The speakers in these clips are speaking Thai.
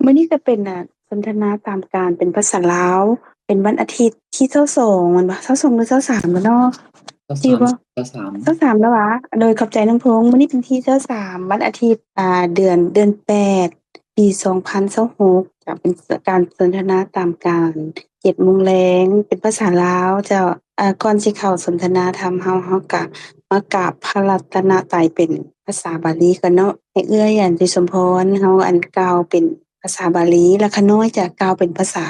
มื้อนี้ก็เป็นสนทนาตามการเป็นภาษาลาวเป็นวันอาทิตย์ที่22แม่นบ่22หรือ23แล้วเนาะก็สามจื้อบ่ก็สาม23แล้วหวาโดยขอบใจน้องพงษ์มื้อนี้เป็นที่23วันอาทิตย์เดือน8ปี2026จะเป็นการสนทนาตามการ7 โมงแลงเป็นภาษาลาวเจ้าก่อนสิเข้าสนทนาธรรมเฮาก็มากราบพระรัตนตรัยเป็นภาษาบาลีก่อนเนาะให้เอื้อยสิสมพรเฮากล่าวเป็นภาษาบาลีแล้วขาน้อยจะกล่าวเป็นภาษา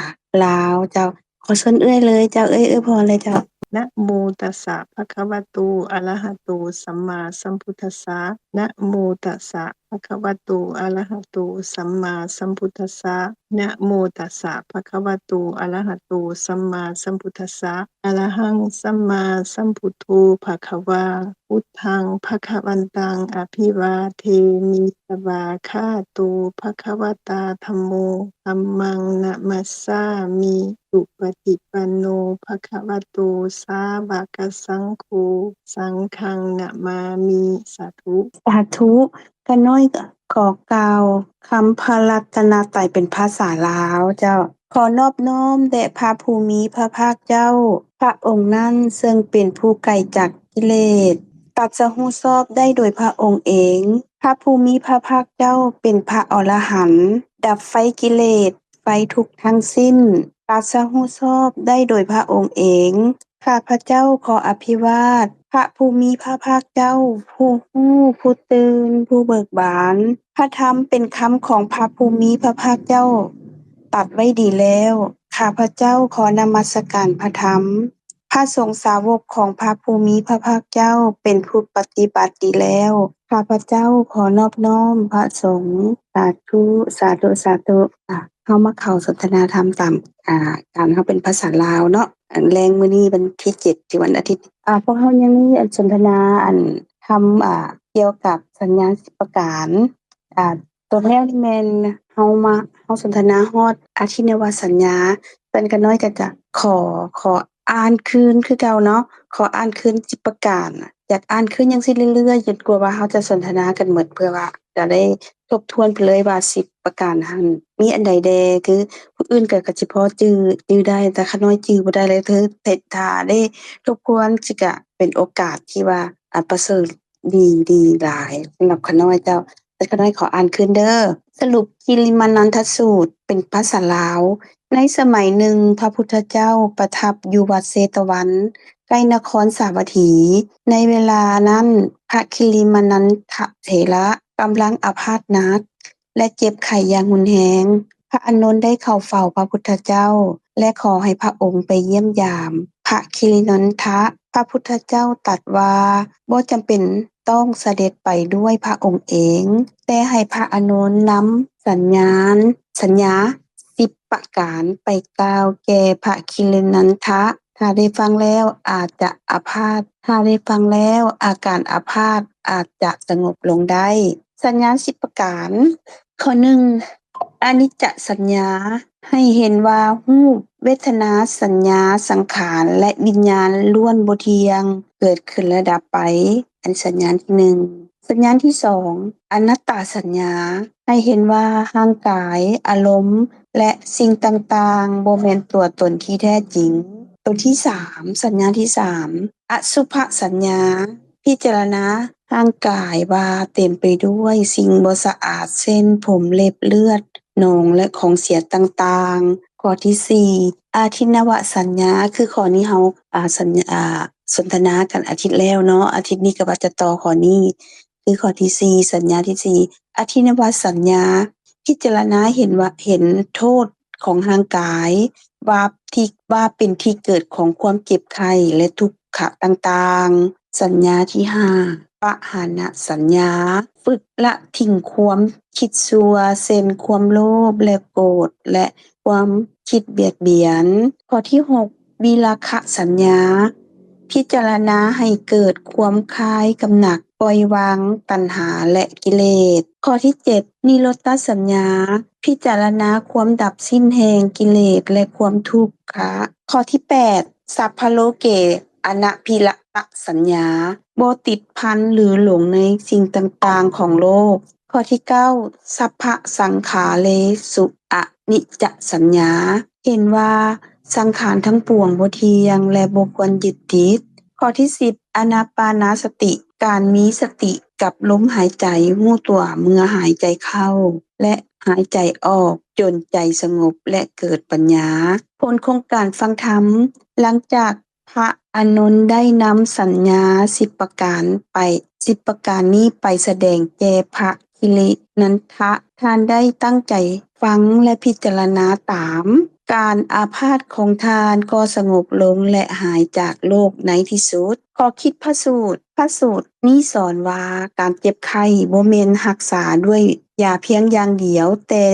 ลาวเจ้าขอเชิญเอื้อยเลยเจ้าเอื้อยอวยพรเลยเจ้านะโมตัสสะภะคะวะโตอะระหะโตสัมมาสัมพุทธัสสะนะโมตัสสะภะคะวะโตอะระหะโตสัมมาสัมพุทธัสสะนะโมตัสสะภะคะวะโตอะระหะโตสัมมาสัมพุทธัสสะอะระหังสัมมาสัมพุทโธภะคะวาพุทธังภะคะวันตังอภิวาเทมิสวากขาโตภะคะวตาธัมโมธัมมังนะมัสสามิสุปฏิปันโนภะคะวะโตสาวกสังโฆสังฆังนะมามิสาธุสาธุขาน้อยก็ขอกล่าวคำพระรัตนตรัยเป็นภาษาลาวเจ้าขอนอบน้อมแด่พระภูมิพระภาคเจ้าพระองค์นั้นซึ่งเป็นผู้ไกลจากกิเลสตรัสรู้ชอบได้โดยพระองค์เองพระภูมิพระภาคเจ้าเป็นพระอรหันต์ดับไฟกิเลสไฟทุกข์ทั้งสิ้นตรัสรู้ชอบได้โดยพระองค์เองข้าพเจ้าขออภิวาทพระภูมิพระภาคเจ้าผู้รู้ผู้ตื่นผู้เบิกบานพระธรรมเป็นคำของพระภูมิพระภาคเจ้าตรัสไว้ดีแล้วข้าพเจ้าขอนมัสการพระธรรมพระสงฆ์สาวกของพระภูมิพระภาคเจ้าเป็นผู้ปฏิบัติดีแล้วข้าพเจ้าขอนอบน้อมพระสงฆ์สาธุสาธุสาธุเฮามาเข้าสนทนาธรรมตามการเฮาเป็นภาษาลาวเนาะแรงมื้อนี้วันที่7ที่วันอาทิตย์พวกเฮายังมีสนทนาทำเกี่ยวกับสัญญาณ10ประการอ่าตัวแรกนี่แม่นเฮาสนทนาฮอดอาทินวสัญญาเพิ่นก็น้อยก็จะขอขออ่านคืนคือเก่าเนาะขออ่านคืน10ประการอยากอ่านคืนจั่งซี้เรื่อยๆจนกว่าว่าเฮาจะสนทนากันหมดเพื่อว่าจะได้ทบทวนไปเลยว่า10ประการหั้นมีอันใดแด่คือผู้อื่นก็สิพอจื้อได้แต่ขาน้อยจื้อบ่ได้เลยคือถ้าได้ทบทวนสิก็เป็นโอกาสที่ว่าประเสริฐดีหลายสำหรับขาน้อยเจ้าแต่ขาน้อยขออ่านคืนเด้อสรุปกิลิมนันทสูตรเป็นภาษาลาวในสมัยหนึ่งพระพุทธเจ้าประทับอยู่วัดเชตวันใกล้นครสาวัตถีในเวลานั้นพระคิลิมนันทเถระกำลังอาพาธหนักและเจ็บไข้อย่างรุนแรงพระอานนท์ได้เข้าเฝ้าพระพุทธเจ้าและขอให้พระองค์ไปเยี่ยมยามพระคิลินันทะพระพุทธเจ้าตรัสว่าบ่จำเป็นต้องเสด็จไปด้วยพระองค์เองแต่ให้พระอานนท์นำสัญญา10ประการไปกล่าวแก่พระคิลินันทะถ้าได้ฟังแล้วอาจจะอาพาธถ้าได้ฟังแล้วอาการอาพาธอาจจะสงบลงได้สัญญาณ10ประการข้อ1อนิจจสัญญาให้เห็นว่ารูปเวทนาสัญญาสังขารและวิญญาณล้วนบ่เที่ยงเกิดขึ้นและดับไปอันสัญญาณที่1สัญญาณที่2อนัตตสัญญาให้เห็นว่าร่างกายอารมณ์และสิ่งต่างๆบ่แม่นตัวตนที่แท้จริงตัวที่3สัญญาณที่3อสุภสัญญาพิจารณาร่างกายว่าเต็มไปด้วยสิ่งบ่สะอาดเช่นผมเล็บเลือดหนองและของเสียต่างๆข้อที่4อาทินวสัญญาคือข้อนี้เฮาสัญญาสนทนากันอาทิตย์แล้วเนาะอาทิตย์นี้ก็ว่าจะต่อข้อนี้คือข้อที่4สัญญาที่4อทินวสัญญาพิจารณาเห็นโทษของร่างกายว่าเป็นที่เกิดของความเจ็บไข้และทุกขะต่างๆสัญญาที่5ปหานะสัญญาฝึกละทิ้งความคิดชั่วเช่นความโลภและโกรธและความคิดเบียดเบียนข้อที่6วิราคะสัญญาพิจารณาให้เกิดความคลายกำหนัดปล่อยวางตัณหาและกิเลสข้อที่7นิโรธสัญญาพิจารณาความดับสิ้นแห่งกิเลสและความทุกข์ข้อที่8สัพพโลเกอนัพพิระสัญญาบ่ติดพันหรือหลงในสิ่งต่างๆของโลก ข้อที่เก้าสัพพสังขาเรสุอนิจจสัญญาเห็นว่าสังขารทั้งปวงบ่เที่ยงและบ่ควรยึดติดข้อที่10อานาปานสติการมีสติกับลมหายใจรู้ตัวเมื่อหายใจเข้าและหายใจออกจนใจสงบและเกิดปัญญาผลของการฟังธรรมหลังจากพระอานนท์ได้นำสัญญา10ประการไป10ประการนี้ไปแสดงแก่พระคิรินันทะท่านได้ตั้งใจฟังและพิจารณาตามการอาพาธของทานก็สงบลงและหายจากโรคในที่สุดขอคิดพระสูตรนี้สอนว่าการเจ็บไข้บ่แม่นรักษาด้วยยาเพียงอย่างเดียวแต่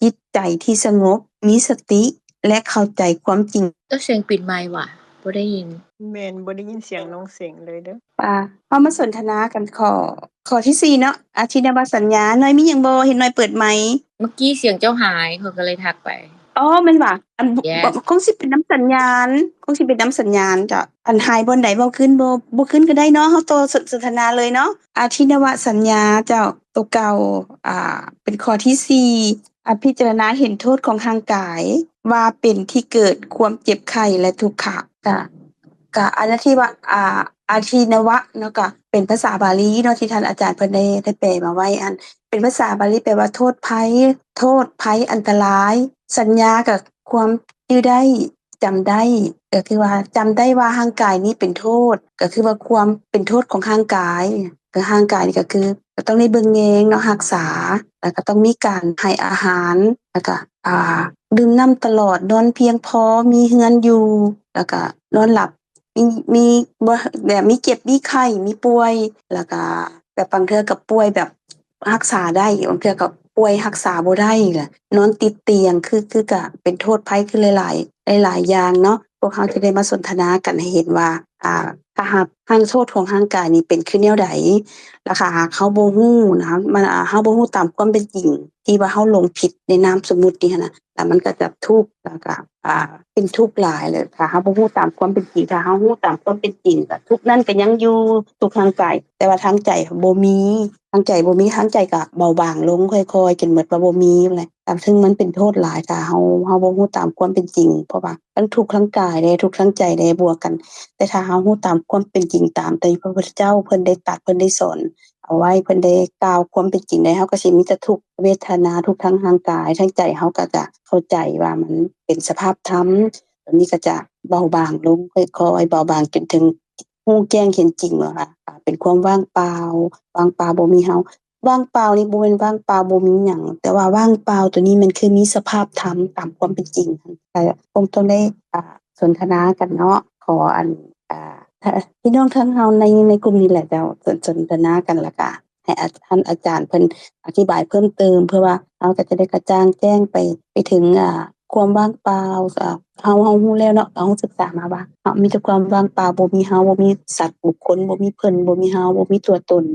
จิตใจที่สงบมีสติและเข้าใจความจริงเสียงปิดไมค์ว่ะบ่ได้ยินแม่นบ่ได้ยินเสียงน้องเสียงเลยเด้อเฮามาสนทนากันข้อที่4เนาะอาทินวสัญญาน้อยมีหยังบ่เห็นน้อยเปิดไมค์เมื่อกี้เสียงเจ้าหายเขาก็เลยทักไปอ๋อแม่นว่ะYes คงสิเป็นน้ำสัญญาณจ้ะอันหายบ่อนใดเว้าขึ้นบ่ขึ้นก็ได้เนาะเฮาต่อสนทนาเลยเนาะอาทินวสัญญาเจ้าตัวเก่าเป็นข้อที่4พิจารณาเห็นโทษของร่างกายว่าเป็นที่เกิดความเจ็บไข้และทุกขะก็อันนั้นที่ว่าอาทินวะเนาะก็เป็นภาษาบาลีเนาะที่ท่านอาจารย์เพิ่นได้แปลมาไว้อันเป็นภาษาบาลีแปลว่าโทษภัยอันตรายสัญญาก็ความจื้อได้จำได้ก็คือว่าจำได้ว่าร่างกายนี้เป็นโทษก็คือว่าความเป็นโทษของร่างกายก็ร่างกายนี่ก็คือก็ต้องได้เบิ่งแยงเนาะรักษาแล้วก็ต้องมีการให้อาหารแล้วก็ดื่มน้ำตลอดนอนเพียงพอมีเรือนอยู่แล้วก็นอนหลับมีบ่แบบมีเจ็บมีไข้มีป่วยแล้วก็แบบบางเทื่อก็ป่วยแบบรักษาได้บางเทื่อก็ป่วยรักษาบ่ได้ล่ะนอนติดเตียงคือก็เป็นโทษภัยคือหลายๆอย่างเนาะพวกเราจะได้มาสนทนากันให้เห็นว่าถ้าหากโทษของร่างกายนี่เป็นคือแนวใดแล้วถ้าหากเราบ่ฮู้นะมันเราบ่ฮู้ตามความเป็นจริงที่ว่าเราหลงผิดในนามสมมุตินี่หั้นน่ะแล้วมันก็จะทุกข์แล้วก็เป็นทุกข์หลายเลยถ้าเราบ่ฮู้ตามความเป็นจริงถ้าเราฮู้ตามความเป็นจริงก็ทุกข์นั้นก็ยังอยู่ทุกข์ทางกายแต่ว่าทางใจบ่มีทางใจก็เบาบางลงค่อยๆจนหมดว่าบ่มีนั่นแหละแต่ถึงมันเป็นโทษหลายถ้าเราบ่ฮู้ตามความเป็นจริงเพราะว่าทั้งทุกข์ทางกายและทุกข์ทางใจได้บวกกันแต่ถ้าเราฮู้ตามความเป็นจริงตามที่พระพุทธเจ้าเพิ่นได้ตรัสเพิ่นได้สอนเอาไว้เพิ่นได้กล่าวความเป็นจริงได้เราก็สิมีแต่ทุกขเวทนาทุกข์ทางร่างกายทางใจเราก็จะเข้าใจว่ามันเป็นสภาพธรรมตรงนี้ก็จะเบาบางลงค่อยๆเบาบางจนถึงรู้แจ้งเห็นจริงแล้วค่ะเป็นความว่างเปล่าบ่มีเราว่างเปล่านี่บ่แม่นว่างเปล่าบ่มีหยังแต่ว่าว่างเปล่าตัวนี้มันคือมีสภาพธรรมตามความเป็นจริงก็คงต้องได้สนทนากันเนาะขออันพี่น้องทั้งเฮาในกลุ่มนี้แหละเจ้าสนทนากันแล้วก็ให้ท่านอาจารย์เพิ่นอธิบายเพิ่มเติมเพื่อว่าเราก็จะได้กระจ่างแจ้งไปถึงความว่างเปล่าเฮารู้แล้วเนาะเราศึกษามาว่ามีแต่ความว่างเปล่าบ่มีเราบ่มีสัตว์บุคคลบ่มีเพิ่นบ่มีเราบ่มีตัวตน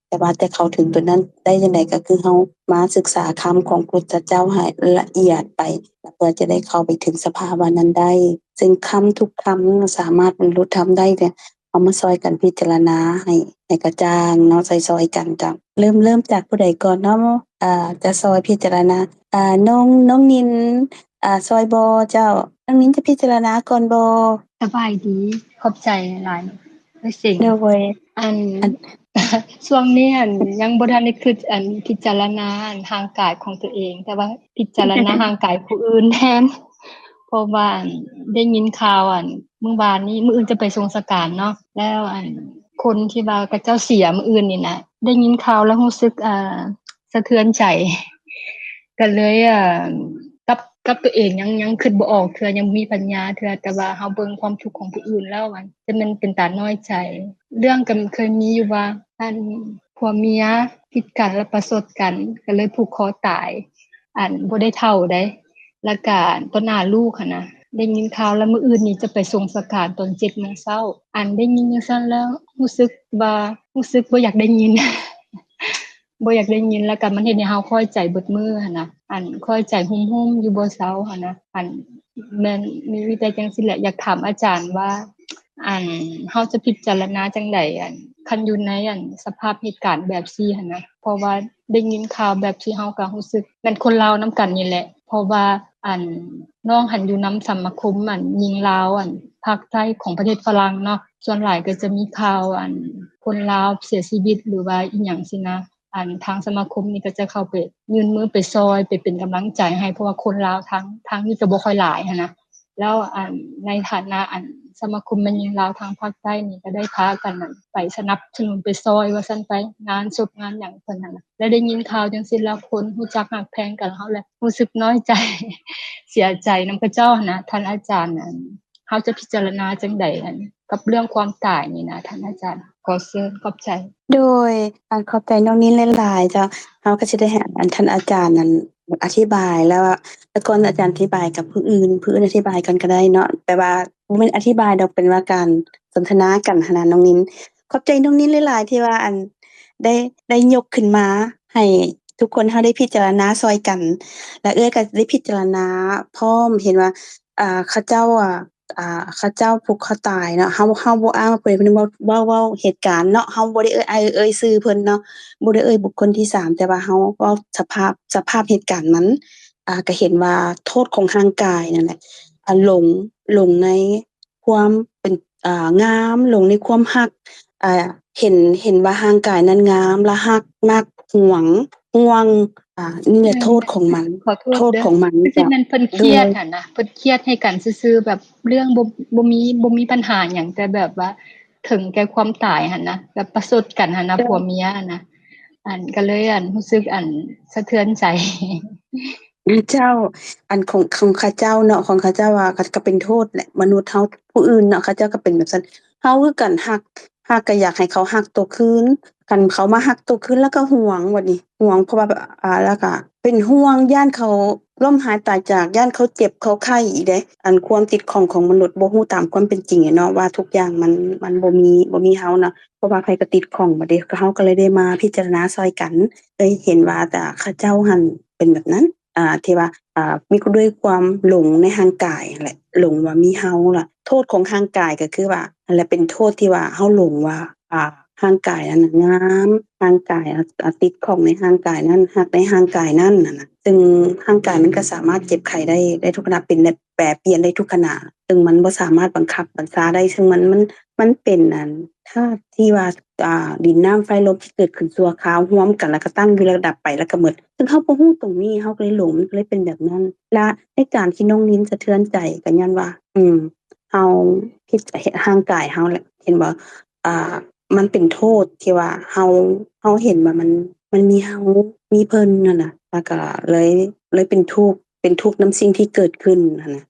แต่เข้าถึงตัวนั้นได้จังได๋ก็คือเรามาศึกษาคำของพุทธเจ้าให้ละเอียดไปเพื่อจะได้เข้าไปถึงสภาวะนั้นได้ซึ่งคำทุกคำสามารถบรรลุธรรมได้เนี่ยเอามาช่วยกันพิจารณาให้กระจ่างเนาะช่วยๆกันจ้ะเริ่มจากผู้ใดก่อนเนาะจะช่วยพิจารณาน้องนินช่วยบ่เจ้าน้องนินจะพิจารณาก่อนบ่สบายดีขอบใจหลายๆสิ่งโดยอัน ช่วงนี้ยังบ่ทันได้คิดพิจารณาร่างกายของตัวเองแต่ว่าพิจารณาร่างกายผู้อื่นแทนเพราะว่าได้ยินข่าวมื้อวานนี้มื้ออื่นจะไปทรงสการเนาะแล้วคนที่ว่าเขาเจ้าเสียมื้ออื่นนี่นะได้ยินข่าวแล้วรู้สึกสะเทือนใจก็เลยกับตัวเองยังคิดบ่ออกเทื่อยังมีปัญญาเทื่อแต่ว่าเฮาเบิ่งความทุกข์ของผู้อื่นแล้วแต่มันเป็นตาน้อยใจเรื่องก็เคยมีอยู่ว่าผัวเมียผิดกันแล้วประสดกันก็เลยผูกคอตายบ่ได้เฒ่าได้แล้วก็ต่อหน้าลูกหันน่ะได้ยินข่าวแล้วมื้ออื่นนี้จะไปทรงสการตอน 7:00 นได้ยินจังซั่นแล้วรู้สึกบ่อยากได้ยิน บ่อยากได้ยินแล้วก็มันเฮ็ดให้เฮาคอยใจเบิดมื้อหันน่ะคอยใจหุ้มๆอยู่บ่เซาหันน่ะแม่นมีแต่จังซี่แหละอยากถามอาจารย์ว่า เฮาจะพิจารณาจั่งใดคันอยู่ในสภาพเหตุการณ์แบบซี้หั้นนะเพราะว่าได้ยินข่าวแบบที่เฮาก็รู้สึกแม่นคนลาวนำกันนี่แหละเพราะว่าน้องหั้นอยู่นำสมาคมหญิงลาวภาคใต้ของประเทศฝรั่งเนาะส่วนหลายก็จะมีข่าวคนลาวเสียชีวิตหรือว่าอิหยังซี้นะทางสมาคมนี่ก็จะเข้าไปยื่นมือไปซอยไปเป็นกำลังใจให้เพราะว่าคนลาวทางนี้ก็บ่ค่อยหลายหั้นนะแล้วในฐานะสมาคมแม่หญิงลาวทางภาคใต้นี่ก็ได้พากันไปสนับสนุนไปซอยว่าซั่นไปงานศพงานหยังเพิ่นนั่นน่ะแล้วได้ยินข่าวจังซี่แล้วคนรู้จักฮักแพงกันเฮาแหละรู้สึกน้อยใจ เสียใจนำพระเจ้านะท่านอาจารย์เฮาจะพิจารณาจังใดกับเรื่องความตายนี่นะท่านอาจารย์ขอเชิญขอบใจโดยขอบใจน้องนิ้นหลายๆเจ้าเฮาก็สิได้ให้ท่านอาจารย์นั้นอธิบายแล้วแต่ก่อนอาจารย์อธิบายกับผู้อื่นอธิบายกันก็ได้เนาะแต่ว่าบ่แม่นอธิบายดอกเป็นว่าการสนทนากันหั้นน่ะน้องนิ้นขอบใจน้องนิ้นหลายๆที่ว่าได้ยกขึ้นมาให้ทุกคนเฮาได้พิจารณาช่วยกันและเอื้อยก็ได้พิจารณาพร้อมเห็นว่าเขาเจ้าเขาเจ้าผูกคอตายเนาะเฮาบ่อ้างว่าผู้ใดผู้หนึ่งเว้าเหตุการณ์เนาะเฮาบ่ได้เอ่ยชื่อเพิ่นเนาะบ่ได้เอ่ยบุคคลที่3แต่ว่าเฮาเว้าสภาพเหตุการณ์มันก็เห็นว่าโทษของร่างกายนั่นแหละหลงในความเป็นงามหลงในความรักอ่าเห็นว่าร่างกายนั้นงามและรักมักหวงนี่แหละโทษของมันขอโทษเด้อของมันคือสิจ้ะแม่นเพิ่นเคโดยรียดหั่นนะเพิ่นเครียดให้กันซื่อๆแบบเรื่องบ่มีปัญหาหยังแต่แบบว่าถึงแก่ความตายหั่นนะแบบประสดกันหั่นนะผัวเมียนะก็เลยรู้สึกสะเทือนใจ เจ้าอันของข้าเจ้าเนาะของข้าเจ้าว่าก็เป็นโทษแหละมนุษย์เฮาผู้อื่นเนาะเขาเจ้าก็เป็นแบบซั่นเฮาคือกันรักก็อยากให้เขารักโตคืนคันเขามารักโตคืนแล้วก็หวงบัดนี้หวงเพราะว่าแล้วก็เป็นห่วงย้านเขาล้มหายตายจากย้านเขาเจ็บเขาไข้อีกเด้ความติดข้องของมนุษย์บ่ฮู้ตามความเป็นจริงอะเนาะว่าทุกอย่างมันบ่มีเฮาเนาะเพราะว่าไผก็ติดข้องบัดนี้เฮาก็เลยได้มาพิจารณาช่วยกันเลยเห็นว่าข้าเจ้าหั้นเป็นแบบนั้น ที่ว่ามีด้วยความหลงในร่างกายนั่นแหละหลงว่ามีเฮาล่ะโทษของร่างกายก็คือว่านั่นแหละเป็นโทษที่ว่าเฮาหลงว่าร่างกายนั้นน่ะงามร่างกายติดข้องในร่างกายนั้นรักในร่างกายนั้นน่ะนะซึ่งร่างกายมันก็สามารถเจ็บไข้ได้ทุกขณะเป็นแปรเปลี่ยนได้ทุกขณะซึ่งมันบ่สามารถบังคับบัญชาได้ซึ่งมันเป็นธาตุที่ว่าดินน้ำไฟลมที่เกิดขึ้นชั่วคราวร่วมกันแล้วก็ตั้งอยู่แล้วก็ดับไปแล้วก็หมดซึ่งเฮาบ่ฮู้ตรงนี้เฮาก็เลยหลงมันก็เลยเป็นแบบนั้นและในการที่น้องนิ้นสะเทือนใจก็ย้อนว่าเฮาคิดร่างกายเฮาแหละเห็นบ่อ่ามันเป็นโทษที่ว่าเฮาเห็นว่ามันมีเฮามีเพิ่นนั่นน่ะแล้วก็เลยเป็นทุกข์นำสิ่งที่เกิดขึ้นนั่นน่ะ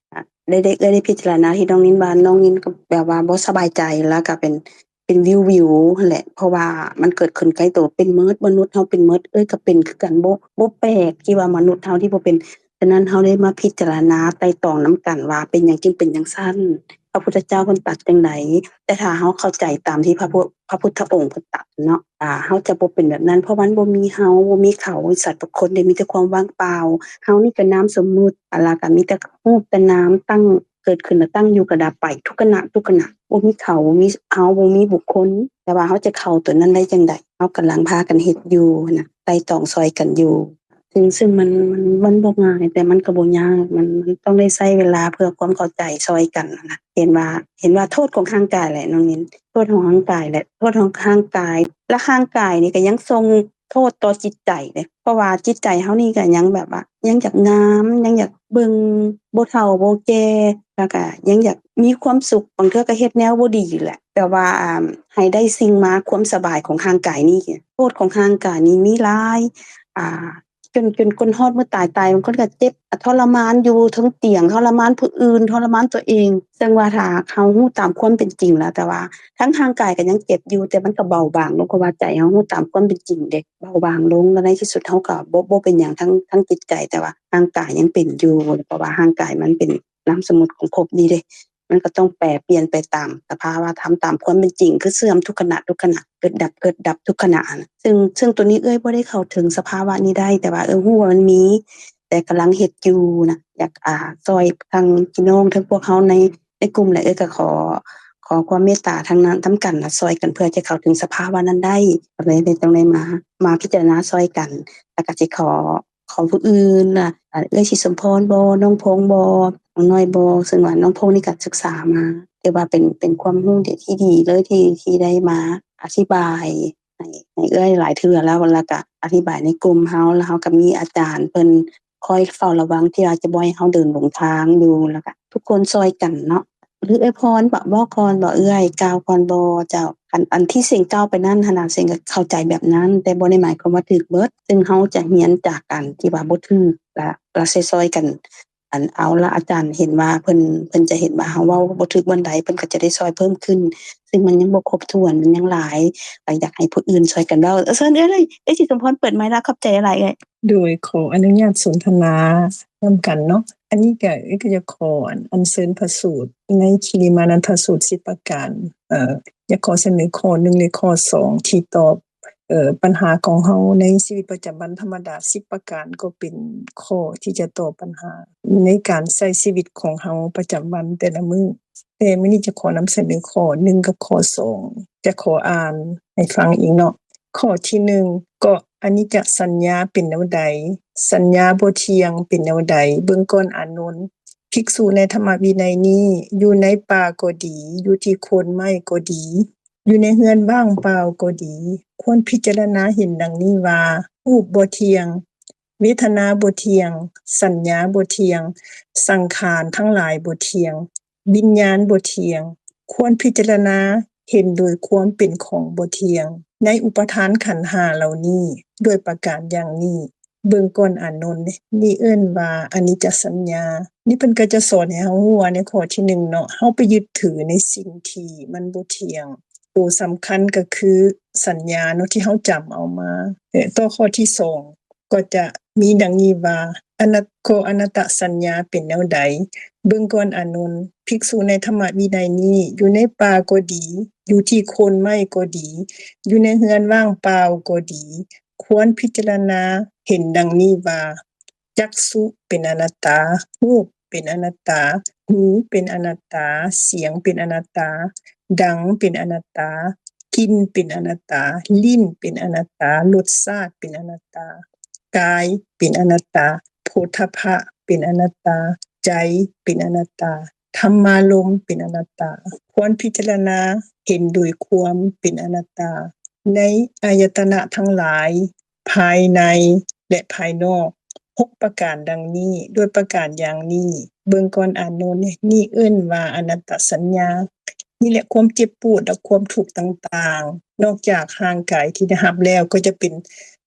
ได้พิจารณาที่น้องนิ้นว่าน้องนิ้นก็แบบว่าบ่สบายใจแล้วก็เป็นวิวๆนั่นแหละเพราะว่ามันเกิดขึ้นใกล้ตัวเป็นเมิดมนุษย์เฮาเป็นเมิดก็เป็นคือกันบ่แปลกที่ว่ามนุษย์เฮาที่บ่เป็นฉะนั้นเฮาได้มาพิจารณาไตร่ตรองนำกันว่าเป็นหยังจึงเป็นจั่งซั้นพระพุทธเจ้าเพิ่นตรัสจั่งใดแต่ถ้าเฮาเข้าใจตามที่พระพุทธองค์เพิ่นตรัสเนาะเฮาจะบ่เป็นแบบนั้นเพราะมันบ่มีเฮาบ่มีเขาสัตว์บุคคลได้มีแต่ความว่างเปล่าเฮานี่ก็นามสมมุติแล้วก็มีแต่รูปแต่นามตั้งเกิดขึ้นแล้วตั้งอยู่ก็ดับไปทุกขณะบ่มีเขาบ่มีเฮาบ่มีบุคคลแต่ว่าเฮาจะเข้าตัวนั้นได้จั่งใดเฮากำลังพากันเฮ็ดอยู่น่ะไตร่ตรองช่วยกันอยู่ซึ่งมันบ่ง่ายแต่มันก็บ่ยากมันต้องได้ใช้เวลาเพื่อความเข้าใจช่วยกันน่ะนะเห็นว่าโทษของร่างกายแหละน้องนิ้นโทษของร่างกายแหละโทษของร่างกายและร่างกายนี่ก็ยังส่งโทษต่อจิตใจเดะเพราะว่าจิตใจเฮานี่ก็ยังแบบว่ายังอยากงามยังอยากเบิ่งบ่เฒ่าบ่แก่แล้วก็ยังอยากมีความสุขบางเทื่อก็เฮ็ดแนวบ่ดีแหละแต่ว่าให้ได้สิ่งมาความสบายของร่างกายนี่โทษของร่างกายนี่มีหลายอ่าจนคนฮอดมื้อตายบางคนก็เจ็บทรมานอยู่เทิงเตียงทรมานผู้อื่นทรมานตัวเองซึ่งว่าถ้าเรารู้ตามความเป็นจริงแล้วแต่ว่าทั้งร่างกายก็ยังเจ็บอยู่แต่มันก็เบาบางลงเพราะว่าใจเรารู้ตามความเป็นจริงเดะเบาบางลงแล้วในที่สุดเราก็บ่เป็นหยังทั้งจิตใจแต่ว่าร่างกายยังเป็นอยู่เพราะว่าร่างกายมันเป็นนามสมมุติของภพนี้เดะมันก็ต้องแปรเปลี่ยนไปตามสภาวะธรรมตามความเป็นจริงคือเสื่อมทุกขณะเกิดดับทุกขณะซึ่งตัวนี้บ่ได้เข้าถึงสภาวะนี้ได้แต่ว่ารู้ว่ามันมีแต่กำลังเฮ็ดอยู่น่ะอยากช่วยทางพี่น้องทั้งพวกเฮาในกลุ่มแหละก็ ขอความเมตตาทั้งนั้นทั้งกันน่ะช่วยกันเพื่อจะเข้าถึงสภาวะนั้นได้ก็เลยได้ต้องได้มาพิจารณาช่วยกันแล้วก็สิขอผู้อื่นน่ะเอื้อยชิสมพรบ่น้องพงษ์บ่น้องน้อยบ่ซึ่งว่าน้องพงษ์นี่ก็ศึกษามาถือว่าเป็นความรู้ที่ดีเลยที่ได้มาอธิบายให้เอื้อยหลายเทื่อแล้วก็อธิบายในกลุ่มเฮาแล้วเฮาก็มีอาจารย์เพิ่นคอยเฝ้าระวังที่ว่าจะบ่ให้เฮาเดินหลงทางอยู่แล้วก็ทุกคนช่วยกันเนาะหรืออวยพรบ่บอกก่อนบ่เอื้อยกล่าวก่อนบ่เจ้าอันที่เสียงกล่าวไปนั้นหั้นน่ะเสียงก็เข้าใจแบบนั้นแต่บ่ได้หมายความว่าถูกเบิดซึ่งเฮาจะเรียนจากกันที่ว่าบ่ถูกและช่วยๆกันเอาละอาจารย์เห็นว่าเพิ่นจะเห็นว่าเฮาเว้าบ่ถูกวันใดเพิ่นก็จะได้ช่วยเพิ่มขึ้นซึ่งมันยังบ่ครบถ้วนมันยังหลายก็อยากให้ผู้อื่นช่วยกันเว้าเชิญเอ้ยสิสมพรเปิดไมค์แล้วขอบใจหลายๆเอ้ย โดยขออนุญาตสนทนานำกันเนาะอันนี้ก็จะขออัญเชิญพระสูตรในคิริมานันทสูตร10ประการอยากขอเสนอข้อ1และข้อ2ที่ตอบปัญหาของเฮาในชีวิตประจำวันธรรมดา10ประการก็เป็นข้อที่จะตอบปัญหาในการใช้ชีวิตของเฮาประจำวันแต่ละมื้อแต่มื้อนี้จะขอนำเสนอข้อ1กับข้อ2จะขออ่านให้ฟังอีกเนาะข้อที่1ก็อนิจจสัญญาเป็นแนวใดสัญญาบ่เที่ยงเป็นแนวใดเบิ่งก่อนอานนท์ภิกษุในธรรมวินัยนี้อยู่ในป่าก็ดีอยู่ที่โคนไม้ก็ดีอยู่ในเรือนว่างเปล่าก็ดีควรพิจารณาเห็นดังนี้ว่ารูปบ่เที่ยงเวทนาบ่เที่ยงสัญญาบ่เที่ยงสังขารทั้งหลายบ่เที่ยงวิญญาณบ่เที่ยงควรพิจารณาเห็นโดยความเป็นของบ่เที่ยงในอุปทานขันธ์5เหล่านี้ด้วยประการอย่างนี้เบิ่งก่อนอานนท์นี่เอิ้นว่าอนิจจสัญญานี่เพิ่นก็จะสอนให้เฮารู้ว่าในข้อที่1เนาะเฮาไปยึดถือในสิ่งที่มันบ่เที่ยงตัวสำคัญก็คือสัญญาเนาะที่เฮาจำเอามาต่อข้อที่2ก็จะมีดังนี้ว่าอนัตตสัญญาเป็นแนวใดเบิ่งก่อนอานนท์ภิกษุในธรรมวินัยนี้อยู่ในป่าก็ดีอยู่ที่โคนไม้ก็ดีอยู่ในเรือนว่างเปล่าก็ดีควรพิจารณาเห็นดังนี้ว่าจักษุเป็นอนัตตารูปเป็นอนัตตาหูเป็นอนัตตาเสียงเป็นอนัตตาดังเป็นอนัตตากลิ่นเป็นอนัตตาลิ้นเป็นอนัตตารสชาติเป็นอนัตตากายเป็นอนัตตาโผฏฐัพพะเป็นอนัตตาใจเป็นอนัตตาธรรมารมณ์เป็นอนัตตาควรพิจารณาเห็นโดยความเป็นอนัตตาในอายตนะทั้งหลายภายในและภายนอก6ประการดังนี้ด้วยประการอย่างนี้เบิ่งก่อนอานนท์นี่เอิ้นว่าอนัตตสัญญานี่แหละความเจ็บปวดและความทุกข์ต่างๆนอกจากร่างกายที่ได้รับแล้วก็จะเป็น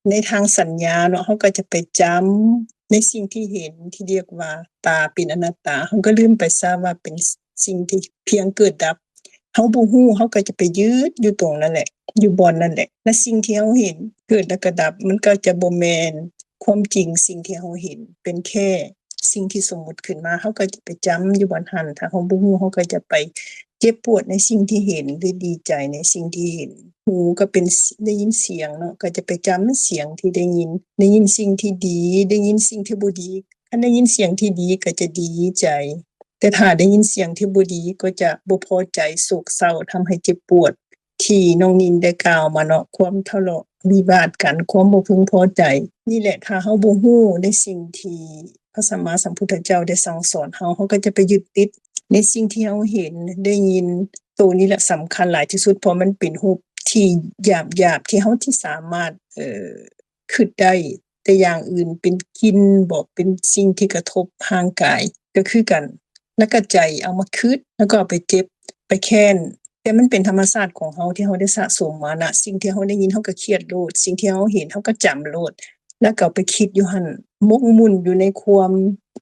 ในทางสัญญาเนาะเฮาก็จะไปจำในสิ่งที่เห็นที่เรียกว่าตาเป็นอนัตตาเฮาก็ลืมไปซะว่าเป็นสิ่งที่เพียงเกิดดับเฮาบ่ฮู้เฮาก็จะไปยึดอยู่ตรงนั้นแหละอยู่บ่อนนั่นแหละและสิ่งที่เฮาเห็นเกิดแล้วก็ดับมันก็จะบ่แม่นความจริงสิ่งที่เฮาเห็นเป็นแค่สิ่งที่สมมุติขึ้นมาเฮาก็จะไปจำอยู่บ่อนหั้นถ้าเฮาบ่ฮู้เฮาก็จะไปเจ็บปวดในสิ่งที่เห็นหรือดีใจในสิ่งที่เห็นหูก็เป็นได้ยินเสียงเนาะก็จะไปจำเสียงที่ได้ยินสิ่งที่ดีได้ยินสิ่งที่บ่ดีคันได้ยินเสียงที่ดีก็จะดีใจแต่ถ้าได้ยินเสียงที่บ่ดีก็จะบ่พอใจโศกเศร้าทำให้เจ็บปวดที่น้องนินได้กล่าวมาเนาะความทะเลาะวิวาทกันความบ่พึงพอใจนี่แหละถ้าเฮาบ่ฮู้ในสิ่งที่พระสัมมาสัมพุทธเจ้าได้สั่งสอนเฮาก็จะไปยึดติดในสิ่งที่เฮาเห็นได้ยินตัวนี้แหละสำคัญหลายที่สุดเพราะมันเป็นรูปที่หยาบๆที่เฮาที่สามารถคิดได้แต่อย่างอื่นเป็นกลิ่นบ่เป็นสิ่งที่กระทบทางกายก็คือกันแล้วก็ใจเอามาคิดแล้วก็เอาไปเจ็บไปแค้นแต่มันเป็นธรรมชาติของเฮาที่เฮาได้สะสมมานะสิ่งที่เฮาได้ยินเฮาก็เครียดโลดสิ่งที่เฮาเห็นเฮาก็จำโลดแล้วก็ไปคิดอยู่หั่นมกมุ่นอยู่ในความ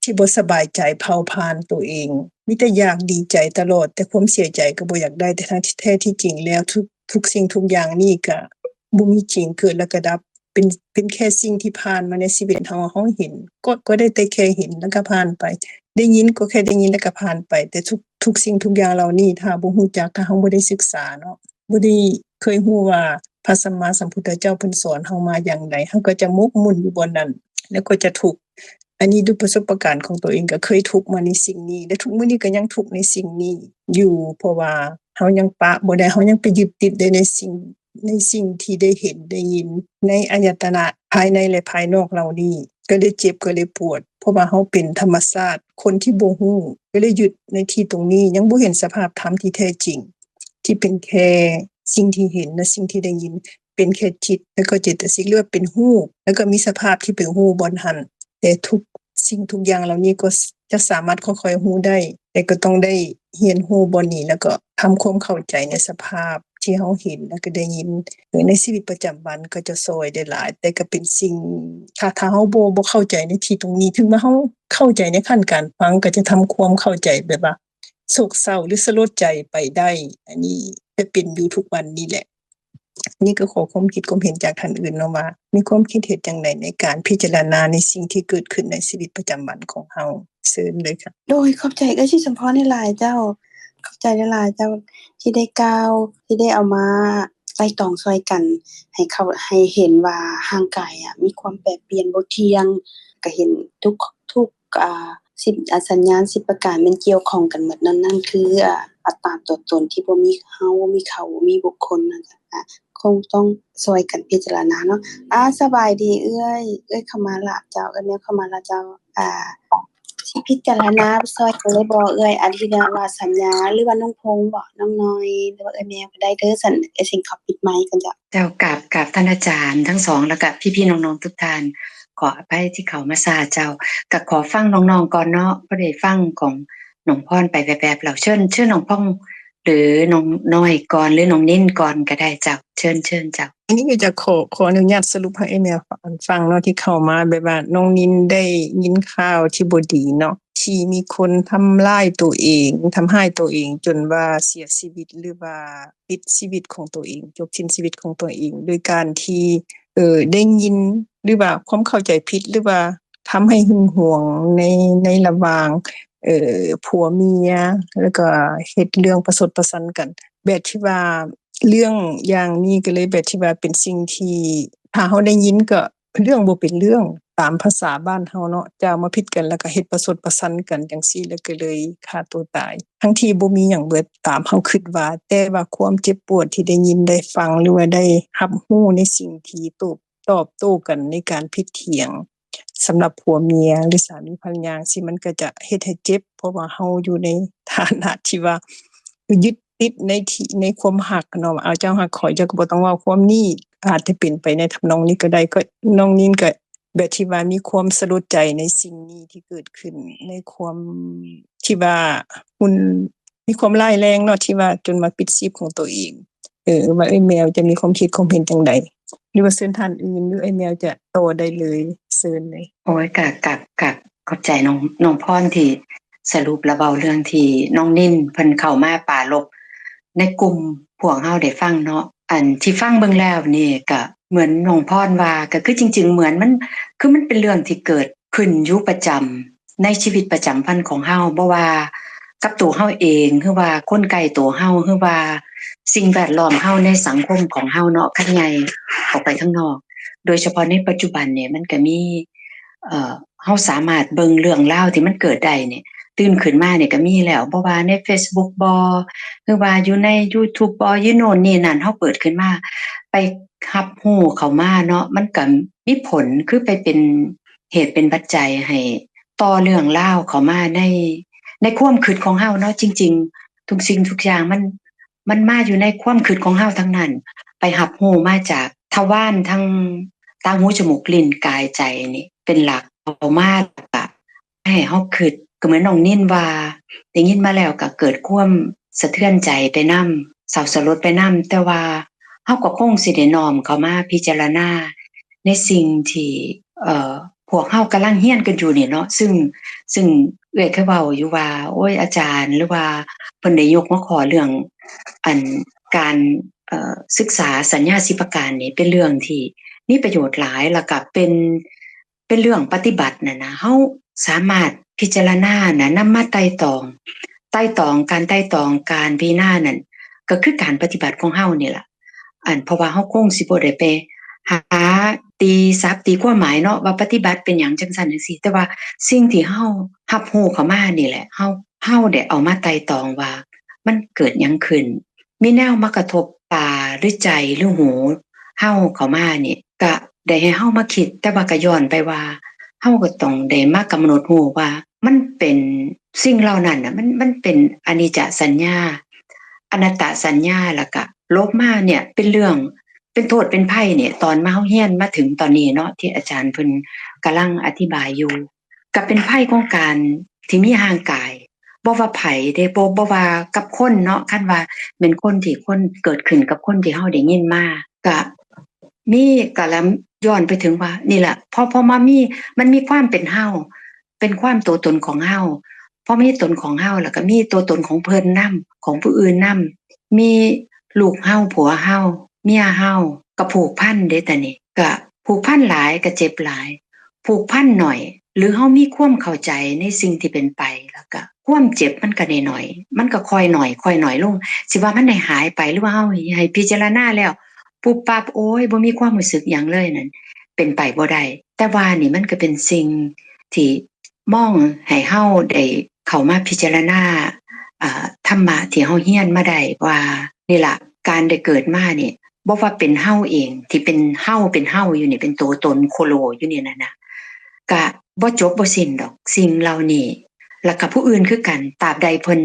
ที่บ่สบายใจเผาผลาญตัวเองมีแต่อยากดีใจตลอดแต่ความเสียใจก็บ่อยากได้แต่ทั้งที่แท้ที่จริงแล้วทุกสิ่งทุกอย่างนี่ก็บ่มีจริงเกิดแล้วก็ดับเป็นแค่สิ่งที่ผ่านมาในชีวิตเฮาเห็นก็ได้แต่แค่เห็นแล้วก็ผ่านไปได้ยินก็แค่ได้ยินแล้วก็ผ่านไปแต่ทุกสิ่งทุกอย่างเหล่านี้ถ้าบ่ฮู้จักถ้าเฮาบ่ได้ศึกษาเนาะบ่ได้เคยฮู้ว่าพระสัมมาสัมพุทธเจ้าเพิ่นสอนเฮามาอย่างใดเฮาก็จะมกมุ่นอยู่บนนั้นแล้วก็จะทุกข์อันนี้ด้วยประสบการณ์ของตัวเองก็เคยทุกข์มาในสิ่งนี้และทุกมื้อนี้ก็ยังทุกข์ในสิ่งนี้อยู่เพราะว่า เฮายังปะบ่ได้เฮายังไปยึดติดได้ในสิ่งที่ได้เห็นได้ยินในอายตนะภายในและภายนอกเหล่านี้ก็เลยเจ็บก็เลยปวดเพราะว่าเฮาเป็นธรรมชาติคนที่บ่ฮู้ก็เลยยึดในที่ตรงนี้ยังบ่เห็นสภาพธรรมที่แท้จริงที่เป็นแค่สิ่งที่เห็นและสิ่งที่ได้ยินเป็นแค่จิตแล้วก็เจตสิกหรือว่าเป็นฮู้แล้วก็มีสภาพที่เป็นฮู้บ่หั้นแต่ทุกสิ่งทุกอย่างเหล่านี้ก็จะสามารถค่อยๆฮู้ได้แต่ก็ต้องได้เรียนรู้บ่นี้แล้วก็ทำความเข้าใจในสภาพที่เฮาเห็นแล้วก็ได้ยินในชีวิตประจำวันก็จะช่วยได้หลายแต่ก็เป็นสิ่งถ้าเฮาบ่เข้าใจในที่ตรงนี้ถึงแม้เฮาเข้าใจในขั้นการฟังก็จะทำความเข้าใจแบบว่าโศกเศร้าหรือสลดใจไปได้อันนี้จะเป็นอยู่ทุกวันนี้แหละนี่ก็ขอความคิดความเห็นจากท่านอื่นเนาะว่ามีความคิดเห็นจังไดในการพิจารณาในสิ่งที่เกิดขึ้นในชีวิตประจำวันของเฮาเชิญเลยค่ะโดยขอบใจเอ้ยที่สมพรหลายๆเจ้าขอบใจหลายๆเจ้าที่ได้กล่าวที่ได้เอามาไต่ตองช่วยกันให้เห็นว่าร่างกายมีความแปรเปลี่ยนบ่เที่ยงก็เห็นทุกสัญญาณ10ประการมันเกี่ยวข้องกันหมดนั่นคืออัตตาตัวตนที่บ่มีเฮามีเขามีบุคคลนั่นจ้ะคงต้องช่วยกันพิจารณาเนาะสบายดีเอ้ยเข้ามาละเจ้าแมวเข้ามาละเจ้าสิพิจารณาช่วยกันเลยบ่เอ้ยอันที่ว่าสัญญาหรือว่าน้องพงษ์บ่น้องน้อยหรือว่าแมวก็ได้เด้อสั่นสิขอปิดไมค์กันจ้ะเจ้ากราบท่านอาจารย์ทั้งสองแล้วก็พี่ๆน้องๆทุกท่านขออภัยที่เข้ามาช้าเจ้าก็ขอฟังน้องๆก่อนเนาะบ่ได้ฟังของน้องพรไปแวบๆแล้วเชิญน้องพงษ์หรือน้องน้อยก่อนหรือน้องนิ่นก่อนก็ได้เจ้าเชิญเจ้าอันนี้ก็จะขออนุญาตสรุปให้แม่ฟังเนาะที่เข้ามาแบบว่าน้องนินได้ยินข่าวที่บ่ดีเนาะที่มีคนทำร้ายตัวเองทำให้ตัวเองจนว่าเสียชีวิตหรือว่าปิดชีวิตของตัวเองจบสิ้นชีวิตของตัวเองโดยการที่ได้ยินหรือว่าความเข้าใจผิดหรือว่าทำให้หึงหวงในระหว่างผัวเมียแล้วก็เฮ็ดเรื่องประสดประสันกันแบบที่ว่าเรื่องอย่างนี้ก็เลยแบบที่ว่าเป็นสิ่งที่ถ้าเฮาได้ยินก็เรื่องบ่เป็นเรื่องตามภาษาบ้านเฮาเนาะจะมาผิดกันแล้วก็เฮ็ดประสดประสันกันจังซี่แล้วก็เลยฆ่าตัวตายทั้งที่บ่มีหยังเบิดตามเฮาคิดว่าแต่ว่าความเจ็บปวดที่ได้ยินได้ฟังหรือว่าได้รับรู้ในสิ่งที่ตอบโต้กันในการผิดเถียงสำหรับผัวเมียหรือสามีภรรยาสิมันก็จะเฮ็ดให้เจ็บเพราะว่าเฮาอยู่ในฐานะที่ว่ายึดติดในความรักเนาะเอาเจ้ารักข้อยเจ้าก็บ่ต้องเว้าความนี้อาจจะเป็นไปในทำนองนี้ก็ได้ก็น้องนิ่นก็แบบที่ว่ามีความสลดใจในสิ่งนี้ที่เกิดขึ้นในความที่ว่ามันมีความร้ายแรงเนาะที่ว่าจนมาปิดชีพของตัวเองว่าแมวจะมีความคิดความเห็นจังไดหรือว่าเชิญท่านอื่นหรือแมวจะโตได้เลยเชิญเลยโอ้ยกับขอบใจน้องพรที่สรุปและเว้าเรื่องที่น้องนิ่นเพิ่นเข้ามาปรารภในกลุ่มพวกเฮาได้ฟังเนาะอันที่ฟังเบิ่งแล้วนี่ก็เหมือนน้องพรว่าก็คือจริงๆเหมือนมันเป็นเรื่องที่เกิดขึ้นอยู่ประจำในชีวิตประจำวันของเฮาบ่ว่ากับตัวเฮาเองหรือว่าคนใกล้ตัวเฮาหรือว่าสิ่งแวดล้อมเฮาในสังคมของเฮาเนาะคันใหญ่ออกไปข้างนอกโดยเฉพาะในปัจจุบันเนี่ยมันก็มีเฮาสามารถเบิ่งเรื่องราวที่มันเกิดได้เนี่ยตื่นขึ้นมาเนี่ยก็มีแล้วบ่ว่าใน Facebook บ่หรือว่าอยู่ใน YouTube บ่อยู่โน่นนี่นั่นเฮาเปิดขึ้นมาไปรับรู้เข้ามาเนาะมันก็มีผลคือไปเป็นเหตุเป็นปัจจัยให้ต่อเรื่องราวเข้ามาในความคิดของเฮาเนาะจริงๆทุกสิ่งทุกอย่างมันมาอยู่ในความคิดของเฮาทั้งนั้นไปรับรู้มาจากทวารทั้งตาหูจมูกลิ้นกายใจนี่เป็นหลักเอามาก็ให้เฮาคิดก็เหมือนน้องนิ่นว่าได้ยินมาแล้วก็เกิดความสะเทือนใจไปนำเศร้าสลดไปนำแต่ว่าเฮาก็คงสิได้น้อมเข้ามาพิจารณาในสิ่งที่พวกเฮากำลังเรียนกันอยู่นี่เนาะซึ่งเอื้อยเคยเว้าอยู่ว่าโอ้ยอาจารย์หรือว่าเพิ่นได้ยกมาขอเรื่องอันการศึกษาสัญญา10ประการนี่เป็นเรื่องที่มีประโยชน์หลายแล้วก็เป็นเรื่องปฏิบัติน่ะนะเฮาสามารถพิจารณาน่ะนำมาไต่ตองการพิจารณานั่นก็คือการปฏิบัติของเฮานี่ล่ะเพราะว่าเฮาคงสิบ่ได้ไปหาตีศัพท์ตีความหมายเนาะว่าปฏิบัติเป็นหยังจังซั่นจังซี่แต่ว่าสิ่งที่เฮารับรู้เข้ามานี่แหละเฮาได้เอามาไต่ตองว่ามันเกิดหยังขึ้น มีแนวมากระทบตาหรือใจหรือหูเฮาเข้ามานี่ก็ได้ให้เฮามาคิดแต่ว่าก็ย้อนไปว่าเฮาก็ต้องได้มากำหนดรู้ว่ามันเป็นสิ่งเหล่านั้นน่ะมันเป็นอนิจจสัญญาอนัตตสัญญาแล้วก็ลบมาเนี่ยเป็นเรื่องเป็นโทษเป็นภัยเนี่ยตอนมาเฮาเรียนมาถึงตอนนี้เนาะที่อาจารย์เพิ่นกำลังอธิบายอยู่ก็เป็นภัยของการที่มีห่างกายบ่ว่าไผเด้บ่ว่ากับคนเนาะคันว่าแม่นคนที่คนเกิดขึ้นกับคนที่เฮาได้ยินมาก็มีก็แล้วย้อนไปถึงว่านี่แหละพอมามีมันมีความเป็นเฮาเป็นความตัวตนของเฮาพอมีตนของเฮาแล้วก็มีตัวตนของเพิ่นนำของผู้อื่นนำมีลูกเฮาผัวเฮาเมียเฮาก็ผูกพันเด้แต่นี่ก็ผูกพันหลายก็เจ็บหลายผูกพันหน่อยหรือเฮามีความเข้าใจในสิ่งที่เป็นไปแล้วก็ความเจ็บมันก็น้อยๆมันก็ค่อยหน่อยลงสิว่ามันได้หายไปหรือว่าเฮาให้พิจารณาแล้วปุ๊บปั๊บโอ๊ยบ่มีความรู้สึกหยังเลยนั่นเป็นไปบ่ได้แต่ว่านี่มันก็เป็นสิ่งที่มองให้เฮาได้เข้ามาพิจารณาธรรมะที่เฮาเรียนมาได้ว่านี่ล่ะการได้เกิดมานี่บ่ว่าเป็นเฮาเองที่เป็นเฮาอยู่นี่เป็นตัวตนโคโลอยู่นี่น่ะก็บ่จบบ่สิ้นดอกสิ่งเหล่านี้แล้วก็ผู้อื่นคือกันตราบใดเพิ่น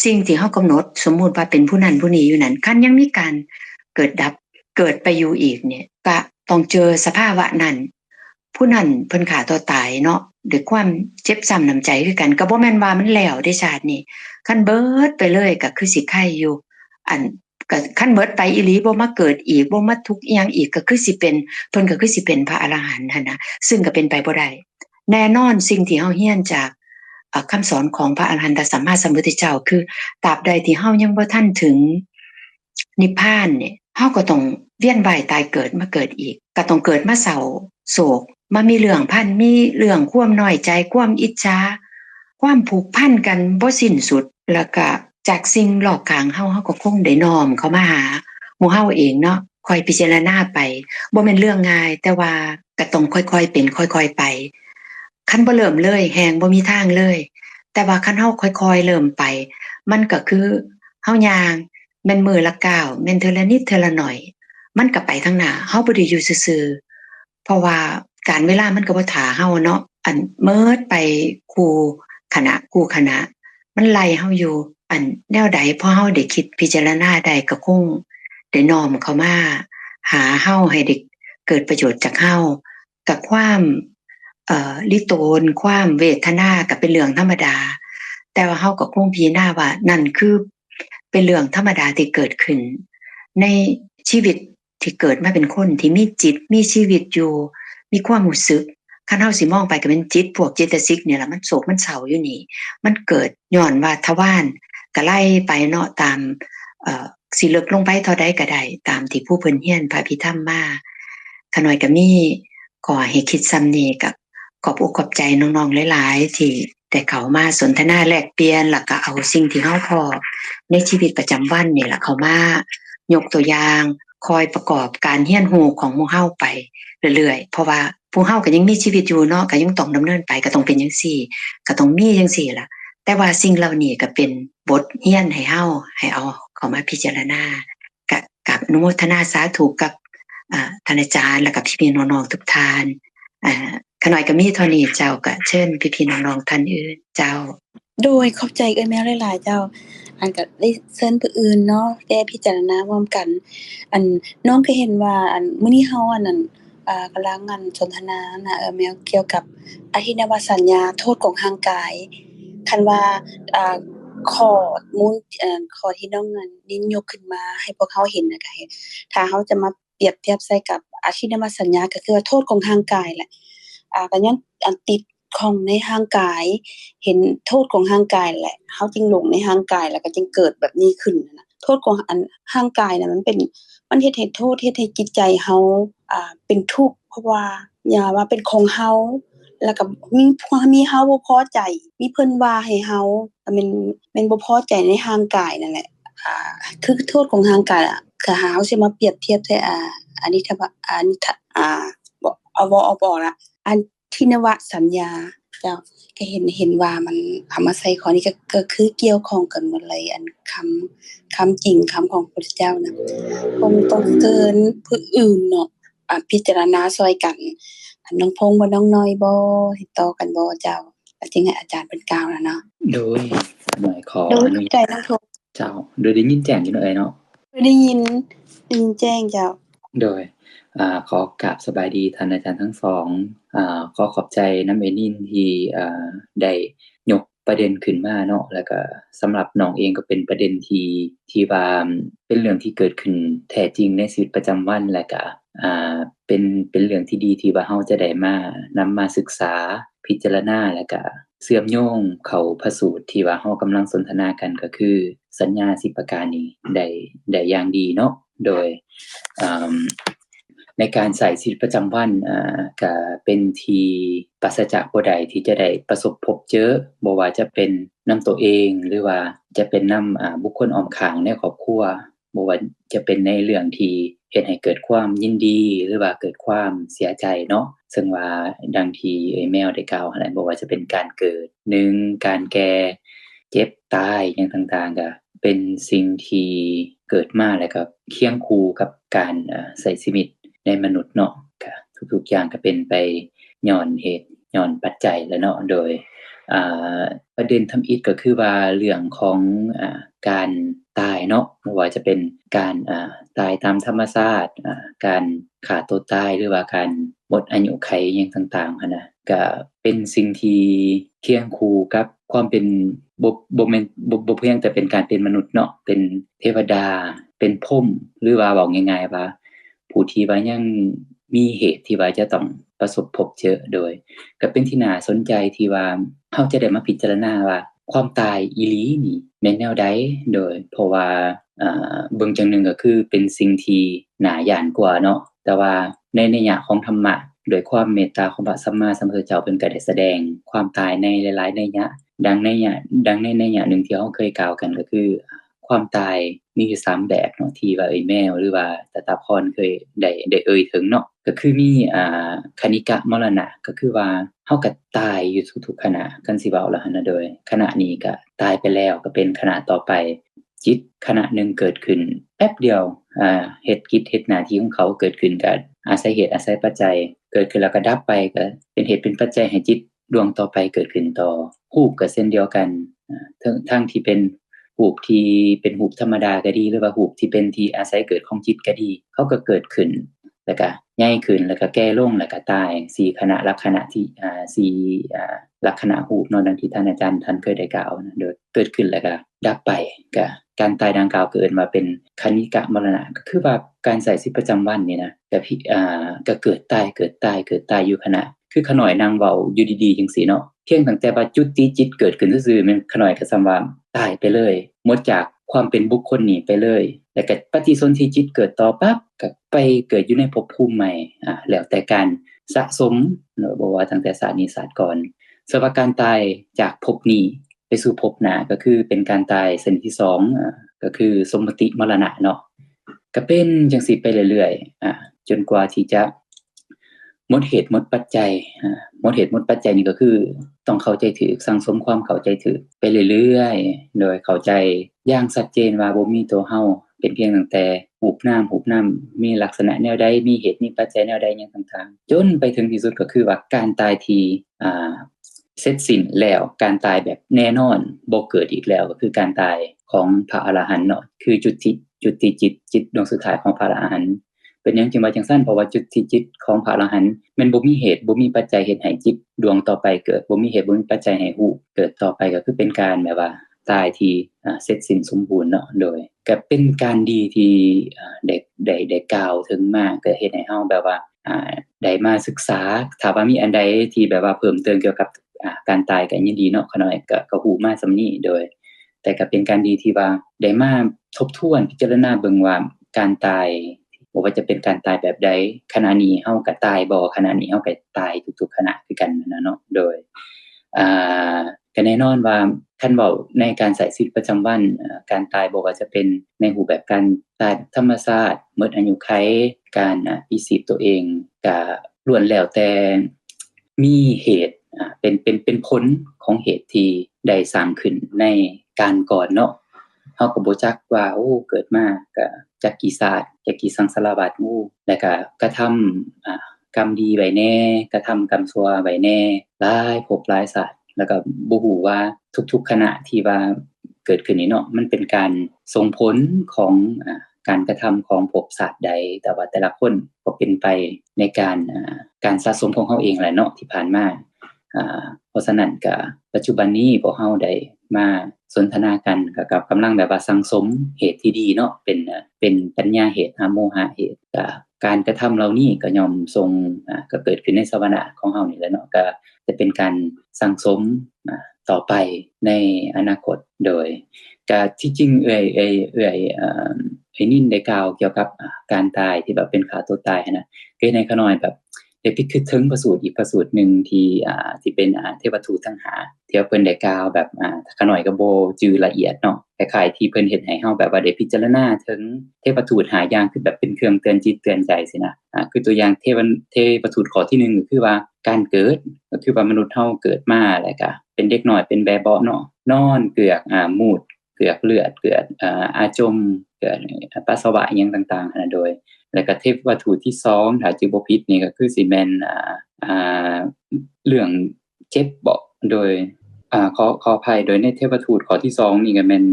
สิ่งที่เฮากำหนดสมมุติว่าเป็นผู้นั้นผู้นี้อยู่นั้นคันยังมีการเกิดดับเกิดไปอยู่อีกเนี่ยก็ต้องเจอสภาวะนั้นผู้นั้นเพิ่นฆ่าตัวตายเนาะด้วยความเจ็บช้ำน้ำใจคือกันก็บ่แม่นว่ามันแล้วได้ชาตินี้คันเบิดไปเลยก็คือสิไข่อยู่อันก็คันเบิดไปอีหลีบ่มาเกิดอีกบ่มาทุกข์อีหยังอีกก็คือสิเป็นเพิ่นก็คือสิเป็นพระอรหันต์หั่นนะซึ่งก็เป็นไปบ่ได้แน่นอนสิ่งที่เฮาเรียนจากคำสอนของพระอรหันตสัมมาสัมพุทธเจ้าคือตราบใดที่เฮายังบ่ทันถึงนิพพานเนี่ยเฮาก็ต้องเวียนว่ายตายเกิดมาเกิดอีกก็ต้องเกิดมาเศร้าโศกมามีเรื่องพันมีเรื่องความน้อยใจความอิจฉาความผูกพันกันบ่สิ้นสุดแล้วก็จากสิ่งรอบข้างเฮาก็คงได้น้อมเข้ามาหาหมู่เฮาเองเนาะคอยพิจารณาไปบ่แม่นเรื่องง่ายแต่ว่าก็ต้องค่อยๆเป็นค่อยๆไปคันบ่เริ่มเลยแฮงบ่มีทางเลยแต่ว่าคันเฮาค่อยๆเริ่มไปมันก็คือเฮาย่างแม่นมื้อละก้าวแม่นเทื่อละนิดเทื่อละหน่อยมันก็ไปทางหน้าเฮาบ่ได้อยู่ซื่อๆเพราะว่าการเวลามันก็บ่ท่าเฮาเนาะอันเมิดไปคู่คณะมันไล่เฮาอยู่อันแนวใดพอเฮาได้คิดพิจารณาได้ก็คงได้น้อมเข้ามาหาเฮาให้ได้เกิดประโยชน์จากเฮากับความลิโตนความเวทนาก็เป็นเรื่องธรรมดาแต่ว่าเฮาก็คงพิจารณาว่านั่นคือเป็นเรื่องธรรมดาที่เกิดขึ้นในชีวิตที่เกิดมาเป็นคนที่มีจิตมีชีวิตอยู่มีความรู้สึกคันเฮาสิมองไปก็เป็นจิตพวกเจตสิกเนี่ยล่ะมันโศกมันเศร้าอยู่นี่มันเกิดย้อนว่าทวารก็ไล่ไปเนาะตามสิลึกลงไปเท่าใดก็ได้ตามที่ผู้เพิ่นเรียนพระอภิธรรมมาขน้อยก็มีก็ให้คิดซ้ำนี้ก็ขอบอกขอบใจน้องๆหลายๆที่ได้เข้ามาสนทนาแลกเปลี่ยนแล้วก็เอาสิ่งที่เฮาพอในชีวิตประจำวันนี่ล่ะเข้ามายกตัวอย่างคอยประกอบการเรียนรู้ของหมู่เฮาไปเรื่อยๆเพราะว่าผู้เฮาก็ยังมีชีวิตอยู่เนาะก็ยังต้องดำเนินไปก็ต้องเป็นจังซี่ก็ต้องมีจังซี่ล่ะแต่ว่าสิ่งเหล่านี้ก็เป็นบทเรียนให้เฮาให้เอาเข้ามาพิจารณากับอนุโมทนาสาธุกับท่านอาจารย์และกับพี่ๆน้องๆทุกท่านขน้อยก็มีเท่านี้เจ้าก็เชิญพี่ๆน้องๆท่านอื่นเจ้าโดยขอบใจเอ้ยแมวหลายๆเจ้าอันก็ได้เชิญผู้อื่นเนาะได้พิจารณาร่วมกันอันน้องก็เห็นว่าอันมื้อนี้เฮาอันนั้นกำลังสนทนานะแมวเกี่ยวกับอหินวสัญญาโทษของร่างกายคันว่าอ่าข้อมูลข้อที่น้องนั้นนิ้นยกขึ้นมาให้พวกเฮาเห็นน่ะก็ให้ถ้าเฮาจะมาเปรียบเทียบใส่กับอหินวสัญญาก็คือว่าโทษของร่างกายแหละก็ยังอันติดของในร่างกายเห็นโทษของร่างกายแหละเฮาจึงหลงในร่างกายแล้วก็จึงเกิดแบบนี้ขึ้นน่ะโทษของอันร่างกายน่ะมันเฮ็ดให้โทษเฮ็ดให้จิตใจเฮาเป็นทุกข์เพราะว่าอย่าว่าเป็นของเฮาแล้วก็มีเฮาบ่พอใจมีเพิ่นว่าให้เฮาแม่นบ่พอใจในร่างกายนั่นแหละคือโทษของร่างกายถ้าเฮาสิมาเปรียบเทียบใส่อันนี้ถ้าว่าบ่ละอันทินวสัญญา เจ้าก็เห็นว่ามันเอามาใส่ข้อนี้ก็คือเกี่ยวข้องกันหมดเลยอันคำจริงคำของพระพุทธเจ้านะคงต้องเกินผู้อื่นเนาะพิจารณาช่วยกันอันน้องพงษ์บ่น้องน้อยบ่เฮ็ดต่อกันบ่เจ้าก็จึงให้อาจารย์เพิ่นกล่าวแล้วเนาะ โดยหน่อยขอ โดย อนุ ใจ ญาต น้องพงษ์ เจ้าโดยได้ยินแจ้งอยู่เนาะเนาะ ได้ยินแจ้งเจ้า โดยขอกราบสบายดีท่านอาจารย์ทั้งสองขอขอบใจน้ำเอนินที่ได้ยกประเด็นขึ้นมาเนาะแล้วก็สำหรับน้องเองก็เป็นประเด็นที่ว่าเป็นเรื่องที่เกิดขึ้นแท้จริงในชีวิตประจำวันและก็เป็นเรื่องที่ดีที่ว่าเฮาจะได้มานำมาศึกษาพิจารณาและก็เชื่อมโยงเข้าพระสูตรที่ว่าเฮากำลังสนทนากันก็คือสัญญา10ประการนี้ได้อย่างดีเนาะโดยในการใส่ชีวิตประจำวันก็เป็นที่ปราศจากบ่ได้ที่จะได้ประสบพบเจอบ่ว่าจะเป็นนำตัวเองหรือว่าจะเป็นนำบุคคลอ้อมข้างในครอบครัวบ่ว่าจะเป็นในเรื่องที่เฮ็ดให้เกิดความยินดีหรือว่าเกิดความเสียใจเนาะซึ่งว่าดังที่แมวได้กล่าวหั่นแหละบ่ว่าจะเป็นการเกิด1การแก่เจ็บตายหยังต่างๆก็เป็นสิ่งที่เกิดมาแล้วก็เคียงคู่กับการใช้ชีวิตในมนุษย์เนาะก็ทุกๆอย่างก็เป็นไปย้อนเหตุย้อนปัจจัยแหละเนาะโดยประเด็นทำอิฐก็คือว่าเรื่องของการตายเนาะบ่ว่าจะเป็นการตายตามธรรมชาติการฆ่าตัวตายหรือว่าการหมดอายุขัยหยังต่างๆหั้นน่ะก็เป็นสิ่งที่เคียงคู่กับความเป็นบ่แม่นบ่เพียงแต่เป็นการเป็นมนุษย์เนาะเป็นเทวดาเป็นพรหมหรือว่าเว้าง่ายๆว่าผู้ที่ว่ายังมีเหตุที่ว่าจะต้องประสบพบเจอโดยก็เป็นที่น่าสนใจที่ว่าเฮาจะได้มาพิจารณาว่าความตายอีหลีนี่แม่นแนวใดโดยเพราะว่าเบิ่งจังหนึ่งก็คือเป็นสิ่งที่น่าย้านกว่าเนาะแต่ว่าในนัยยะของธรรมะโดยความเมตตาของพระสัมมาสัมพุทธเจ้าเพิ่นก็ได้แสดงความตายในหลายๆนัยยะดังในนัยยะหนึ่งที่เฮาเคยกล่าวกันก็คือความตายมีอยู่3แบบเนาะที่ว่าแมวหรือว่าตถาพรเคยได้เอ่ยถึงเนาะก็คือมีคณิกะมรณะก็คือว่าเฮาก็ตายอยู่ทุกๆขณะกันสิเว้าแล้วหั่นน่ะโดยขณะนี้ก็ตายไปแล้วก็เป็นขณะต่อไปจิตขณะหนึ่งเกิดขึ้นแป๊บเดียวเฮ็ดกิจเฮ็ดหน้าที่ของเขาเกิดขึ้นก็อาศัยเหตุอาศัยปัจจัยเกิดขึ้นแล้วก็ดับไปก็เป็นเหตุเป็นปัจจัยให้จิตดวงต่อไปเกิดขึ้นต่อรูปก็เช่นเดียวกันทั้งที่เป็นรูปที่เป็นรูปธรรมดาก็ดีหรือว่ารูปที่เป็นที่อาศัยเกิดของจิตก็ดีเขาก็เกิดขึ้นแล้วก็ใหญ่ขึ้นแล้วก็แก่ลงแล้วก็ตาย4ขณะลักษณะที่4ลักษณะรูปเนาะดังที่ท่านอาจารย์ท่านเคยได้กล่าวนะโดยเกิดขึ้นแล้วก็ดับไปก็การตายดังกล่าวเกิดมาเป็นคณิกะมรณะก็คือว่าการใส่ชีวิตประจำวันนี่นะก็เกิดตายอยู่ขณะคือขน่อยนางเว้าอยู่ดีๆจังซี่เนาะเพียงตั้งแต่ว่าจุติจิตเกิดขึ้นซื่อๆมันขน่อยก็ส่ำว่าตายไปเลยหมดจากความเป็นบุคคลนี้ไปเลยแล้วก็ปฏิสนธิจิตเกิดต่อปั๊บก็ไปเกิดอยู่ในภพภูมิใหม่แล้วแต่การสะสมเนาะบ่ว่าตั้งแต่ชาตินี้ชาติก่อนส่วนว่าการตายจากภพนี้ไปสู่ภพหน้าก็คือเป็นการตายชนิดที่2ก็คือสมมุติมรณะเนาะก็เป็นจังซี่ไปเรื่อยๆจนกว่าที่จะหมดเหตุหมดปัจจัยหมดเหตุหมดปัจจัยนี่ก็คือต้องเข้าใจถูกสังสมความเข้าใจถูกไปเรื่อยๆโดยเข้าใจอย่างชัดเจนว่าบ่มีตัวเฮาเป็นเพียงตั้งแต่รูปนามมีลักษณะแนวใดมีเหตุมีปัจจัยแนวใดหยังต่างๆจนไปถึงที่สุดก็คือว่าการตายที่เสร็จสิ้นแล้วการตายแบบแน่นอนบ่เกิดอีกแล้วก็คือการตายของพระอรหันต์เนาะคือจุติจิตดวงสุดท้ายของพระอรหันต์เป็นหยังจึงว่าจังซั่นเพราะว่าจุติจิตของพระอรหันต์มันบ่มีเหตุบ่มีปัจจัยเฮ็ดให้จิตดวงต่อไปเกิดบ่มีเหตุบ่มีปัจจัยให้รูปเกิดต่อไปก็คือเป็นการแบบว่าตายที่เสร็จสิ้นสมบูรณ์เนาะโดยก็เป็นการดีที่ได้กล่าวถึงมาก็เฮ็ดให้เฮาแบบว่าได้มาศึกษาถ้าว่ามีอันใดที่แบบว่าเพิ่มเติมเกี่ยวกับการตายก็ยินดีเนาะขน้อยก็ฮู้มาส่ำนี้โดยแต่ก็เป็นการดีที่ว่าได้มาทบทวนพิจารณาเบิ่งว่าการตายบ่ว่าจะเป็นการตายแบบใดขณะนี้เฮาก็ตายบ่ขณะนี้เฮาก็ตายทุกๆขณะคือกันนั่นน่ะเนาะโดยก็แน่นอนว่าคันเว้าในการใช้ชีวิตประจำวันการตายบ่ว่าจะเป็นในรูปแบบการตายแบบธรรมชาติหมดอายุขัยการพิสิทธิ์ตัวเองก็ล้วนแล้วแต่มีเหตุ เป็นผลของเหตุที่ได้สร้างขึ้นในการก่อนเนาะเฮาก็บ่จักว่าโอ้เกิดมาก็จักกี่ศาสตร์จักกี่สังสารวัฏแล้วก็กระทำกรรมดีไว้แน่กระทำกรรมชั่วไว้แน่หลายภพหลายชาติแล้วก็บ่ฮู้ว่าทุกๆขณะที่ว่าเกิดขึ้นนี่เนาะมันเป็นการส่งผลของการกระทำของภพชาติใดแต่ว่าแต่ละคนก็เป็นไปในการสะสมของเฮาเองแหละเนาะที่ผ่านมาเพราะฉะนั้นก็ปัจจุบันนี้พวกเฮาได้มาสนทนากันกับกำลังแบบว่าสังสมเหตุที่ดีเนาะเป็นปัญญาเหตุโมหะเหตุการกระทำเหล่านี้ก็ย่อมส่งก็เกิดขึ้นในสวรรค์ของเฮานี่แหละเนาะก็จะเป็นการสังสมต่อไปในอนาคตโดยก็ที่จริงนินได้กล่าวเกี่ยวกับการตายที่แบบเป็นฆ่าตัวตายนะคือในขน้อยแบบได้คิดถึงพระสูตรอีกพระสูตรนึงที่เป็นเทวทูตทั้งหาที่เพิ่นได้กล่าวแบบขน้อยก็บ่จื้อละเอียดเนาะคล้ายๆที่เพิ่นเฮ็ดให้เฮาแบบว่าได้พิจารณาถึงเทวทูต5อย่างคือแบบเป็นเครื่องเตือนจิตเตือนใจสินะคือตัวอย่างเทวทูตข้อที่1ก็คือว่าการเกิดก็คือว่ามนุษย์เฮาเกิดมาแล้วก็เป็นเด็กน้อยเป็นแบเบาะเนาะนอนเกือกมูดเกือกเลือดเกือกอาจมเกือกปัสสาวะอิหยังต่างๆนะโดยแล้วก็เทพวัตถุที่2ถ้าจือบ่ผิดนี่ก็คือสิแม่นเรื่องเจ็บบ่โดยขออภัยโดยในเทพวัตถุข้อที่2นี่ก็แม่น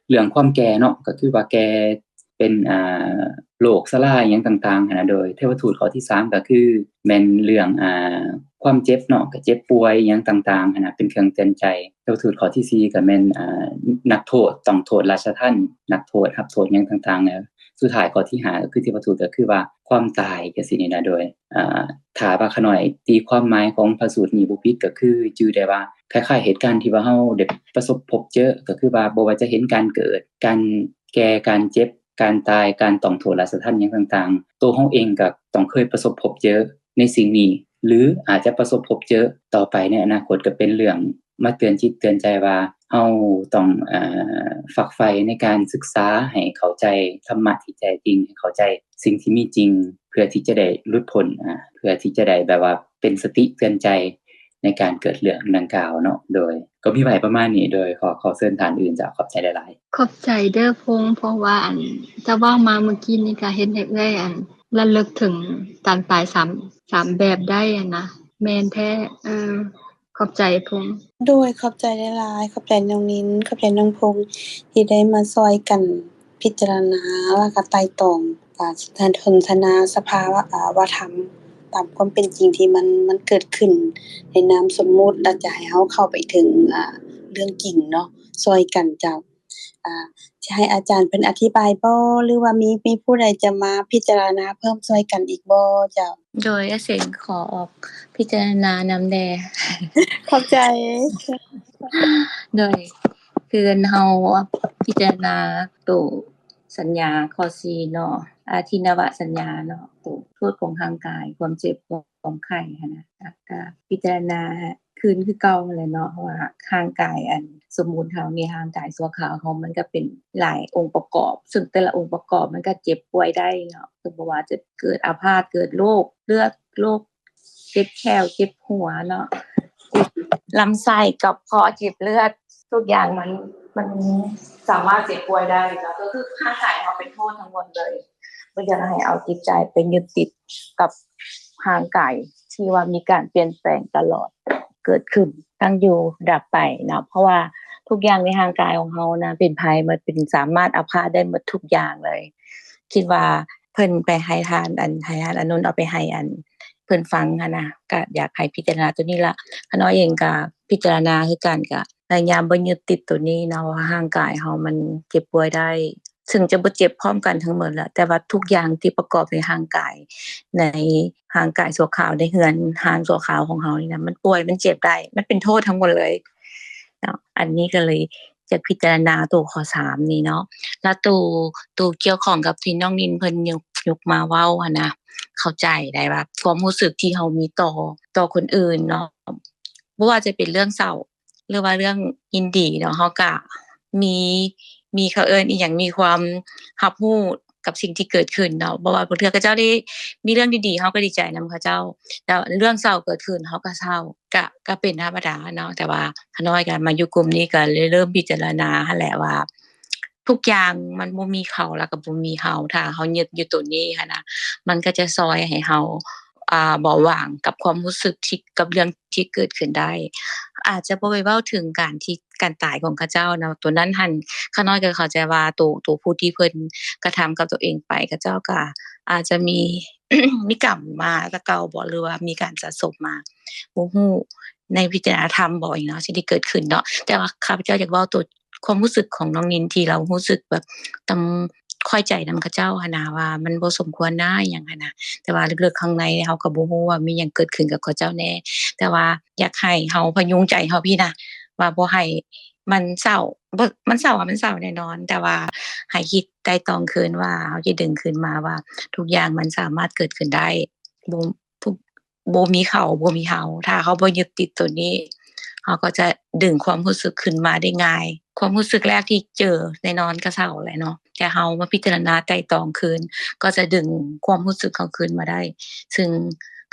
เรื่องความแก่เนาะก็คือว่าแก่เป็นโรคชราอิหยังต่างๆนะโดยเทพวัตถุข้อที่3ก็คือแม่นเรื่องความเจ็บเนาะก็เจ็บป่วยอิหยังต่างๆนะเป็นเครื่องเตือนใจเทพวัตถุข้อที่4ก็แม่นนักโทษต้องโทษราชทัณฑ์นักโทษรับโทษอิหยังต่างๆนะสุดท้ายข้อที่5ก็คือที่วัตถุก็คือว่าความตายจังซี่นี่นะโดยถ้าว่าขน้อยตีความหมายของพระสูตรนี้บ่ผิดก็คือจื่อได้ว่าคล้ายๆเหตุการณ์ที่ว่าเฮาได้ประสบพบเจอก็คือว่าบ่ว่าจะเห็นการเกิดการแก่การเจ็บการตายการต้องโทษราชทัณฑ์อิหยังต่างๆตัวเฮาเองก็ต้องเคยประสบพบเจอในสิ่งนี้หรืออาจจะประสบพบเจอต่อไปในอนาคตก็เป็นเรื่องมาเตือนจิตเตือนใจว่าเฮาต้องฝักใฝ่ในการศึกษาให้เข้าใจธรรมะที่แท้จริงให้เข้าใจสิ่งที่มีจริงเพื่อที่จะได้หลุดพ้นเพื่อที่จะได้แบบว่าเป็นสติเตือนใจในการเกิดเรื่องดังกล่าวเนาะโดยก็มีไว้ประมาณนี้โดยขอเชิญท่านอื่นจะขอบใจหลายๆขอบใจเด้อพงษ์เพราะว่าจะเว้ามาเมื่อกี้นี่ก็เฮ็ดให้เอ้ยระลึกถึงการตาย3แบบได้นะแม่นแท้ขอบใจพงษ์โดยขอบใจหลายๆขอบใจน้องนิ้นขอบใจน้องพงษ์ที่ได้มาซอยกันพิจารณาแล้วก็ไต่ตองการสนทนาสภาวะว่าธรรมตามความเป็นจริงที่มันเกิดขึ้นในนามสมมุติแล้วจะให้เฮาเข้าไปถึงเรื่องจริงเนาะซอยกันเจ้าจะให้อาจารย์เพิ่นอธิบายบ่หรือว่ามีผู้ใดจะมาพิจารณาเพิ่มซอยกันอีกบ่เจ้าโดยเสียงขอออกพิจารณานำแด ขอบใจ โดยคือเฮาพิจารณาตัวสัญญาข้อ4เนาะอาทินวสัญญาเนาะตัวโทษของทางกายความเจ็บของไข้หั้นนะก็พิจารณาคืนคือเก่าแหละเนาะว่าร่างกายสมมุติเฮามีร่างกายชั่วคราวของมันก็เป็นหลายองค์ประกอบซึ่งแต่ละองค์ประกอบมันก็เจ็บป่วยได้เนาะคือบ่ว่าจะเกิดอาพาธเกิดโรคเลือดโรคเจ็บแขวเจ็บหัวเนาะลำไส้กับเพาะเจ็บเลือดทุกอย่างมันสามารถเจ็บป่วยได้เนาะก็คือร่างกายเฮาเป็นโทษทั้งหมดเลยบ่อยากให้เอาจิตใจไปยึดติดกับร่างกายที่ว่ามีการเปลี่ยนแปลงตลอดเกิดขึ้นตั้งอยู่ดับไปนะเพราะว่าทุกอย่างในร่างกายของเฮานะเป็นภัยมันเป็นสามารถอาพาธได้หมดทุกอย่างเลยคิดว่าเพิ่นไปให้ทานให้ทานอนนท์เอาไปให้เพิ่นฟังหั่นนะก็อยากให้พิจารณาตัวนี้ละขน้อยเองก็พิจารณาคือกันก็พยายามบ่ยึดติดตัวนี้เนาะว่าร่างกายเฮามันเจ็บป่วยได้ซึ่งจะบ่เจ็บพร้อมกันทั้งหมดแหละแต่ว่าทุกอย่างที่ประกอบในร่างกายในร่างกายชั่วคราวในเฮือนร่างชั่วคราวของเฮานี่นะมันป่วยมันเจ็บได้มันเป็นโทษทั้งหมดเลยเนาะอันนี้ก็เลยจะพิจารณาตัวข้อ3นี้เนาะแล้วตัวเกี่ยวข้องกับที่น้องนินเพิ่นยกมาเว้าหั่นนะเข้าใจได้ว่าความรู้สึกที่เฮามีต่อคนอื่นเนาะบ่ว่าจะเป็นเรื่องเศร้าหรือว่าเรื่องยินดีเนาะเฮาก็มีเขาเอิ้นอีหยังมีความรับรู้ กับสิ่งที่เกิดขึ้นเนาะบ่ว่าบางเทื่อเขาเจ้าได้มีเรื่องดีๆเฮาก็ดีใจนำเขาเจ้าแต่เรื่องเศร้าเกิดขึ้นเฮาก็เศร้าก็เป็นธรรมดาเนาะแต่ว่าขาน้อยก็มาอยู่กลุ่มนี้ก็เลยเริ่มพิจารณาหั้นแหละว่าทุกอย่างมันบ่มีเขาแล้วก็บ่มีเฮาถ้าเฮายึดอยู่ตัวนี้หั้นน่ะมันก็จะซอยให้เฮาเบาหว่างกับความรู้สึกที่กับเรื่องที่เกิดขึ้นได้อาจจะบ่ไปเว้าถึงการตายของเขาเจ้าเนาะตัวนั้นหั้นขาน้อยก็เข้าใจว่าตัวผู้ที่เพิ่นกระทำกับตัวเองไปเขาเจ้าก็อาจจะมี มีกรรมมาแต่เก่าบ่หรือว่ามีการสะสมมาบ่ฮู้ในวิจารณธรรมบ่อีกเนาะสิ่งที่เกิดขึ้นเนาะแต่ว่าข้าพเจ้าอยากเว้าตัวความรู้สึกของน้องนินที่เรารู้สึกแบบต้องค่อยใจนำเขาเจ้าหั้นน่ะว่ามันบ่สมควรนะอิหยังหั้นน่ะแต่ว่าลึกๆข้างในเฮาก็บ่ฮู้ว่ามีหยังเกิดขึ้นกับเขาเจ้าแน่แต่ว่าอยากให้เฮาพยุงใจเฮาพี่นะว่าบ่ให้มันเศร้ามันเศร้าอะมันเศร้าแน่นอนแต่ว่าให้คิดไตร่ตรองคืนว่าเฮาสิดึงคืนมาว่าทุกอย่างมันสามารถเกิดขึ้นได้บ่ทุกบ่มีเขาบ่มีเฮาถ้าเขาบ่ยึดติดตัวนี้เขาก็จะดึงความรู้สึกขึ้นมาได้ง่ายความรู้สึกแรกที่เจอแน่นอนก็เศร้าแหละเนาะแต่เฮามาพิจารณาไตร่ตรองคืนก็จะดึงความรู้สึกเขาคืนมาได้ซึ่ง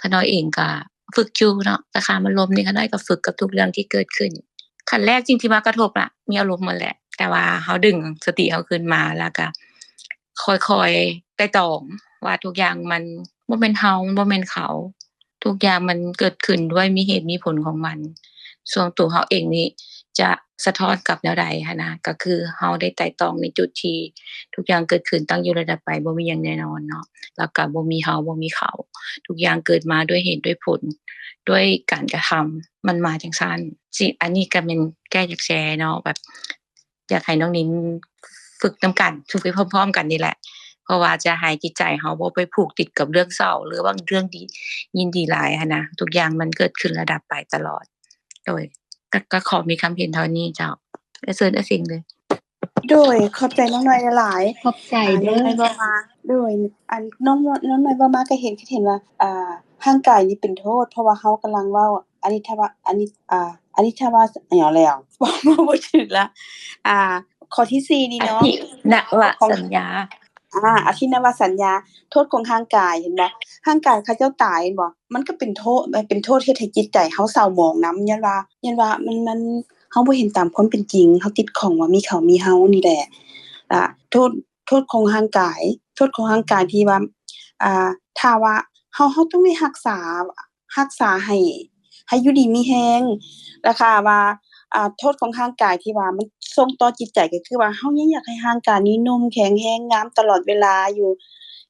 ขาน้อยเองก็ฝึกอยู่เนาะแต่ค่ามันลมนี่ขาน้อยก็ฝึกกับทุกเรื่องที่เกิดขึ้นขั้นแรกสิ่งที่มากระทบน่ะมีอารมณ์หมดแหละแต่ว่าเฮาดึงสติเขาคืนมาแล้วก็ค่อยๆไตร่ตรองว่าทุกอย่างมันบ่แม่นเฮาบ่แม่นเขาทุกอย่างมันเกิดขึ้นด้วยมีเหตุมีผลของมันส่วนตัวเฮาเองนี่จะสะท้อนกลับแนวใดหั้นนะก็คือเฮาได้ไตร่ตรองในจุดที่ทุกอย่างเกิดขึ้นตั้งอยู่ระดับไปบ่มีหยังแน่นอนเนาะแล้วก็บ่มีเฮาบ่มีเขาทุกอย่างเกิดมาด้วยเหตุด้วยผลด้วยการกระทำมันมาจังซั่นสิอันนี้ก็แม่นแก้อยากแชร์เนาะแบบอยากให้น้องนิ้นฝึกนำกันฝึกไปพร้อมๆกันนี่แหละเพราะว่าจะให้จิตใจเฮาบ่ไปผูกติดกับเรื่องเศร้าหรือว่าเรื่องดียินดีหลายหั้นนะทุกอย่างมันเกิดขึ้นและดับไปตลอดโดยก็ขอมีคำเห็นเท่านี้เจ้าเชิญสิ่งเลย โดยขอบใจน้องน้อยหลาย ขอบใจ ๆน้ เด้ อง อ น้อยเว้ามาโดยอันน้องน้อยเว้ามาก็เห็นว่าร่างกายนี่เป็นโทษเพราะว่าเฮากำลังเว้าอนิจจวะอนิอนิจจวะอิหยังแล้วบ่ถูกแล้วข้อที่4นี่เนาะ นวสัญญา อธินวสัญญาโทษของร่างกายเห็นบ่ร่างกายเขาเจ้าตายเห็นบ่มันก็เป็นโทษเฮ็ดให้จิตใจเฮาเศร้าหมองนำย้อนว่ามันเฮาบ่เห็นตามความเป็นจริงเฮาติดข้องว่ามีเขามีเฮานี่แหละโทษของร่างกายที่ว่าถ้าว่าเฮาต้องได้รักษาให้อยู่ดีมีแรงแล้วค่ะว่าโทษของร่างกายที่ว่ามันส่งต่อจิตใจก็คือว่าเฮายังอยากให้ร่างกายนี้นุ่มแข็งแรงงามตลอดเวลาอยู่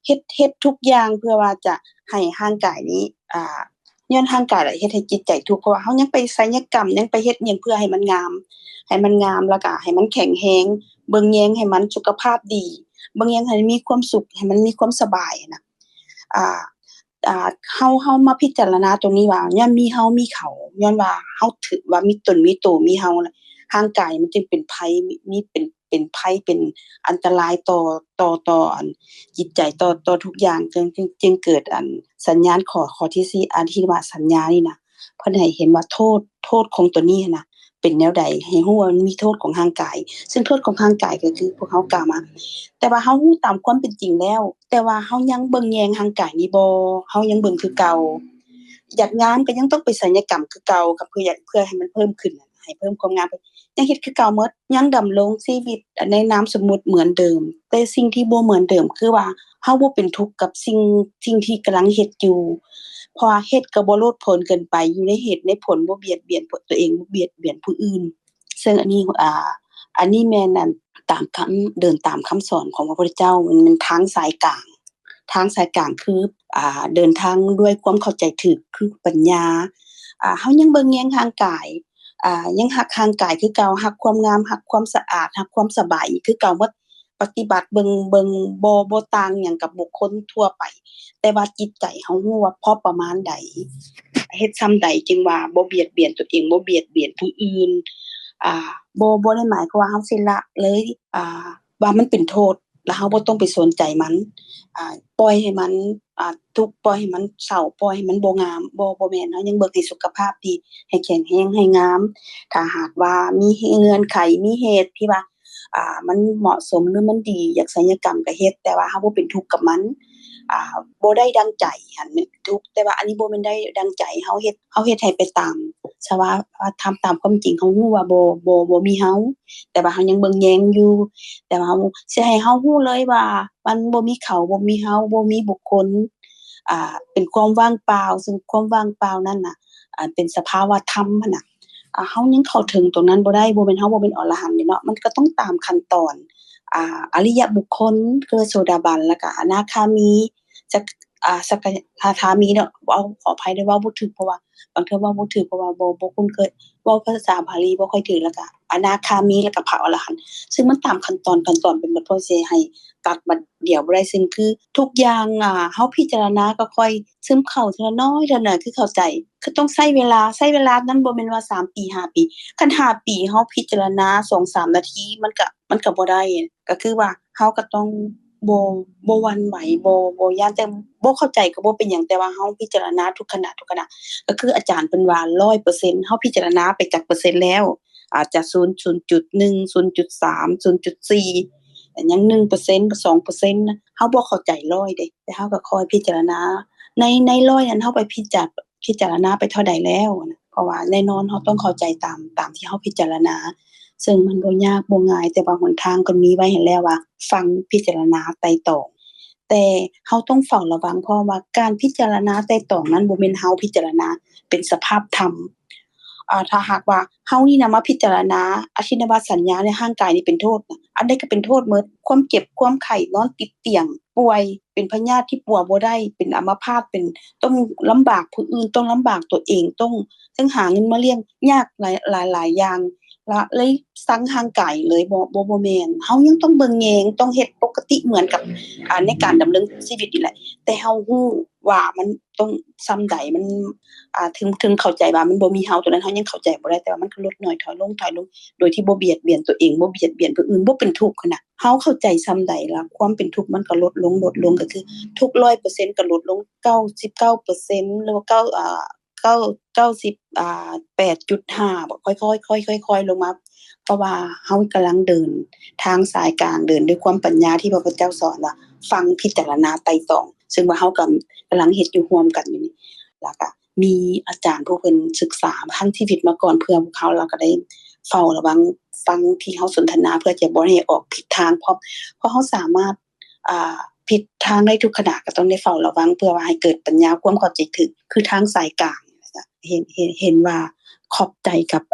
เฮ็ดทุกอย่างเพื่อว่าจะให้ร่างกายนี้ย้อนร่างกายล่ะเฮ็ดให้จิตใจทุกข์เพราะว่าเฮายังไปศัลยกรรมยังไปเฮ็ดหยังเพื่อให้มันงามแล้วก็ให้มันแข็งแรงเบิ่งแยงให้มันสุขภาพดีเบิ่งแยงให้มีความสุขให้มันมีความสบายน่ะเฮามาพิจารณาตรงนี้ว่าย้อนมีเฮามีเขาย้อนว่าเฮาถือว่ามีตนมีโตมีเฮาน่ะร่างกายมันจึงเป็นภัยมีเป็นภัยเป็นอันตรายต่ออันจิตใจต่อทุกอย่างจึงเกิดอันสัญญาณข้อที่4อันที่ว่าสัญญานี่น่ะเพิ่นให้เห็นว่าโทษของตัวนี้น่ะเป็นแนวใดให้ฮู้ว่ามันมีโทษของร่างกายซึ่งโทษของร่างกายก็คือพวกเฮากล่าวมาแต่ว่าเฮาฮู้ตามความเป็นจริงแล้วแต่ว่าเฮายังเบิ่งแยงร่างกายนี้บ่เฮายังเบิ่งคือเก่าอยากงามก็ยังต้องไปศัลยกรรมคือเก่าก็เพื่อให้มันเพิ่มขึ้นให้เพิ่มความงามยังเฮ็ดคือเก่าหมดยังดำรงชีวิตในนามสมมุติเหมือนเดิมแต่สิ่งที่บ่เหมือนเดิมคือว่าเฮาบ่เป็นทุกข์กับสิ่งที่กำลังเฮ็ดอยู่เพราะว่าเฮ็ดก็บ่โลดโผนเกินไปอยู่ในเหตุในผลบ่เบียดเบียนตัวเองบ่เบียดเบียนผู้อื่นซึ่งอันนี้แม่นนั่นตามเดินตามคำสอนของพระพุทธเจ้ามันทางสายกลางคือเดินทางด้วยความเข้าใจถูกคือปัญญาเฮายังเบิ่งแยงร่างกายยังรักร่างกายคือเก่ารักความงามรักความสะอาดรักความสบายคือเก่าหมดปฏิบัติเบิ่งบ่ต่างหยังกับบุคคลทั่วไปแต่ว่าจิตใจเฮาฮู้ว่าพอประมาณใดเฮ็ดส่ำใดจึงว่าบ่เบียดเบียนตัวเองบ่เบียดเบียนผู้อื่นบ่ได้หมายความว่าเฮาสิละเลยว่ามันเป็นโทษแล้วเฮาบ่ต้องไปสนใจมันปล่อยให้มันทุกข์ปล่อยให้มันเศร้าปล่อยให้มันบ่งามบ่แม่นเฮายังเบิ่งให้สุขภาพดีให้แข็งแรงให้งามถ้าหากว่ามีเงื่อนไขมีเหตุที่ว่า มันเหมาะสมหรือมันดีอยากศัลยกรรมก็เฮ็ดแต่ว่าเฮาบ่เป็นทุกข์กับมันบ่ได้ดังใจหั้นแม่นทุกข์แต่ว่าอันนี้บ่แม่นได้ดังใจเฮาเฮ็ดให้ไปตามสภาวะธรรมตามความจริงเฮารู้ว่าบ่มีเฮาแต่ว่าเฮายังเบิ่งแยงอยู่แต่ว่าเฮาสิให้เฮารู้เลยว่ามันบ่มีเขาบ่มีเฮาบ่มีบุคคลเป็นความว่างเปล่าซึ่งความว่างเปล่านั้นน่ะเป็นสภาวะธรรมหั้นน่ะเฮายังเข้าถึงตรงนั้นบ่ได้บ่แม่นเฮาบ่เป็นอรหันต์นี่เนาะมันก็ต้องตามขั้นตอนอริยบุคคลคือโสดาบันแล้วก็อนาคามีสักสกทามีเนาะขออภัยด้วยเว้าบ่ถูกเพราะว่าบางเทื่อเว้าบ่ถูกเพราะว่าบ่คุ้นเคยเว้าภาษาบาลีบ่ค่อยถูกแล้วก็อนาคามีแล้วก็พระอรหันต์ซึ่งมันตามขั้นตอนเป็นหมดเพราะสิให้ตัดบัดเดียวบ่ได้ซึ่งคือทุกอย่างเฮาพิจารณาก็ค่อยซึมเข้าทีละน้อยละน้อยคือเข้าใจคือต้องใช้เวลานั้นบ่แม่นว่า3ปี5ปีคัน5ปีเฮาพิจารณา2-3นาทีมันก็บ่ได้ก็คือว่าเฮาก็ต้องบ่หวั่นไหวบ่ย้านแต่บ่เข้าใจก็บ่เป็นหยังแต่ว่าเฮาพิจารณาทุกขณะก็คืออาจารย์เพิ่นว่า 100% เฮาพิจารณาไปจักเปอร์เซ็นต์แล้วอาจจะ0.1 0.3 0.4แต่ยัง 1% 2%นะเฮาบ่เข้าใจ100เด้แต่เฮาก็คอยพิจารณาใน100นั้นเฮาไปพิจารณาไปเท่าใดแล้วเพราะว่าแน่นอนเฮาต้องเข้าใจตามที่เฮาพิจารณาซึ่งมันบ่ยากบ่ง่ายแต่ว่าหนทางก็มีไว้ให้แล้วว่าฟังพิจารณาไตร่ตรองแต่เฮาต้องเฝ้าระวังเพราะว่าการพิจารณาไตร่ตรองนั้นบ่แม่นเฮาพิจารณาเป็นสภาพธรรมถ้าหากว่าเฮานี่นะมาพิจารณาอาทินวสัญญาในร่างกายนี่เป็นโทษนะอันใดก็เป็นโทษหมดความเจ็บความไข้นอนติดเตียงป่วยเป็นพยาธิที่ปัวบ่ได้เป็นอัมพาตเป็นต้องลำบากผู้อื่นต้องลำบากตัวเองต้องหาเงินมาเลี้ยงยากหลายอย่างละเลยสังห่างไกลเลยบ่แม่นเฮายังต้องเบิ่งแยงต้องเฮ็ดปกติเหมือนกับในการดำเนินชีวิตนี่แหละแต่เฮาฮู้ว่ามันต้องส่ำใดมันถึงเข้าใจว่ามันบ่มีเฮาตัวนั้นเฮายังเข้าใจบ่ได้แต่ว่ามันก็ลดน้อยถอยลงโดยที่บ่เบียดเบียนตัวเองบ่เบียดเบียนผู้อื่นบ่เป็นทุกข์หั้นน่ะเฮาเข้าใจส่ำใดล่ะความเป็นทุกข์มันก็ลดลงก็คือทุกข์ 100% ก็ลดลง99%หรือว่า8.5 บ่ค่อยๆลงมาเพราะว่าเฮากำลังเดินทางสายกลางเดินด้วยความปัญญาที่พระพุทธเจ้าสอนว่าฟังพิจารณาไตร่ตรองซึ่งว่าเฮากำลังเฮ็ดอยู่ร่วมกันอยู่นี่แล้วก็มีอาจารย์ผู้เพิ่นศึกษาทั้งชีวิตมาก่อนเพื่อพวกเขาแล้วก็ได้เฝ้าระวังฟังที่เฮาสนทนาเพื่อจะบ่ให้ออกผิดทางเพราะเฮาสามารถผิดทางได้ทุกขณะก็ต้องได้เฝ้าระวังเพื่อว่าให้เกิดปัญญาความเข้าใจถึกคือทางสายกลางเห็นว่าขอบใจกับ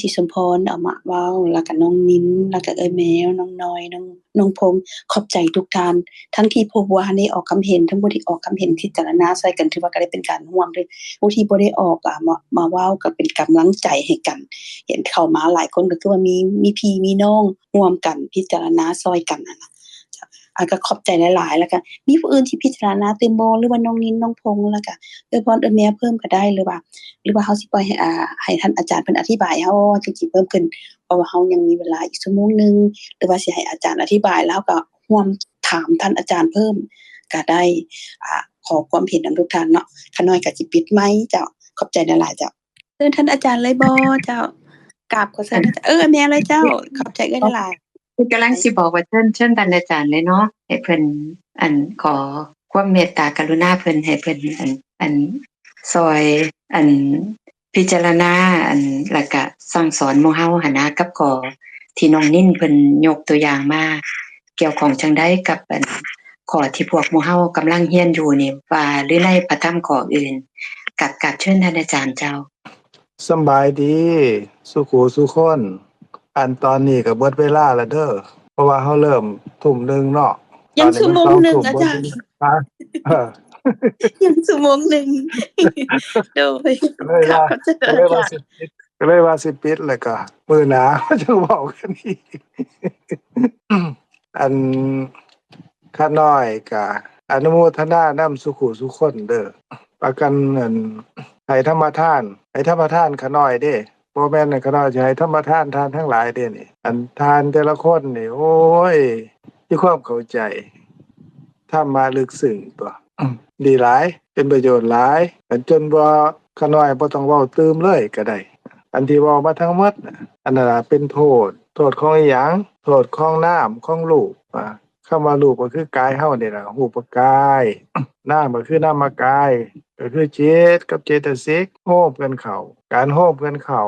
สิสมพรเอามาเว้าแล้วก็น้องนิ้นแล้วก็แมวน้องน้อยน้องพงษ์ขอบใจทุกท่านทั้งที่พบว่าได้ออกความเห็นทั้งบ่ที่ออกความเห็นพิจารณาใส่กันถือว่าก็ได้เป็นการร่วมด้วยผู้ที่บ่ได้ออกมาเว้าก็เป็นกำลังใจให้กันเห็นเข้ามาหลายคนก็คือว่ามีพี่มีน้องร่วมกันพิจารณาซอยกันนั่นน่ะก็ขอบใจหลายๆแล้วก็มีผู้อื่นที่พิจารณาตื่นบ่หรือว่าน้องนิ้นน้องพงษ์แล้วก็พรแม่เพิ่มก็ได้หรือว่าเฮาสิปล่อยให้ท่านอาจารย์เพิ่นอธิบายเฮาจังสิเพิ่มขึ้นเพราะว่าเฮายังมีเวลาอีกชั่วโมงนึงหรือว่าสิให้อาจารย์อธิบายแล้วก็ร่วมถามท่านอาจารย์เพิ่มก็ได้ขอความเห็นนำทุกท่านเนาะข้าน้อยก็สิปิดไมค์เจ้าขอบใจหลายๆเจ้าเชิญท่านอาจารย์เลยบ่เจ้ากราบขอเชิญแม่เลยเจ้าขอบใจหลายกำลังสิบอกว่าเชิญท่านอาจารย์เลยเนาะให้เพิ่นขอความเมตตากรุณาเพิ่นให้เพิ่นซอยพิจารณาแล้วก็สั่งสอนหมู่เฮาหันนะกับข้อที่น้องนิ่นเพิ่นยกตัวอย่างมาเกี่ยวของจังได๋กับข้อที่พวกหมู่เฮากำลังเรียนอยู่นี่ว่าหรือในพระธรรมข้ออื่นกับเชิญท่านอาจารย์เจ้าสำบายดีสุขุสุคนตอนนี้ก็เบิดเวลาแล้วเด้อเพราะว่าเฮาเริ่ม 19:00 นเนาะยังชั่วโมงนึงอาจารย์ยังชั่วโมงนึงโดยก็เลยว่าสิปิดแล้วก็มื้อหน้าจะเว้ากันอีกข้าน้อยก็อนุโมทนานำสุขุสุคนเด้อประกันให้ธรรมทานข้าน้อยเด้บ่แม่นข้าน้อยสิให้ธรรมทานทั้งหลายเด้นี่ทานแต่ละคนนี่โอ้ยมีความเข้าใจธรรมะลึกซึ้งตัวดีหลายเป็นประโยชน์หลายจนบ่ข้าน้อยบ่ต้องเว้าตื่มเลยก็ได้ที่เว้ามาทั้งหมดอันนั้นเป็นโทษ โทษของอิหยังโทษของน้ำของรูปคำว่ารูปก็คือกายเฮานี่ล่ะรูปกาย น้ำก็คือนามกายก็คือจิตกับเจตสิกโฮมกันเข้าการโฮมกันเข้า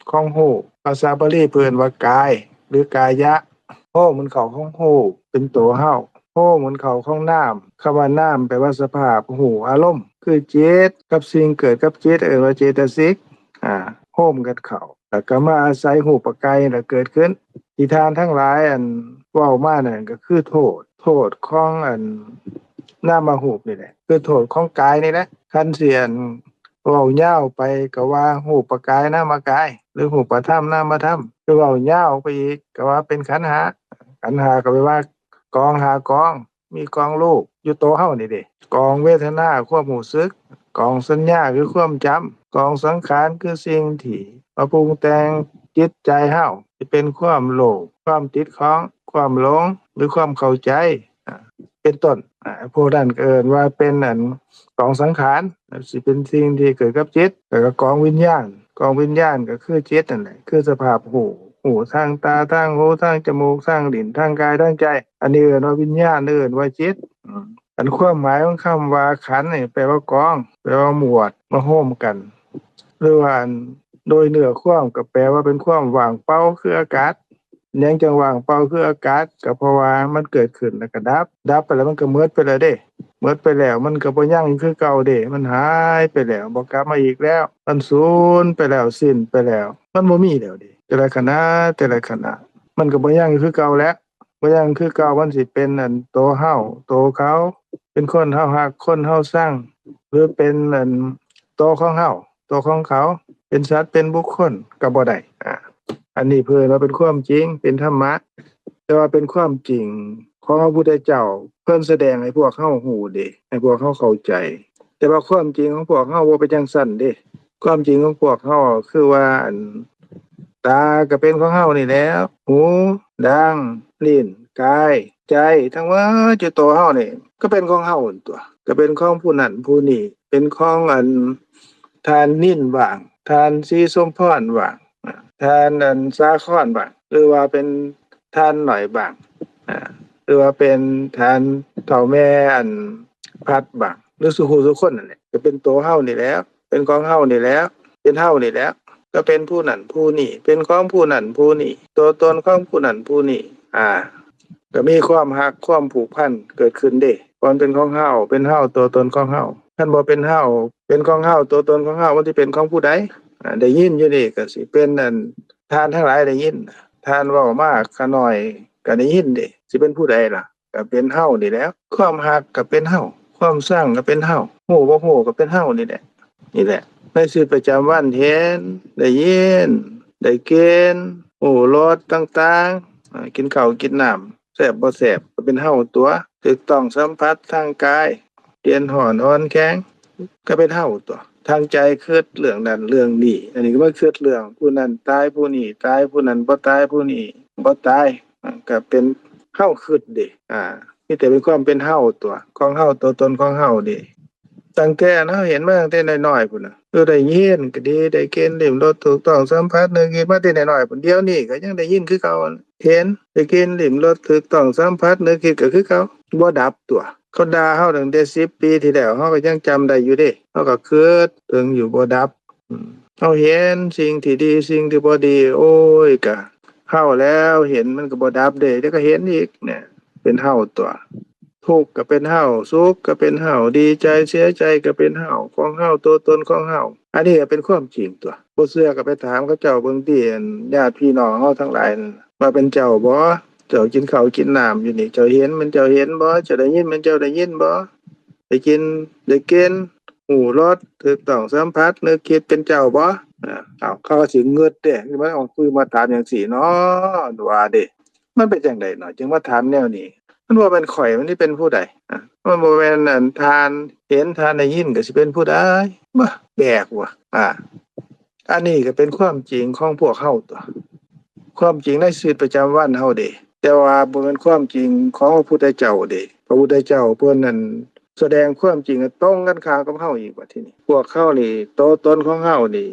ของรูปภาษาบาลีเพิ่นว่ากายหรือกายะโฮมมันเข้าของรูปเป็นตัวเฮาโฮมมันเข้าของน้ำคำว่าน้ำแปลว่าสภาพหูอารมณ์คือจิตกับสิ่งเกิดกับจิตว่าเจตสิกโฮมกันเข้าแล้วก็มาอาศัยรูปกายน่ะเกิดขึ้นนิทานทั้งหลายอันเว้ามานั่นก็คือโทษของนามรูปนี่แหละคือโทษของกายนี่แหละคันสิอันเว้ายาวไปก็ว่ารูปกายนามกายหรือรูปธรรมนามธรรมคือเว้ายาวไปอีกก็ว่าเป็นขันธ์ห้าก็แปลว่ากองหากองมีกองรูปอยู่ตัวเฮานี่เด้กองเวทนาความรู้สึกกองสัญญาคือความจำกองสังขารคือสิ่งที่มาปรุงแต่งจิตใจเฮาสิเป็นความโลภความติดข้องความหลงหรือความเข้าใจเป็นต้นพวกนั้นก็เอิ้นว่าเป็นกองสังขารสิเป็นสิ่งที่เกิดกับจิตแล้วก็กองวิญญาณก็คือจิตนั่นแหละคือสภาพหูทางตาทางหูทางจมูกทางลิ้นทางกายทางใจอันนี้เอิ้นว่าวิญญาณเอิ้นว่าจิตอันความหมายของคำว่าขันธ์นี่แปลว่ากองแปลว่าหมวดมาโฮมกันหรือว่าโดยเนื้อความก็แปลว่าเป็นความว่างเปล่าคืออากาศยังจังว่างเปล่าคืออากาศก็เพราะว่ามันเกิดขึ้นแล้วก็ดับไปแล้วมันก็หมดไปแล้วเด้หมดไปแล้วมันก็บ่ยังคือเก่าเด้มันหายไปแล้วบ่กลับมาอีกแล้วมันสูญไปแล้วสิ้นไปแล้วมันบ่มีแล้วเด้แต่ละขณะมันก็บ่ยังคือเก่าแล้วบ่ยังคือเก่ามันสิเป็นตัวเฮาตัวเขาเป็นคนเฮาฮักคนเฮาชังหรือเป็นตัวของเฮาตัวของเขาเป็นสัตว์เป็นบุคคลก็บ่ได้อันนี้เพิ่นว่าเป็นความจริงเป็นธรรมะแต่ว่าเป็นความจริงของพระพุทธเจ้าเพิ่นแสดงให้พวกเฮาฮู้เด้ให้พวกเฮาเข้าใจแต่ว่าความจริงของพวกเฮาบ่เป็นจังซั่นเด้ความจริงของพวกเฮาคือว่าตาก็เป็นของเฮานี่แหล้วหูดังลิ้นกายใจทั้งหมดอยู่ตัวเฮานี่ก็เป็นของเฮานั่นตัวก็เป็นของผู้นั้นผู้นี้เป็นของทานนิ่นบ้างทานสีสมพรบ้างทานสาครบ้างหรือว่าเป็นทานหน่อยบ้างหรือว่าเป็นทานเฒ่าแม่พัดบ้างหรือสุขุทุกคนนั่นแหละก็เป็นตัวเฮานี่แหล้วเป็นของเฮานี่แหล้วเป็นเฮานี่แหล้วก็เป็นผู้นั้นผู้นี้เป็นของผู้นั้นผู้นี้ตัวตนของผู้นั้นผู้นี้ก็มีความรักความผูกพันเกิดขึ้นเด้ก่อนเป็นของเฮาเป็นเฮาตัวตนของเฮาคันบ่เป็นเฮาเป็นของเฮาตัวตนของเฮามันสิเป็นของผู้ใดได้ยินอยู่นี่ก็สิเป็นทานทั้งหลายได้ยินทานเว้ามาขาน้อยก็ได้ยินเด้สิเป็นผู้ใดล่ะก็เป็นเฮานี่แหล้วความรักก็เป็นเฮาความชังก็เป็นเฮาฮู้บ่ฮู้ก็เป็นเฮานี่แหละในชีวิตประจำวันเห็นได้ยินได้กินฮู้รสต่างๆกินข้าวกินน้ำแซ่บบ่แซ่บก็เป็นเฮาตัวถูกต้องสัมผัสทางกายเย็นร้อนอ่อนแข็งก็เป็นเฮาตัวทางใจคิดเรื่องนั้นเรื่องนี้อันนี้ก็บ่คิดเรื่องผู้นั้นตายผู้นี้ตายผู้นั้นบ่ตายผู้นี้บ่ตายก็เป็นเฮาคิดเด้มีแต่เป็นความเป็นเฮาตัวของเฮาตัวตนของเฮาเด้ตั้งแต่เฮาเห็นมาตั้งแต่น้อยๆพุ่นน่ะได้ยินก็ดีได้กินลิ้มรสถูกต้องสัมผัสนึกคิดมาแต่น้อยๆพุ่นเดี๋ยวนี้ก็ยังได้ยินคือเก่าเห็นได้กินลิ้มรสถูกต้องสัมผัสนึกคิดก็คือเก่าบ่ดับตัวเขาด่าเฮาตั้งแต่10ปีที่แล้วเฮาก็ยังจำได้อยู่เด้เฮาก็คิดถึงอยู่บ่ดับเฮาเห็นสิ่งที่ดีสิ่งที่บ่ดีโอ้ยก็เฮาแล้วเห็นมันก็บ่ดับเด้เดี๋ยวก็เห็นอีกเนี่ยเป็นเฮาตัวทุกข์ก็เป็นเฮาสุขก็เป็นเฮาดีใจเสียใจก็เป็นเฮาของเฮาตัวตนของเฮาอันนี้ก็เป็นความจริงตัวบ่เชื่อก็ไปถามเขาเจ้าเบิ่งติญาติพี่น้องเฮาทั้งหลายว่าเป็นเจ้าบ่เจ้ากินข้าวกินน้ำอยู่นี่เจ้าเห็นมันเจ้าเห็นบ่เจ้าได้ยินมันเจ้าได้ยินบ่ได้กินได้กินหูรสถูกต้องสัมผัสนึกคิดเป็นเจ้าบ่เขาสิงึดเด้มันออกคุยมาถามจังซี่เนาะว่าเด้มันเป็นจังได๋เนาะจึงมาถามแนวนี้มันบ่แม่นข่อยมันสิเป็นผู้ใดมันบ่แม่นทานเห็นทานได้ยินก็สิเป็นผู้ใดบ่แปลกว่ะอันนี้ก็เป็นความจริงของพวกเฮาตัวความจริงในชีวิตประจำวันเฮาเด้แต่ว่าบ่แม่นความจริงของพระพุทธเจ้าเด้พระพุทธเจ้าเพิ่นนั้นแสดงความจริงตรงกันข้ามกับเฮาอีกบัดทีนี้พวกเขานี่ตัวตนของเฮานี่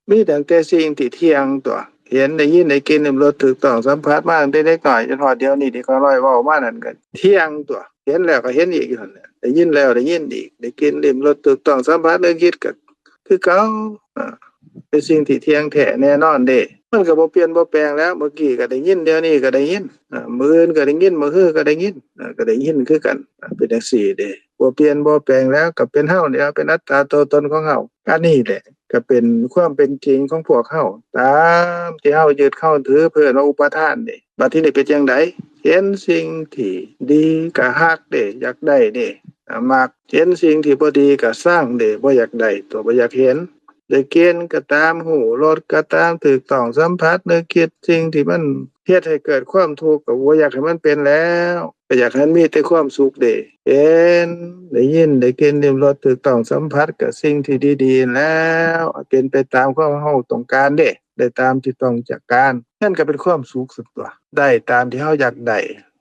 มีตั้งแต่สิ่งที่เที่ยงตัว เห็นได้ยินได้กินลิ้มรสถูกต้องสัมผัสมาตั้งแต่เด็กน้อยจนฮอดเดี๋ยวนี้ที่เขาน้อยเว้ามานั่นก็เที่ยงตัวเห็นแล้วก็เห็นอีกอยู่นั่นแหละได้ยินแล้วได้ยินอีกได้กินลิ้มรสถูกต้องสัมผัสนึกคิดก็คือเก่าเป็นสิ่งที่เที่ยงแท้แน่นอนเด้มันก็บ่เปลี่ยนบ่แปลงแล้วเมื่อกี้ก็ได้ยินเดี๋ยวนี้ก็ได้ยินมื้ออื่นก็ได้ยินมื้อฮื้อก็ได้ยินก็ได้ยินคือกันเป็นจังซี่เด้บ่เปลี่ยนบ่แปลงแล้วก็เป็นเฮานี่ล่ะเป็นอัตตาตัวตนของเฮาอันนี้แหละก็เป็นความเป็นจริงของพวกเฮาตามที่เฮายึดเข้าถือเพื่อว่าอุปทานนี่บัดทีนี้เป็นจังไดเห็นสิ่งที่ดีก็ฮักเด้อยากได้เด้มักเห็นสิ่งที่บ่ดีก็สร้างเด้บ่อยากได้ตัวบ่อยากเห็นได้เกณฑ์ก็ตามหูรสก็ตามถูกต้องสัมผัสนึกคิดสิ่งที่มันเฮ็ดให้เกิดความทุกข์ก็บ่อยากให้มันเป็นแล้วก็อยากให้มันมีแต่ความสุขเด้เห็นได้ยินได้กินลิ้มรสถูกต้องสัมผัสกับสิ่งที่ดีๆแล้วเป็นไปตามความเฮาต้องการเด้ได้ตามที่ต้องจากการนั่นก็เป็นความสุขสุดตัวได้ตามที่เฮาอยากได้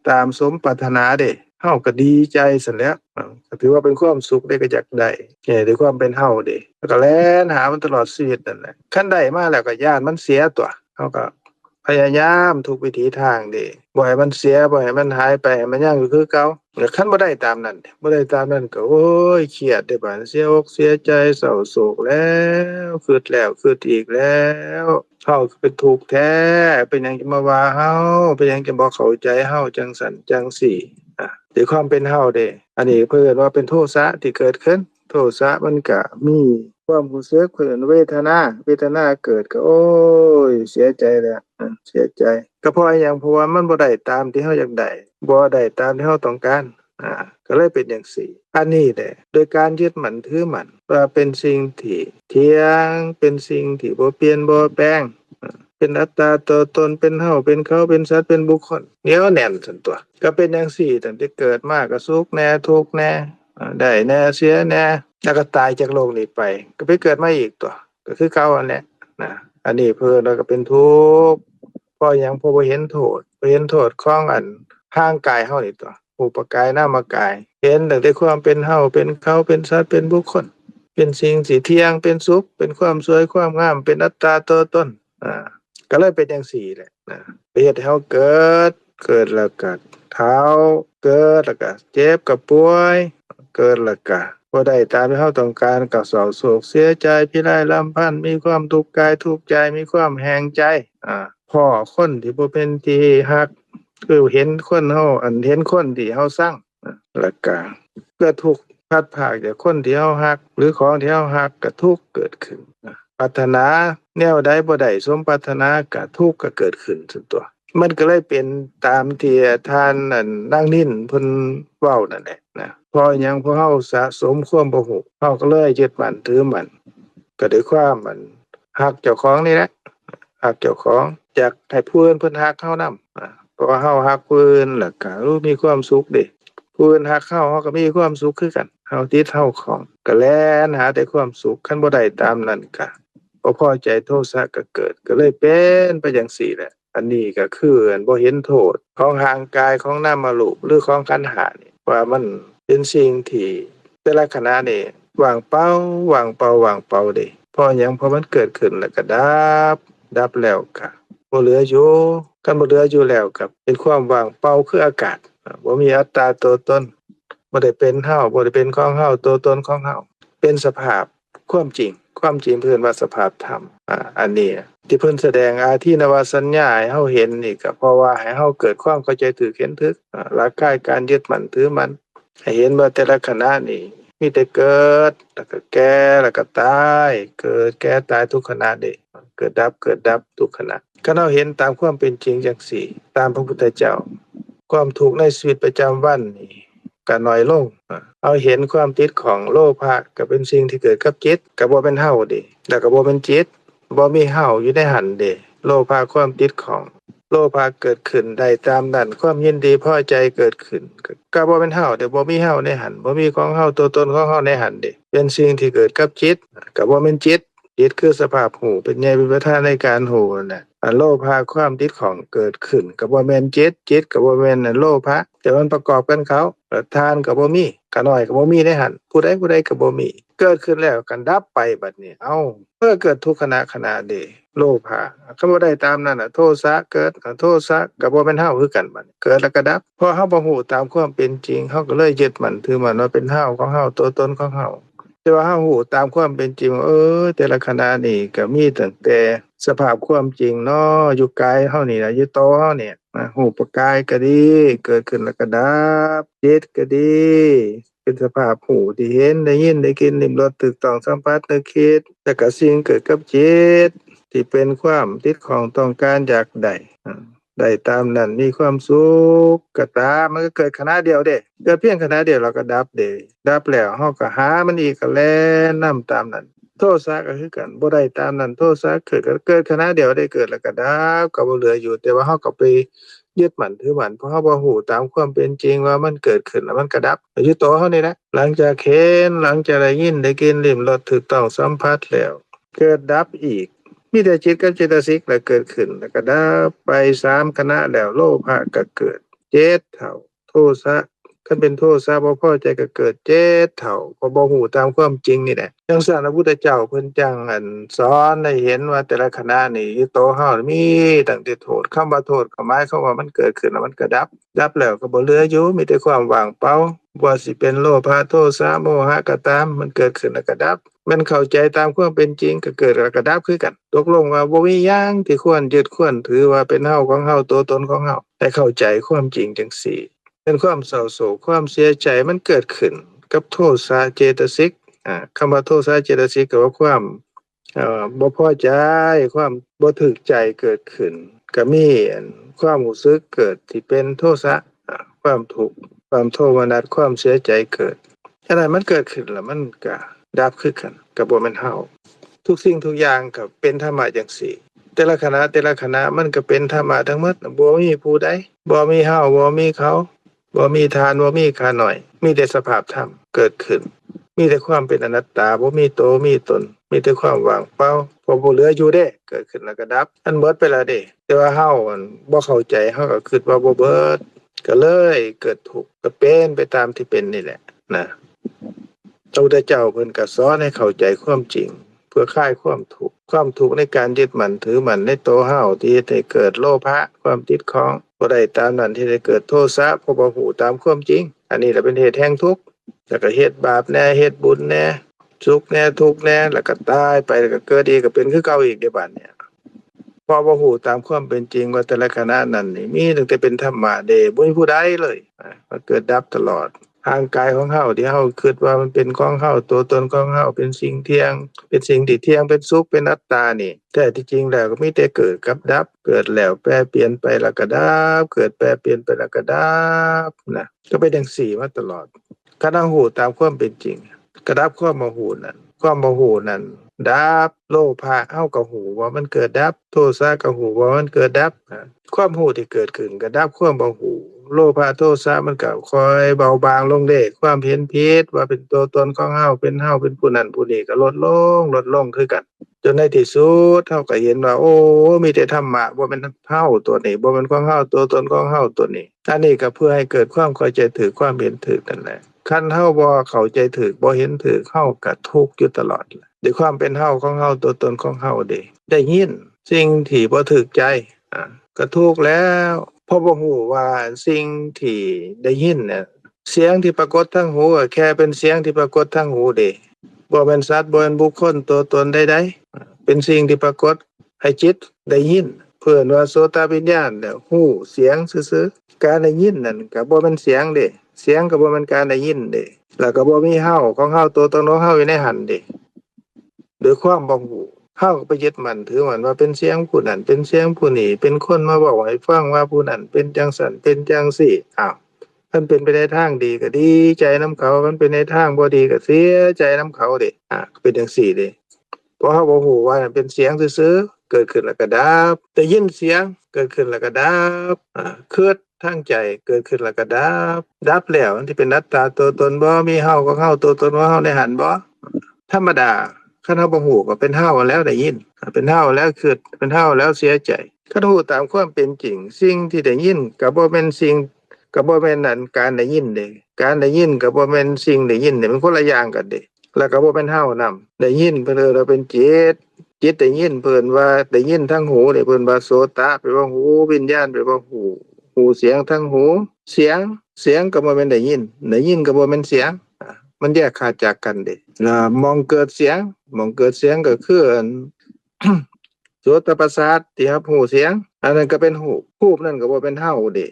ตามสมปรารถนาเด้เฮาก็ดีใจซั่นแหล้วก็ถือว่าเป็นความสุขได้ก็อยากได้ด้วยความเป็นเฮาเด้แล้วก็แล่นหามันตลอดชีวิตนั่นแหละคันได้มาแล้วก็ย้านมันเสียตัวเฮาก็พยายามทุกวิถีทางเด้บ่ให้มันเสียบ่ให้มันหายไปให้มันยังอยู่คือเก่าแล้วคันบ่ได้ตามนั้นบ่ได้ตามนั้นก็โอ้ยเครียดเด้บาดเสียอกเสียใจเศร้าโศกแล้วคิดแล้วคิดอีกแล้วเฮาก็เป็นทุกข์แท้เป็นหยังจะมาว่าเฮาเป็นหยังจะบ่เข้าใจเฮาจังซั่นจังซี่ด้วยความเป็นเฮาเด้อันนี้เพิ่นว่าเป็นโทสะที่เกิดขึ้นโทสะมันก็มีความรู้สึกเพิ่นเวทนาเกิดก็โอ้ยเสียใจแล้วเสียใจก็เพราะอิหยังเพราะว่ามันบ่ได้ตามที่เฮาอยากได้บ่ได้ตามที่เฮาต้องการก็เลยเป็นจังซี่อันนี้แหละโดยการยึดมั่นถือมั่นว่าเป็นสิ่งที่เที่ยงเป็นสิ่งที่บ่เปลี่ยนบ่แปลงเป็นอัตตาตัวตนเป็นเฮาเป็นเขาเป็นสัตว์เป็นบุคคลเหนียวแน่นซั่นตัวก็เป็นจังซี่ตั้งแต่เกิดมาก็สุขแน่ทุกข์แน่ได้แน่เสียแน่แล้วก็ตายจากโลกนี้ไปก็ไปเกิดมาอีกตัวก็คือเก่าอันแหละอันนี้เพิ่นแล้วก็เป็นทุกข์เพราะหยังเพราะบ่เห็นโทษของอันร่างกายเฮานี่ตัวอุปกายนามกายเห็นตั้งแต่ความเป็นเฮาเป็นเขาเป็นสัตว์เป็นบุคคลเป็นสิ่งที่เที่ยงเป็นสุขเป็นความสวยความงามเป็นอัตตาตัวตนก็เลยเป็นจังซี่แหละไปเฮ็ดให้เฮาเกิดแล้วก็เฒ่าเกิดแล้วก็เจ็บก็ป่วยเกิดแล้วก็บ่ได้ตามที่เฮาต้องการก็เศร้าโศกเสียใจพิไรลำพันธ์มีความทุกข์กายทุกข์ใจมีความแห้งใจพ้อคนที่บ่เป็นที่รักคือเห็นคนเฮาเห็นคนที่เฮาชังแล้วก็เกิดทุกข์พลัดพรากจากคนที่เฮารักหรือของที่เฮารักก็ทุกข์เกิดขึ้นปรารถนาแนวใดบ่ได้สมปรารถนาก็ทุกข์ก็เกิดขึ้นซุตัวมันก็เลยเป็นตามที่ท่านนางนินเพิ่นเว้านั่นแหละเพราะหยังเพราะเฮาสะสมความบ่ฮู้เฮาก็เลยยึดมั่นถือมั่นก็ด้วยความรักเจ้าของนี่แหละรักเจ้าของอยากให้ผู้อื่นเพิ่นรักเฮานำเพราะว่าเฮารักผู้อื่นแล้วก็มีความสุขเด้ผู้อื่นรักเฮาก็มีความสุขคือกันเฮาติดเฮาของก็แล่นหาแต่ความสุขคันบ่ได้ตามนั้นก็บ่พอใจโทสะก็เกิดก็เลยเป็นไปจังซี่แหละอันนี้ก็คือบ่เห็นโทษของร่างกายของนามรูปหรือของขันธ์ห้านี่ว่ามันเป็นสิ่งที่แต่ละขณะนี่ว่างเปล่าเด้เพราะหยังเพราะมันเกิดขึ้นแล้วก็ดับแล้วก็บ่เหลืออยู่คันบ่เหลืออยู่แล้วก็เป็นความว่างเปล่าคืออากาศบ่มีอัตตาตัวตนบ่ได้เป็นเฮาบ่ได้เป็นของเฮาตัวตนของเฮาเป็นสภาพความจริงเพิ่นว่าสภาพธรรมอันนี้ที่เพิ่นแสดงอาทินวสัญญาให้เฮาเห็นนี่ก็เพราะว่าให้เฮาเกิดความเข้าใจถูกเห็นถูกหลักกายการยึดมั่นถือมั่นให้เห็นว่าแต่ละขณะนี่มีแต่เกิดแล้วก็แก่แล้วก็ตายเกิดแก่ตายทุกขณะเด้เกิดดับทุกขณะคันเฮาเห็นตามความเป็นจริงจังซี่ตามพระพุทธเจ้าความทุกข์ในชีวิตประจำวันนี่ก็น้อยลงเอาเห็นความติดของโลภะก็เป็นสิ่งที่เกิดกับจิตก็บ่เป็นเฮาเด้แล้วก็บ่เป็นจิตบ่มีเฮาอยู่ในหันเด้โลภะความติดของโลภะเกิดขึ้นได้ตามนั้นความยินดีพอใจเกิดขึ้นก็บ่เป็นเฮาเด้บ่มีเฮาในหันบ่มีของเฮาตัวตนของเฮาในหันเด้เป็นสิ่งที่เกิดกับจิตก็บ่แม่นจิต จิตคือสภาพหูเป็นใหญ่เป็นประธานในการหูนั่นแหละโลภะความติดของเกิดขึ้นก็บ่แม่นจิตก็บ่แม่นโลภะแต่มันประกอบกันเขาทานก็บ่มีกะน้อยก็บ่มีในหันผู้ใดก็บ่มีเกิดขึ้นแล้วก็ดับไปบัดนี้เมื่อเกิดทุกขณะเดโลภะก็บ่ได้ตามนั้นน่ะโทสะเกิดโทสะก็บ่แม่นเฮาคือกันบัดเกิดแล้วก็ดับพอเฮาบ่ฮู้ตามความเป็นจริงเฮาก็เลยยึดมั่นถือมั่นว่าเป็นเฮาของเฮาตัวตนของเฮาแต่ว่าเฮาฮู้ตามความเป็นจริงแต่ละขณะนี่ก็มีตั้งแต่สภาพความจริงเนาะอยู่กายเฮานี่ล่ะอยู่โตเฮาเนี่ยรูปกายก็ดีเกิดขึ้นแล้วก็ดับจิตก็ดีเป็นสภาพหูที่เห็นได้ยินได้กินลิ้มรสถูกต้องสัมผัสนึกคิดแล้วก็สิ่งเกิดกับจิตที่เป็นความติดของต้องการอยากได้ตามนั้นมีความสุขก็ตามมันก็เกิดขณะเดียวเด้เกิดเพียงขณะเดียวแล้วก็ดับเด้ดับแล้วเฮาก็หามันอีกก็แล่นนํตามนั้นโทสะก็คือกันบ่ได้ตามนั้นโทสะเกิดขณะเดียวได้เกิดแล้วก็ดับก็บ่เหลืออยู่แต่ว่าเฮาก็ไปยึดมั่นถือมั่นเพราะเฮาบ่ฮู้ตามความเป็นจริงว่ามันเกิดขึ้นแล้วมันก็ดับอยู่ตัวเฮานี่แหละหลังจากเห็นหลังจากได้ยินได้กินลิ้มรสถูกต้องสัมผัสแล้วเกิดดับอีกมีแต่จิตกับเจตสิกแล้วเกิดขึ้นแล้วก็ดับไป3ขณะแล้วโลภะก็เกิด7เท่าโทสะคันเป็นโทสะบ่พอใจก็เกิด7เท่าก็บ่ฮู้ตามความจริงนี่แหละจังซั่นพระพุทธเจ้าเพิ่นจังสอนให้เห็นว่าแต่ละขณะนี่อยู่ตัวเฮามีตั้งแต่โทษคำว่าโทษก็หมายความว่ามันเกิดขึ้นแล้วมันก็ดับแล้วก็บ่เหลืออยู่มีแต่ความว่างเปล่าบ่สิเป็นโลภะโทสะโมหะก็ตามมันเกิดขึ้นแล้วก็ดับมันเข้าใจตามความเป็นจริงก็เกิดแล้วก็ดับคือกันตกลงว่าบ่มีหยังที่ควรยึดควรถือว่าเป็นเฮาของเฮาตัวตนของเฮาให้เข้าใจความจริงจังซี่เป็นความเศร้าโศกความเสียใจมันเกิดขึ้นกับโทสะเจตสิกคำว่าโทสะเจตสิกก็ว่าความบ่พอใจความบ่ถูกใจเกิดขึ้นก็มีความรู้สึกเกิดที่เป็นโทสะความทุกข์ความโทมนัสความเสียใจเกิดฉะนั้นมันเกิดขึ้นแล้วมันก็ดับคือกันก็บ่แม่นเฮาทุกสิ่งทุกอย่างก็เป็นธรรมะจังซี่แต่ละขณะมันก็เป็นธรรมะทั้งหมดบ่มีผู้ใดบ่มีเฮาบ่มีเขาบ่มีทานบ่มีข้าน้อยมีแต่สภาพธรรมเกิดขึ้นมีแต่ความเป็นอนัตตาบ่มีโตมีตนมีแต่ความว่างเปล่าพอบ่เหลืออยู่เด้เกิดขึ้นแล้วก็ดับอันเบิดไปแล้วเด้แต่ว่าเฮาบ่เข้าใจเฮาก็คิดว่าบ่เบิดก็เลยเกิดทุกข์ก็เป็นไปตามที่เป็นนี่แหละนะพระพุทธเจ้าเพิ่นก็สอนให้เข้าใจความจริงเพื่อคลายความทุกข์ในการยึดมั่นถือมั่นในตัวเฮาที่ได้เกิดโลภะความติดของบ่ได้ตามนั้นที่ได้เกิดโทสะเพราะบ่ฮู้ตามความจริงอันนี้แหละเป็นเหตุแห่งทุกข์แล้วก็เฮ็ดบาปแน่เฮ็ดบุญแน่สุขแน่ทุกข์แน่แล้วก็ตายไปแล้วก็เกิดอีกก็เป็นคือเก่าอีกเด้บัดเนี่ยพอบ่ฮู้ตามความเป็นจริงว่าแต่ละขณะนั้นนี่มีตั้งแต่เป็นธรรมะเด้บ่มีผู้ใดเลยมันเกิดดับตลอดร่างกายของเฮาที่เฮาคิดว่ามันเป็นของเฮาตัวตนของเฮาเป็นสิ่งเที่ยงเป็นสิ่งที่เที่ยงเป็นสุขเป็นอัตตานี่แต่ที่จริงแล้วก็มีแต่เกิดกับดับเกิดแล้วแปรเปลี่ยนไปแล้วก็ดับเกิดแปรเปลี่ยนไปแล้วก็ดับนะก็เป็นจังซี่มาตลอดคันเฮาฮู้ตามความเป็นจริงก็ดับความบ่ฮู้นั้นดับโลภะเฮาก็ฮู้ว่ามันเกิดดับโทสะก็ฮู้ว่ามันเกิดดับความฮู้ที่เกิดขึ้นก็ดับความบ่ฮู้โลภะโทสะมันก็ค่อยเบาบางลงเด้ความเห็นผิดว่าเป็นตัวตนของเฮาเป็นผู้นั้นผู้นี้ก็ลดลงคือกันจนในที่สุดเฮาก็เห็นว่าโอ้มีแต่ธรรมะบ่แม่นเฮาตัวนี้บ่แม่นของเฮาตัวตนของเฮาตัวนี้อันนี้ก็เพื่อให้เกิดความเข้าใจถูกความเห็นถูกนั่นแหละคันเฮาบ่เข้าใจถูกบ่เห็นถูกเฮาก็ทุกข์อยู่ตลอดด้วยความเป็นเฮาของเฮาตัวตนของเฮาเด้ได้ยินสิ่งที่บ่ถูกใจก็ทุกข์แล้วเพราะบ่ฮู้ว่าสิ่งที่ได้ยินเนี่ยเสียงที่ปรากฏทางหูก็แค่เป็นเสียงที่ปรากฏทางหูเด้บ่แม่นสัตว์บ่แม่นบุคคลตัวตนใดๆเป็นสิ่งที่ปรากฏให้จิตได้ยินเพิ่นว่าโสตวิญญาณเนี่ยฮู้เสียงซื่อๆการได้ยินนั่นก็บ่แม่นเสียงเด้เสียงก็บ่แม่นการได้ยินเด้แล้วก็บ่มีเฮาของเฮาตัวตนของเฮาอยู่ในหันเด้ด้วยความบ่ฮู้เฮาก็ไปยึดมั่นถือมั่นว่าเป็นเสียงผู้นั้นเป็นเสียงผู้นี้เป็นคนมาเว้าให้ฟังว่าผู้นั้นเป็นจังซั่นเป็นจังซี่มันเป็นไปในทางดีก็ดีใจนำเขามันเป็นในทางบ่ดีก็เสียใจนำเขาเด้ก็เป็นจังซี่เด้เพราะเฮาบ่ฮู้ว่านั่นเป็นเสียงซื่อๆเกิดขึ้นแล้วก็ดับได้ยินเสียงเกิดขึ้นแล้วก็ดับคิดทางใจเกิดขึ้นแล้วก็ดับแล้วมันสิเป็นอัตตาตัวตนบ่มีเฮาของเฮาตัวตนของเฮาในหันบ่ธรรมดา คันเฮาบ่ฮู้ก็เป็นเฮาแล้วได้ยินเป็นเฮาแล้วคิดเป็นเฮาแล้วเสียใจคันฮู้ตามความเป็นจริงสิ่งที่ได้ยินก็บ่แม่นสิ่งก็บ่แม่นอันการได้ยินเด้การได้ยินก็บ่แม่นสิ่งได้ยินเด้มันคนละอย่างกันเด้แล้วก็บ่แม่นเฮานำได้ยินเพิ่นเราเป็นจิตได้ยินเพิ่นว่าได้ยินทางหูนี่เพิ่นว่าโสตะแปลว่าหูวิญญาณแปลว่าหูเสียงทางหูเสียงก็บ่แม่นได้ยินก็บ่แม่นเสียงมันแยกขาดจากกันเด้มองเกิดเสียงก็คืออัน โสตประสาทที่รับหูเสียงอันนั้นก็เป็นหูนั่นก็บ่เป็นเฮาเด้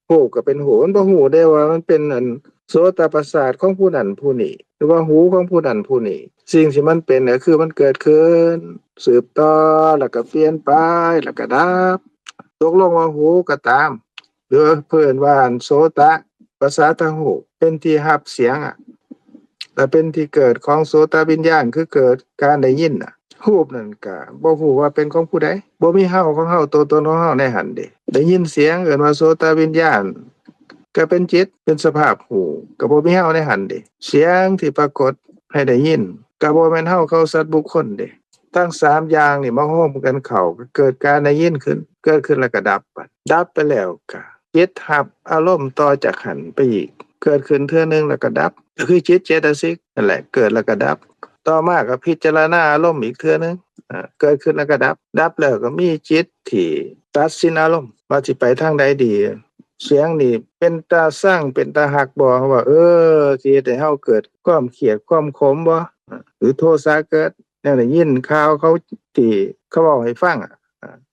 หูก็เป็นหูมันบ่ฮู้ได้ว่ามันเป็นอันโสตประสาทของผู้นั้นผู้นี้หรือว่าหูของผู้นั้นผู้นี้สิ่งที่มันเป็นก็คือมันเกิดขึ้นสืบต่อแล้วก็เปลี่ยนไปแล้วก็ดับตกลงว่าหูก็ตามหรือเพิ่นว่าโสตประสาททางหูเป็นที่รับเสียงและเป็นที่เกิดของโสตวิญญาณคือเกิดการได้ยินรูปนั่นก็บ่ฮู้ว่าเป็นของผู้ใดบ่มีเฮาของเฮาตัวตนของเฮาในหันเด้ได้ยินเสียงเอิ้นว่าโสตวิญญาณก็เป็นจิตเป็นสภาพหูก็บ่มีเฮาในหันเด้เสียงที่ปรากฏให้ได้ยินก็บ่แม่นเฮาเขาสัตว์บุคคลเด้ทั้ง3อย่างนี่มาร่วมกันเข้าก็เกิดการได้ยินขึ้นเกิดขึ้นแล้วก็ดับไปแล้วก็จิตรับอารมณ์ต่อจากหันไปอีกเกิดขึ้นเทื่อนึงแล้วก็ดับก็คือจิตเจตสิกนั่นแหละเกิดแล้วก็ดับต่อมาก็พิจารณาอารมณ์อีกเทื่อนึงเกิดขึ้นแล้วก็ดับแล้วก็มีจิตที่ตัดสินอารมณ์ว่าสิไปทางใดดีเสียงนี่เป็นตาสร้างเป็นตาหักบ่ว่าสิเฮ็ดให้เฮาเกิดความเครียดความขมบ่หรือโทสะเกิดแนวได้ยินข่าวเขาที่เขาเว้าให้ฟัง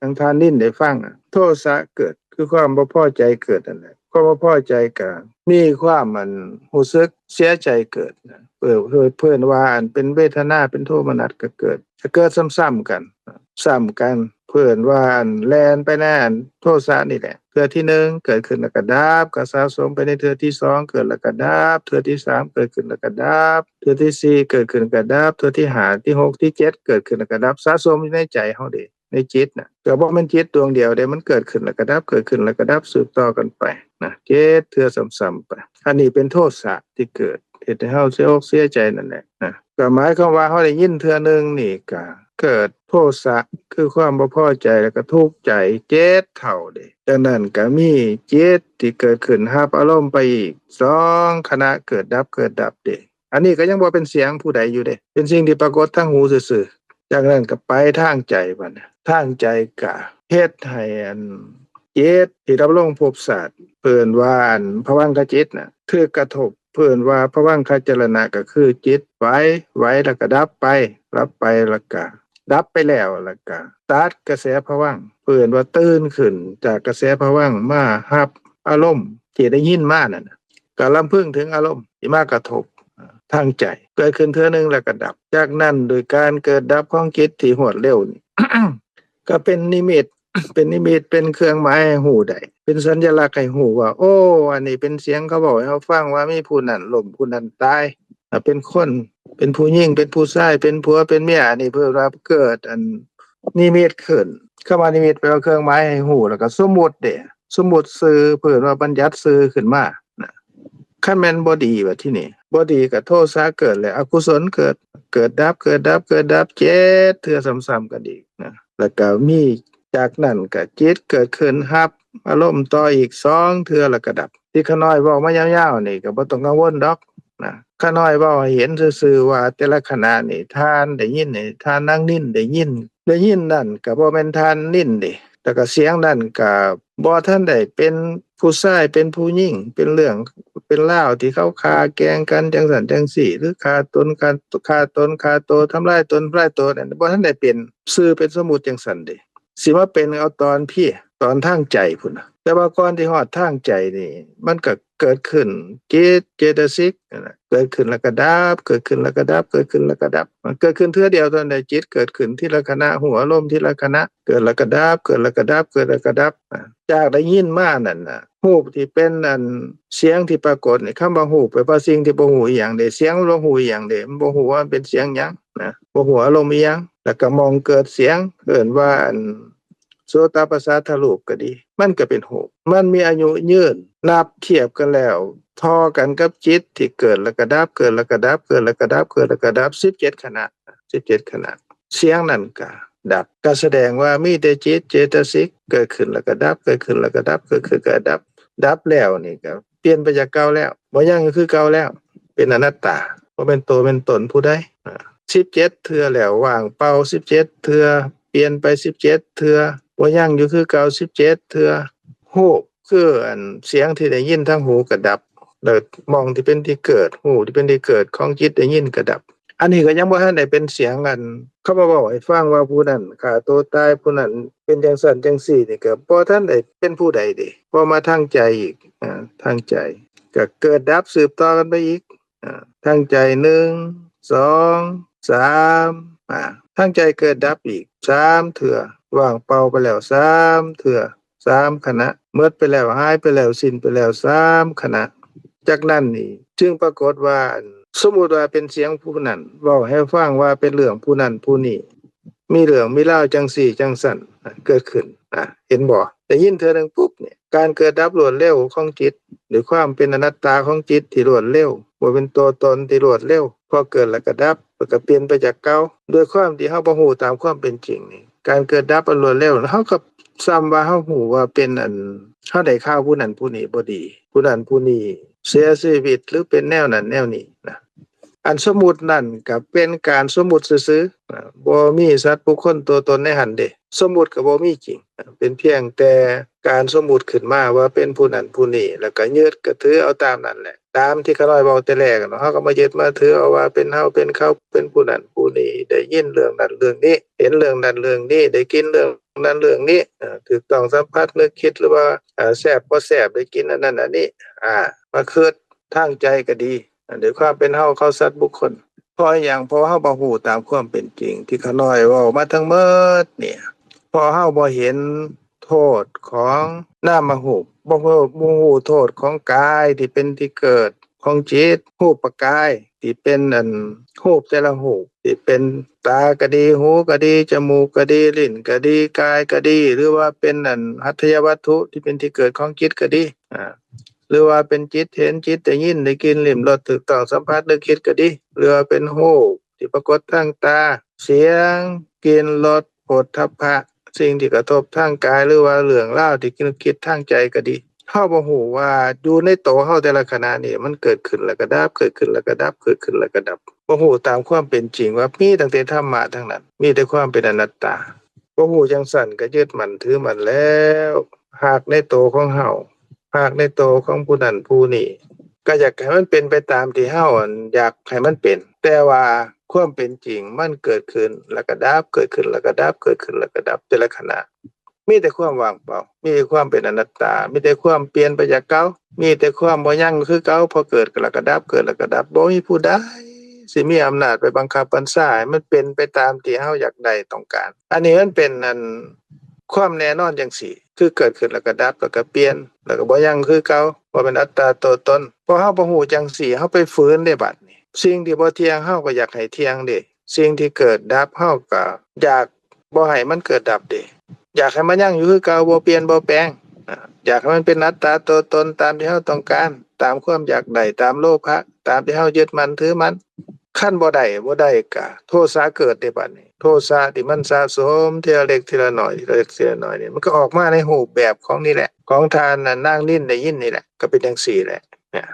ทางทานนิ่นได้ฟังโทสะเกิดคือความบ่พอใจเกิดนั่นแหละความบ่พอใจก็มีความรู้สึกเสียใจเกิดเพิ่นว่าอันเป็นเวทนาเป็นโทมนัสก็เกิดซ้ำๆกันเพิ่นว่าอันแล่นไปแน่นโทสะนี่แหละเทื่อที่1เกิดขึ้นแล้วก็ดับก็สะสมไปในเทื่อที่2เกิดแล้วก็ดับเทื่อที่3เกิดขึ้นแล้วก็ดับเทื่อที่4เกิดขึ้นแล้วก็ดับเทื่อที่5ที่6ที่7เกิดขึ้นแล้วก็ดับสะสมอยู่ในใจเฮาเด้ในจิตน่ะก็บ่แม่นจิตดวงเดียวเด้มันเกิดขึ้นแล้วก็ดับเกิดขึ้นแล้วก็ดับสืบต่อกันไปนะ7เทื่อซ้ำๆไปอันนี้เป็นโทสะที่เกิดเฮ็ดให้เฮาเสียอกเสียใจนั่นแหละนะก็หมายความว่าเฮาได้ยินเทื่อนึงนี่ก็เกิดโทสะคือความบ่พอใจแล้วก็ทุกข์ใจ7เท่าเด้ดังนั้นก็มีจิตที่เกิดขึ้นรับอารมณ์ไปอีก2ขณะเกิดดับเด้อันนี้ก็ยังบ่เป็นเสียงผู้ใดอยู่เด้เป็นสิ่งที่ปรากฏทางหูซื่อๆจากนั้นก็ไปทางใจบัดทางใจก็เฮ็ดให้จิตที่ดำรงภพชาติเพิ่นว่าภวังคจิตน่ะคือกระทบเพิ่นว่าภวังคจรณะก็คือจิตไหวแล้วก็ดับไปแล้วก็ดับไปแล้วก็ตัดกระแสภวังค์เพิ่นว่าตื่นขึ้นจากกระแสภวังค์มารับอารมณ์ที่ได้ยินมานั่นก็ลำพึงถึงอารมณ์ที่มากระทบทางใจเกิดขึ้นเทื่อนึงแล้วก็ดับจากนั้นโดยการเกิดดับของจิตที่รวดเร็วนี่ ก็เป็นนิมิตเป็นเครื่องหมายให้ฮู้ได้เป็นสัญลักษณ์ให้ฮู้ว่าโอ้อันนี้เป็นเสียงเขาบอกให้เราฟังว่ามีผู้นั้นล้มผู้นั้นตายเป็นคนเป็นผู้หญิงเป็นผู้ชายเป็นผัวเป็นเมียอันนี้เพิ่นว่าเกิดนิมิตขึ้นคำว่านิมิตแปลว่าเครื่องหมายให้ฮู้แล้วก็สมมุติเด้สมมุติชื่อเพิ่นว่าบัญญัติชื่อขึ้นมาคันแม่นบ่ดีว่าที่นี่บ่ดีก็โทสะเกิดแล้วอกุศลเกิดดับ7เทื่อซ้ำๆกันอีกนะแล้วก็มีจากนั้นก็จิตเกิดขึ้นรับอารมณ์ต่ออีก2เทื่อแล้วก็ดับที่ขาน้อยเว้ามายาวๆนี่ก็บ่ต้องกังวลดอกนะขาน้อยเว้าให้เห็นซื่อๆว่าแต่ละขณะนี่ทานได้ยินนี่ทานนางนิ่นได้ยินนั่นก็บ่แม่นทานนิ่นเด้แต่ก็เสียงนั่นก็บ่ทันได้เป็นผู้ชายเป็นผู้หญิงเป็นเรื่องเป็นราวที่เขาฆ่าแกล้งกันจังซั่นจังซี่หรือฆ่าตนฆ่าโตทำร้ายตนนั่นบ่ทันได้เป็นชื่อเป็นสมมุติจังซั่นเด้สิมาเป็นเอาตอนทางใจพุ่นน่ะแต่ว่าก่อนที่ฮอดทางใจนี่มันก็เกิดขึ้นเจตสิกนั่นน่ะเกิดขึ้นแล้วก็ดับมันเกิดขึ้นเทื่อเดียวเท่านั้นจิตเกิดขึ้นทีละขณะหัวอารมณ์ทีละขณะเกิดแล้วก็ดับจากได้ยินมานั่นน่ะรูปที่เป็นเสียงที่ปรากฏนี่คำว่ารูปแปลว่าสิ่งที่บ่ฮู้อีหยังเด้เสียงบ่ฮู้อีหยังเด้มันบ่ฮู้ว่ามันเป็นเสียงหยังนะบ่ฮู้อารมณ์อีหยังแล้วก็มองเกิดเสียงเอิ้นว่าโสตประสาทรูปก็ดีมันก็เป็นรูปมันมีอายุยืนนับเทียบกันแล้วทอกันกับจิตที่เกิดแล้วก็ดับ17ขณะ 17ขณะเสียงนั้นก็ดับก็แสดงว่ามีแต่จิตเจตสิกเกิดขึ้นแล้วก็ดับเกิดขึ้นแล้วก็ดับเกิดขึ้นก็ดับดับแล้วนี่ก็เปลี่ยนไปจากเก่าแล้วบ่ยังก็คือเก่าแล้วเป็นอนัตตาบ่เป็นตัวเป็นตนผู้ใด17เทื่อแล้วว่างเปล่า17เทื่อเปลี่ยนไป17เทื่อบ่ยังอยู่คือเก่า17เทื่อฮู้คืออันเสียงที่ได้ยินทางหูก็ดับแล้วมองที่เป็นที่เกิดหูที่เป็นที่เกิดของจิตได้ยินก็ดับอันนี้ก็ยังบ่ทันได้เป็นเสียงอันเขามาเว้าให้ฟังว่าผู้นั้นฆ่าตัวตายผู้นั้นเป็นจังซั่นจังซี่นี่ก็บ่ทันได้เป็นผู้ใดเด้พอมาทางใจอีกทางใจก็เกิดดับสืบต่อกันไปอีกทางใจ1 2 3ทางใจเกิดดับอีก3เทื่อว่างเปล่าไปแล้ว3เทื่อ3ขณะหมดไปแล้วหายไปแล้วสิ้นไปแล้ว3ขณะจากนั้นนี่จึงปรากฏว่าสมมุติว่าเป็นเสียงผู้นั้นเว้าให้ฟังว่าเป็นเรื่องผู้นั้นผู้นี้มีเรื่องมีราวจังสี่จังสั่นเกิดขึ้นเห็นบ่ได้ยินเทื่อนึงปุ๊บเนี่ยการเกิดดับรวดเร็วของจิตหรือความเป็นอนัตตาของจิตที่รวดเร็วบ่เป็นตัวตนที่รวดเร็วพอเกิดแล้วก็ดับแล้วก็เปลี่ยนไปจากเก่าด้วยความที่เฮาบ่ฮู้ตามความเป็นจริงนี่การเกิดดับรวดเร็วเฮาก็ซ้ำว่าเฮาฮู้ว่าเป็นเฮาได้ข่าวผู้นั้นผู้นี้บ่ดีผู้นั้นผู้นี้เสียชีวิตหรือเป็นแนวนั้นแนวนี้นะอันสมมุตินั่นก็เป็นการสมมุติซื่อๆบ่มีสัตว์บุคคลตัวตนในหันเด้สมมุติก็บ่มีจริงเป็นเพียงแต่การสมมุติขึ้นมาว่าเป็นผู้นั้นผู้นี้แล้วก็ยึดก็ถือเอาตามนั้นแหละตามที่เขาน้อยเว้าแต่แรกเนาะเฮาก็มายึดมาถือเอาว่าเป็นเฮาเป็นเขาเป็นผู้นั้นผู้นี้ได้ยินเรื่องนั้นเรื่องนี้เห็นเรื่องนั้นเรื่องนี้ได้กินเรื่องนั้นเรื่องนี้ถูกต้องสัมผัสนึกคิดหรือว่าแซ่บบ่แซ่บได้กินอันนั้นอันนี้มาคิดทางใจก็ดีด้วยความเป็นเฮาเขาสัตว์บุคคลเพราะหยังเพราะเฮาบ่ฮู้ตามความเป็นจริงที่เขาน้อยเว้ามาทั้งหมดเนี่ยพอเฮาบ่เห็นโทษของนามรูปบ่ฮู้โทษของกายที่เป็นที่เกิดของจิตรูปกายที่เป็นรูปแต่ละรูปที่เป็นตาก็ดีหูก็ดีจมูกก็ดีลิ้นก็ดีกายก็ดีหรือว่าเป็นหัตถยวัตถุที่เป็นที่เกิดของจิตก็ดีหรือว่าเป็นจิตเห็นจิตได้ยินได้กินลิ้มรสถูกต้องสัมผัสนึกคิดก็ดีหรือว่าเป็นรูปที่ปรากฏทางตาเสียงกลิ่นรสโผฏฐัพพะสิ่งที่กระทบทางกายหรือว่าเรื่องราวที่คิดทางใจก็ดีเฮาบ่ฮู้ว่าอยู่ในโตเฮาแต่ละขณะนี่มันเกิดขึ้นแล้วก็ดับเกิดขึ้นแล้วก็ดับเกิดขึ้นแล้วก็ดับบ่ฮู้ตามความเป็นจริงว่ามีตั้งแต่ธรรมะทั้งนั้นมีแต่ความเป็นอนัตตาบ่ฮู้จังซั่นก็ยึดมั่นถือมั่นแล้วหากในโตของเฮาหากในโตของผู้นั้นผู้นี้ก็อยากให้มันเป็นไปตามที่เฮาอยากให้มันเป็นแต่ว่าความเป็นจริงมันเกิดขึ้นแล้วก็ดับเกิดขึ้นแล้วก็ดับเกิดขึ้นแล้วก็ดับแต่ละขณะมีแต่ความว่างเปล่ามีความเป็นอนัตตามีแต่ความเปลี่ยนไปจากเก่ามีแต่ความบ่ยั่งคือเก่าพอเกิดแล้วก็ดับเกิดแล้วก็ดับบ่มีผู้ใดสิมีอำนาจไปบังคับบัญชาให้มันเป็นไปตามที่เฮาอยากได้ต้องการอันนี้มันเป็นความแน่นอนจังซี่คือเกิดขึ้นแล้วก็ดับแล้วก็เปลี่ยนแล้วก็บ่ยั่งคือเก่าบ่เป็นอัตตาตัวตนพอเฮาบ่ฮู้จังซี่เฮาไปฝืนได้บัดนี้สิ่งที่บ่เที่ยงเฮาก็อยากให้เที่ยงเด้สิ่งที่เกิดดับเฮาก็อยากบ่ให้มันเกิดดับเด้อยากให้มันยั่งอยู่คือเก่าบ่เปลี่ยนบ่แปลงอยากให้มันเป็นอัตตาตัวตนตามที่เฮาต้องการตามความอยากได้ตามโลภะตามที่เฮายึดมั่นถือมั่นคันบ่ได้ก็โทสะเกิดได้บัดนี้โทสะที่มันสะสมทีละเล็กทีละน้อยทีละเล็กทีละน้อยนี่มันก็ออกมาในรูปแบบของนี่แหละของทานนางนิ่นได้ยินนี่แหละก็เป็นจังซี่แหละเนี่ย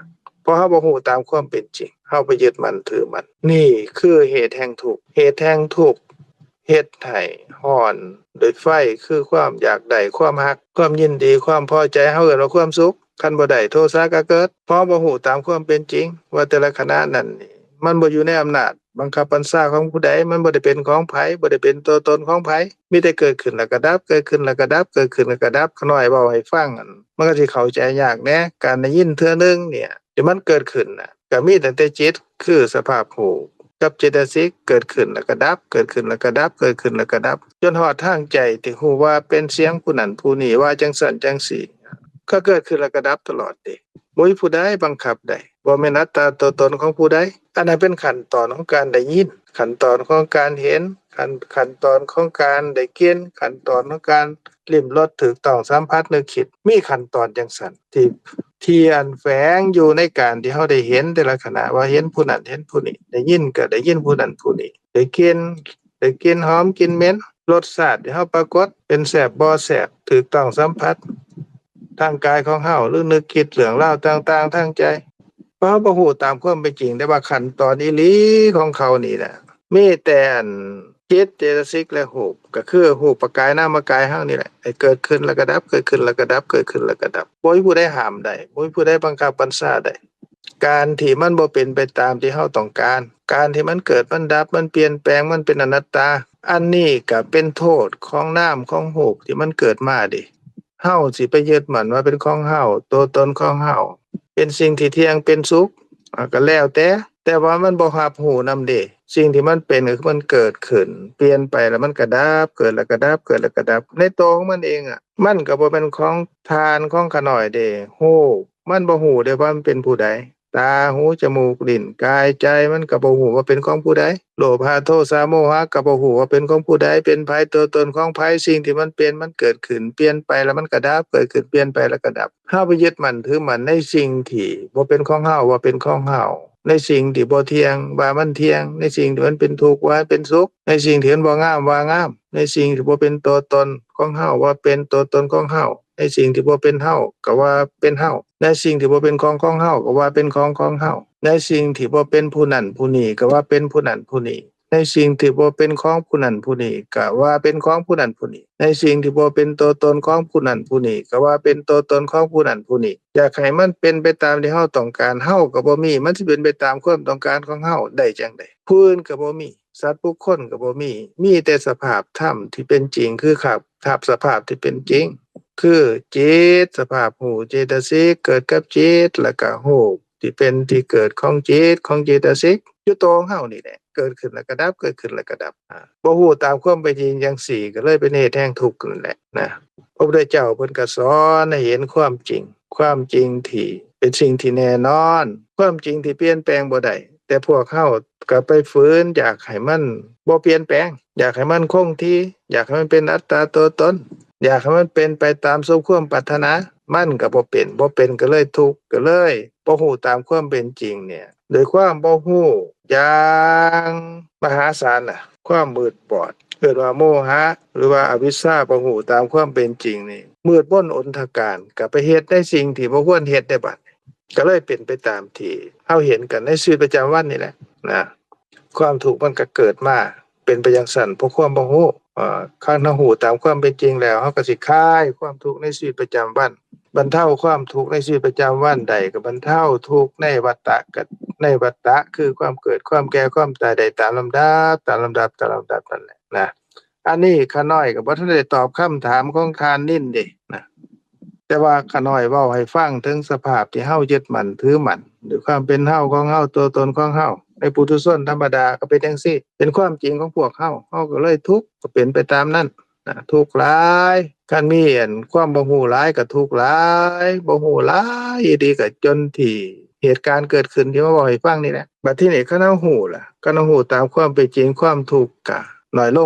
เพราะเฮาบ่ฮู้ตามความเป็นจริงเฮาไปยึดมั่นถือมั่นนี่คือเหตุแห่งทุกข์เหตุแห่งทุกข์เฮ็ดให้ร้อนด้วยไฟคือความอยากได้ความรักความยินดีความพอใจเฮาเอิ้นว่าความสุขคันบ่ได้โทสะก็เกิดเพราะบ่ฮู้ตามความเป็นจริงว่าแต่ละขณะนั้นนี่มันบ่อยู่ในอำนาจบังคับบัญชาของผู้ใดมันบ่ได้เป็นของไผบ่ได้เป็นตัวตนของไผมีแต่เกิดขึ้นแล้วก็ดับเกิดขึ้นแล้วก็ดับเกิดขึ้นแล้วก็ดับขน้อยเว้าให้ฟังมันก็สิเข้าใจยากแหน่การได้ยินเทื่อนึงเนี่ยที่มันเกิดขึ้นน่ะก็มีตั้งแต่จิตคือสภาพหูกับเจตสิกเกิดขึ้นแล้วก็ดับเกิดขึ้นแล้วก็ดับเกิดขึ้นแล้วก็ดับจนฮอดทางใจที่ฮู้ว่าเป็นเสียงผู้นั้นผู้นี้ว่าจังซั่นจังซี่ก็เกิดขึ้นแล้วก็ดับตลอดเด้บ่มีผู้ใดบังคับได้บ่แม่นอัตตาตัวตนของผู้ใดอันนั้นเป็นขั้นตอนของการได้ยินขั้นตอนของการเห็นขั้นตอนของการได้กินขั้นตอนของการลิ้มรสถูกต้องสัมผัสนึกคิดมีขั้นตอนจังซั่นที่อันแฝงอยู่ในการที่เฮาได้เห็นแต่ละขณะว่าเห็นผู้นั้นเห็นผู้นี้ได้ยินก็ได้ยินผู้นั้นผู้นี้ ได้กลิ่นหอมกลิ่นเหม็นรสชาติที่เฮาปรากฏเป็นแซ่บบ่แซ่บถูกต้องสัมผัสทางกายของเฮาหรือนึกคิดเรื่องราวต่างๆทางใจเพราะเฮาบ่ฮู้ตามความเป็นจริงได้ว่าขั้นตอนอีหลีของเขานี่น่ะมีแต่อันจิตเจตสิกและรูปก็คือรูปกายนามกายเฮานี่แหละให้เกิดขึ้นแล้วก็ดับเกิดขึ้นแล้วก็ดับเกิดขึ้นแล้วก็ดับบ่มีผู้ใดห้ามได้บ่มีผู้ใดบังคับบัญชาได้การที่มันบ่เป็นไปตามที่เฮาต้องการการที่มันเกิดมันดับมันเปลี่ยนแปลงมันเป็นอนัตตาอันนี้ก็เป็นโทษของนามของรูปที่มันเกิดมาดิเฮาสิไปยึดมั่นว่าเป็นของเฮาตัวตนของเฮาเป็นสิ่งที่เที่ยงเป็นสุขก็แล้วแต่ว่ามันบ่รับรู้นำเด้สิ่งที่มันเป็นก็คือมันเกิดขึ้นเปลี่ยนไปแล้วมันก็ดับเกิดแล้วก็ดับเกิดแล้วก็ดับในตัวของมันเองมันก็บ่แม่นของทานของขาน้อยเด้ฮู้มันบ่ฮู้ได้ว่ามันเป็นผู้ใดตาหูจมูกลิ้นกายใจมันก็บ่ฮู้ว่าเป็นของผู้ใดโลภะโทสะโมหะก็บ่ฮู้ว่าเป็นของผู้ใดเป็นไผตัวตนของไผสิ่งที่มันเป็นมันเกิดขึ้นเปลี่ยนไปแล้วมันก็ดับเกิดขึ้นเปลี่ยนไปแล้วก็ดับเฮาไปยึดมั่นถือมั่นในสิ่งที่บ่เป็นของเฮาว่าเป็นของเฮาในสิ่งที่บ่เที่ยงว่ามันเที่ยงในสิ่งที่มันเป็นทุกข์ว่าเป็นสุขในสิ่งที่มันบ่งามว่างามในสิ่งที่บ่เป็นตัวตนของเฮาว่าเป็นตัวตนของเฮาในสิ่งที่บ่เป็นเฮาก็ว่าเป็นเฮาในสิ่งที่บ่เป็นของเฮาก็ว่าเป็นของเฮาในสิ่งที่บ่เป็นผู้นั้นผู้นี้ก็ว่าเป็นผู้นั้นผู้นี้ในสิ่งที่บ่เป็นของผู้นั้นผู้นี้ก็ว่าเป็นของผู้นั้นผู้นี้ในสิ่งที่บ่เป็นตัวตนของผู้นั้นผู้นี้ก็ว่าเป็นตัวตนของผู้นั้นผู้นี้อยากให้มันเป็นไปตามที่เฮาต้องการเฮาก็บ่มีมันสิเป็นไปตามความต้องการของเฮาได้จังได๋ผู้อื่นก็บ่มีสัตว์บุคคลก็บ่มีแต่สภาพธรรมที่เป็นจริงคือครับสภาพที่เป็นจริงคือจิตสภาพหูเจตสิกเกิดกับจิตแล้วก็หูที่เป็นที่เกิดของจิตของเจตสิกอยู่ตัวของเฮานี่แหละเกิดขึ้นแล้วก็ดับเกิดขึ้นแล้วก็ดับบ่ฮู้ตามความเป็นจริงจังซี่ก็เลยเป็นเหตุแห่งทุกข์นั่นแหละนะพระพุทธเจ้าเพิ่นก็สอนให้เห็นความจริงที่เป็นสิ่งที่แน่นอนความจริงที่เปลี่ยนแปลงบ่ได้แต่พวกเฮาก็ไปฝืนอยากให้มันบ่เปลี่ยนแปลงอยากให้มันคงที่อยากให้มันเป็นอัตตาตัวตนอยากให้มันเป็นไปตามสมความปรารถนามันก็บ่เป็นก็เลยทุกข์ก็เลยบ่ฮู้ตามความเป็นจริงเนี่ยโดยความบ่ฮู้อย่างมหาศาลน่ะความมืดบอดเกิดว่าโมหะหรือว่าอวิชชาบ่ฮู้ตามความเป็นจริงนี่มืดมนอนทการก็ไปเฮ็ดในสิ่งที่บ่ควรเฮ็ดได้บัดก็เลยเป็นไปตามที่เฮาเห็นกันในชีวิตประจำวันนี่แหละนะความทุกข์มันก็เกิดมาเป็นไปอย่างนั้นเพราะความบ่ฮู้คันเฮาฮู้ตามความเป็นจริงแล้วเฮาก็สิคลายความทุกข์ในชีวิตประจำวันบรรเทาความทุกข์ในชีวิตประจำวันได้ก็บรรเทาทุกข์ในวัฏฏะก็ในวัฏฏะคือความเกิดความแก่ความตายได้ตามลำดับนั่นแหละนะอันนี้ข้าน้อยก็บ่ทันได้ตอบคำถามของทานนินเด้นะแต่ว่าข้าน้อยเว้าให้ฟังถึงสภาพที่เฮายึดมั่นถือมั่นหรือความเป็นเฮาของเฮาตัวตนของเฮาในปุถุชนธรรมดาก็เป็นจังซี่เป็นความจริงของพวกเฮาก็เลยทุกข์ก็เป็นไปตามนั้นนะทุกข์หลายคันมีความบ่ฮู้หลายก็ทุกข์หลายบ่ฮู้หลายอีหลีก็จนที่เหตุการณ์เกิดขึ้นที่มาเว้าให้ฟังนี่แหละบัดทีนี้คันเฮาฮู้ล่ะคันเฮาฮู้ตามความเป็นจริงความทุกข์ก็น้อยล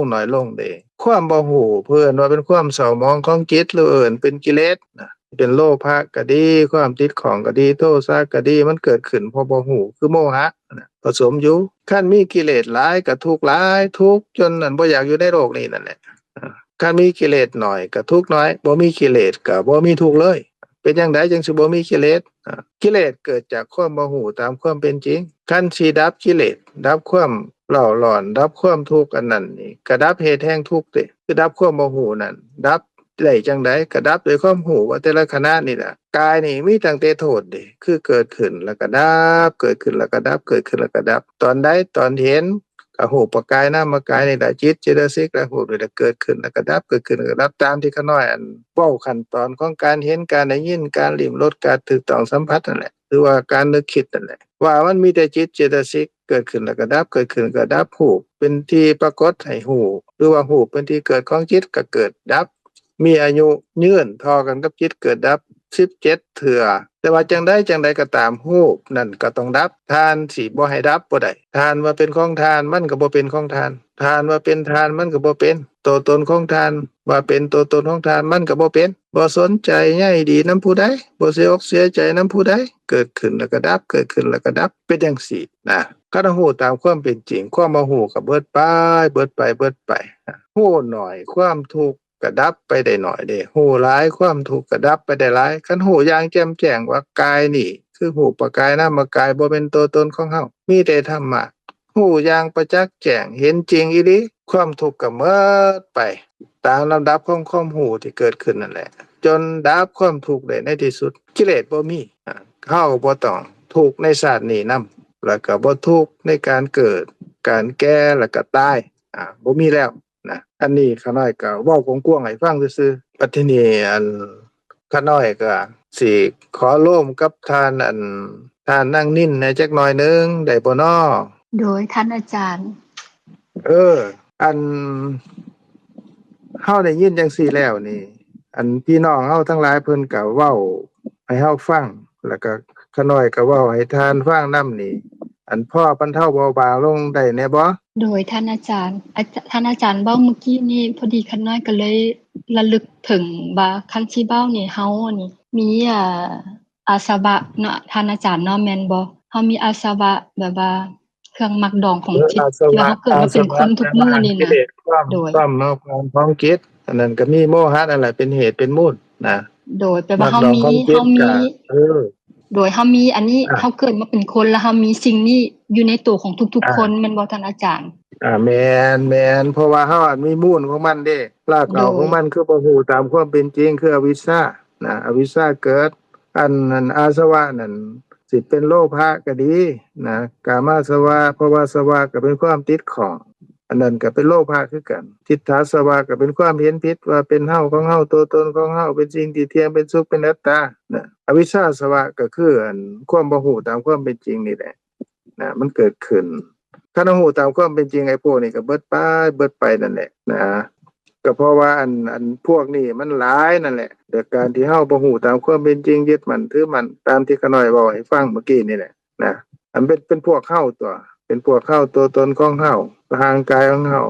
งเด้ความบ่ฮู้เพิ่นว่าเป็นความเศร้าหมองของจิตหรือเอิ้นเป็นกิเลสนะเป็นโลภะก็ดีความติดของก็ดีโทสะก็ดีมันเกิดขึ้นเพราะบ่ฮู้คือโมหะนะผสมอยู่คันมีกิเลสหลายก็ทุกข์หลายทุกข์จนนั่นบ่อยากอยู่ในโลกนี้นั่นแหละคันมีกิเลสน้อยก็ทุกข์น้อยบ่มีกิเลสก็บ่มีทุกข์เลยเป็นจังได๋จังสิบ่มีกิเลสกิเลสเกิดจากความบ่ฮู้ตามความเป็นจริงคันสิดับกิเลสดับความเร่าร้อนดับความทุกข์อันนั้นนี่ก็ดับเหตุแห่งทุกข์ติคือดับความบ่ฮู้นั่นดับได้จังได๋ก็ดับด้วยความรู้ว่าแต่ละขณะนี่ล่ะกายนี่มีตั้งแต่โทษเด้คือเกิดขึ้นแล้วก็ดับเกิดขึ้นแล้วก็ดับเกิดขึ้นแล้วก็ดับตอนใดตอนเห็นก็ฮู้ปกายนามกายนี่ล่ะจิตเจตสิกแล้วฮู้ด้วยเกิดขึ้นแล้วก็ดับเกิดขึ้นแล้วก็ดับตามที่ข้าน้อยเว้าขั้นตอนของการเห็นการได้ยินการลิ้มรสการถูกต้องสัมผัสนั่นแหละหรือว่าการนึกคิดนั่นแหละว่ามันมีแต่จิตเจตสิกเกิดขึ้นแล้วก็ดับเกิดขึ้นก็ดับฮู้เป็นที่ปรากฏให้ฮู้หรือว่าฮู้เป็นที่เกิดของจิตก็เกิดดับมีอายุยืนเท่ากันกับจิตเกิดดับ 17เทื่อแต่ว่าจังใดก็ตามรูปนั่นก็ต้องดับทานสิบ่ให้ดับบ่ได้ทานว่าเป็นของทานมันก็บ่เป็นของทานทานว่าเป็นทานมันก็บ่เป็นตัวตนของทานว่าเป็นตัวตนของทานมันก็บ่เป็นบ่สนใจใยดีนำผู้ใดบ่เสียอกเสียใจนำผู้ใดเกิดขึ้นแล้วก็ดับเกิดขึ้นแล้วก็ดับเป็นจังซี่นะคันฮู้ตามความเป็นจริงความบ่ฮู้ก็เบิดไปฮู้น้อยความทุกข์ก็ดับไปได้น้อยเด้ฮู้หลายความทุกข์ก็ดับไปได้หลายคันฮู้อย่างแจ่มแจ้งว่ากายนี่คือรูปกายนามกายบ่เป็นตัวตนของเฮามีแต่ธรรมะฮู้อย่างประจักษ์แจ้งเห็นจริงอีหลีความทุกข์ก็หมดไปตามลำดับของความรู้ที่เกิดขึ้นนั่นแหละจนดับความทุกข์ได้ในที่สุดกิเลสบ่มีเฮาบ่ต้องทุกข์ในชาตินี้นำแล้วก็บ่ทุกข์ในการเกิดการแก่แล้วก็ตายบ่มีแล้วนะอันนี้ข้าน้อยก็เว้ากว้างๆให้ฟังซื่อๆบัดทีนี้ข้าน้อยก็สิขอร่วมกับท่านนั่งนิ่นในจักหน่อยหนึงได้บ่น้อ โดยท่านอาจารย์ อันเฮาได้ยินจังซี่แล้วนี่อันพี่น้องเฮาทั้งหลายเพิ่นก็เว้าให้เฮาฟังแล้วก็ข้าน้อยก็เว้าให้ทานฟังนำนี่อันพ่อบรรเทาเบาบางลงได้แน่บ่ โดยท่านอาจารย์ท่านอาจารย์เว้าเมื่อกี้นี้พอดีคันน้อยก็เลยระลึกถึงว่าคันสิเว้านี่เฮานี่มีอาสวะเนาะท่านอาจารย์เนาะแม่นบ่เฮามีอาสวะแบบว่าเครื่องมักดองของจิตที่ว่าเฮาเกิดมาเป็นคนทุกมื้อนี่นะโดยความเมาความคิดอันนั้นก็มีโมหะนั่นแหละเป็นเหตุเป็นมูลนะ โดยแปลว่าเฮามีโดยเฮามีอันนี้เฮาเกิดมาเป็นคนแล้วเฮามีสิ่งนี้อยู่ในตัวของทุกๆคนแม่นบ่ท่านอาจารย์แม่นเพราะว่าเฮามีมูลของมันเด้รากเหง้าของมันคือบ่ฮู้ตามความเป็นจริงคืออวิชชานะอวิชชาเกิดอันนั้นอาสวะนั่นสิเป็นโลภะก็ดีนะกามาสวะภวสวะก็เป็นความติดของอันนั้นก็เป็นโลภะคือกันทิฏฐาสวะก็เป็นความเห็นผิดว่าเป็นเฮาของเฮาตัวตนของเฮาเป็นสิ่งที่เที่ยงเป็นสุขเป็นอัตตานะอวิชชาสวะก็คือความบ่ฮู้ตามความเป็นจริงนี่แหละนะมันเกิดขึ้นคันฮู้ตามความเป็นจริงไอ้พวกนี้ก็เบิดไปนั่นแหละนะก็เพราะว่าอันพวกนี้มันหลายนั่นแหละแต่การที่เฮาบ่ฮู้ตามความเป็นจริงยึดมั่นถือมั่นตามที่ข้าน้อยเว้าให้ฟังเมื่อกี้นี่แหละนะอันเป็นพวกเฮาตัวเป็นพวกเฮาตัวตนของเฮาทางกายของเฮา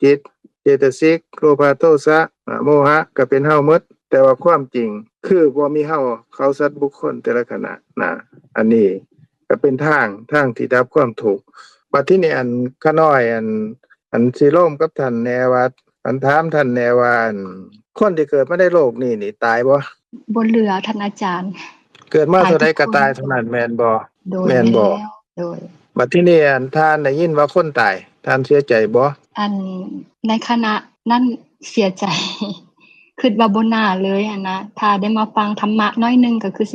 จิตเจตสิกโลภะโทสะโมหะก็เป็นเฮาหมดแต่ว่าความจริงคือบ่มีเฮาเขาสัตว์บุคคลแต่ละขณะนะอันนี้ก็เป็นทางที่ดับความทุกข์บัดทีนี้ข้าน้อยอันสิร่วมกับท่านแนว่าอันถามท่านแนว่าคนที่เกิดมาในโลกนี้นี่ตายบ่เหลือท่านอาจารย์เกิดมาเท่าใดก็ตายเท่านั้นแม่นบ่แม่นบ่โดยบัดทีนี้ท่านได้ยินว่าคนตายท่านเสียใจบ่ในขณะนั้นเสียใจคิดว่าบ่น่าเลยหั่นนะถ้าได้มาฟังธรรมะน้อยนึงก็คือ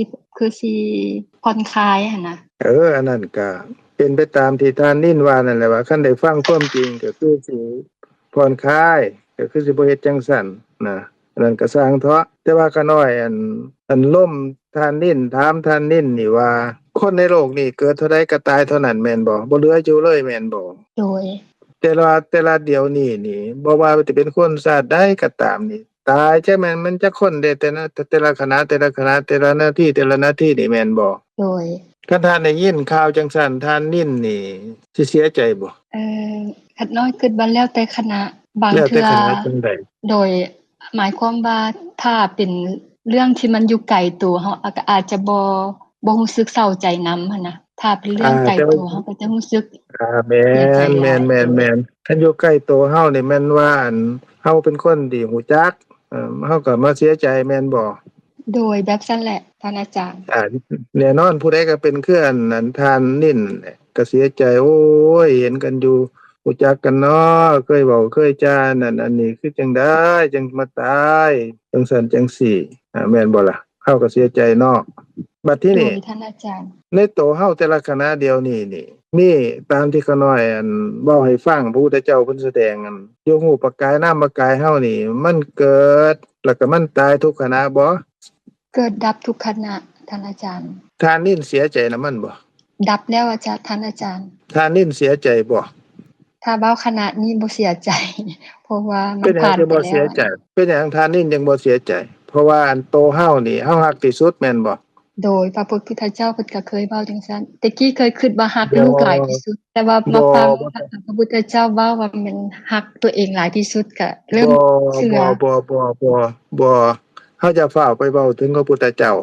สิผ่อนคลายหั่นนะอันนั้นก็เป็นไปตามที่ท่านนินว่านั่นแหละว่าคันได้ฟังความจริงก็คือสิผ่อนคลายก็คือสิบ่เฮ็ดจังซั่นนะอันนั้นก็สร้างเถาะแต่ว่าข้าน้อยล่มท่านนินถามท่านนินนี่ว่าคนในโลกนี้เกิดเท่าใดก็ตายเท่านั้นแม่นบ่เหลืออยู่เลยแม่นบ่โดยแต่ละเดี๋ยวนี้นี่บ่ว่าจะเป็นคนชาติใดก็ตามนี่ตายใช่มั้ยมันจะคนได้แต่ละขณะแต่ละนาทีนี่แม่นบ่โดยคันท่านได้ยินข่าวจังซั่นท่านนินนี่สิเสียใจบ่คัดน้อยคิดว่าแล้วแต่คณะบางเทื่อโดยหมายความว่าถ้าเป็นเรื่องที่มันอยู่ไกลตัวเฮาอาจจะบ่รู้สึกเศร้าใจนำหั่นนะถ้าเป็นเรื่องไกลตัวเฮาก็จะรู้สึกแม่นคันอยู่ใกล้ตัวเฮานี่แม่นว่าเฮาเป็นคนดีฮู้จักเฮาก็มาเสียใจแม่นบ่โดยแบบซั่นแหละท่านอาจารย์แน่นอนผู้ใดก็เป็นคือท่านนิ่นก็เสียใจโอ้ยเห็นกันอยู่ฮู้จักกันเนาะเคยเว้าเคยจานั่นอันนี้คือจังได๋จังมาตายจังซั่นจังซี่แม่นบ่ล่ะเฮาก็เสียใจเนาะบัดทีนี้ท่านอาจารย์ในตัวเฮาแต่ละคณะเดียวนี่มีตามที่ข้าน้อยเว้าให้ฟังพระพุทธเจ้าเพิ่นแสดงโยหูปกายนามกายเฮานี่มันเกิดแล้วก็มันตายทุกขณะบ่เกิดดับทุกขณะท่านอาจารย์ท่านนิ่นเสียใจนำมันบ่ดับแล้วอาจารย์ท่านอาจารย์ท่านนิ่นเสียใจบ่ถ้าเว้าขณะนี้บ่เสียใจเพราะว่ามันผ่านไปแล้วเป็นหยังท่านนิ่นยังบ่เสียใจเพ เพราะว่าอันโตเฮานี่เฮาฮักที่สุดแม่นบ่โดยพระพุทธเจ้าเพิ่นก็เคยเว้าจังซั่นแต่กี้เคยคิดว่าฮัก บ่ ลูกหลายที่สุด แต่ว่ามา บ่ ฟัง บ่ พระพุทธเจ้าเว้าว่ามันฮักตัวเองหลายที่สุดก็เริ่มเชื่อ บ่เฮาจะฟ้าวไปเว้าถึงพระพุทธเจ้า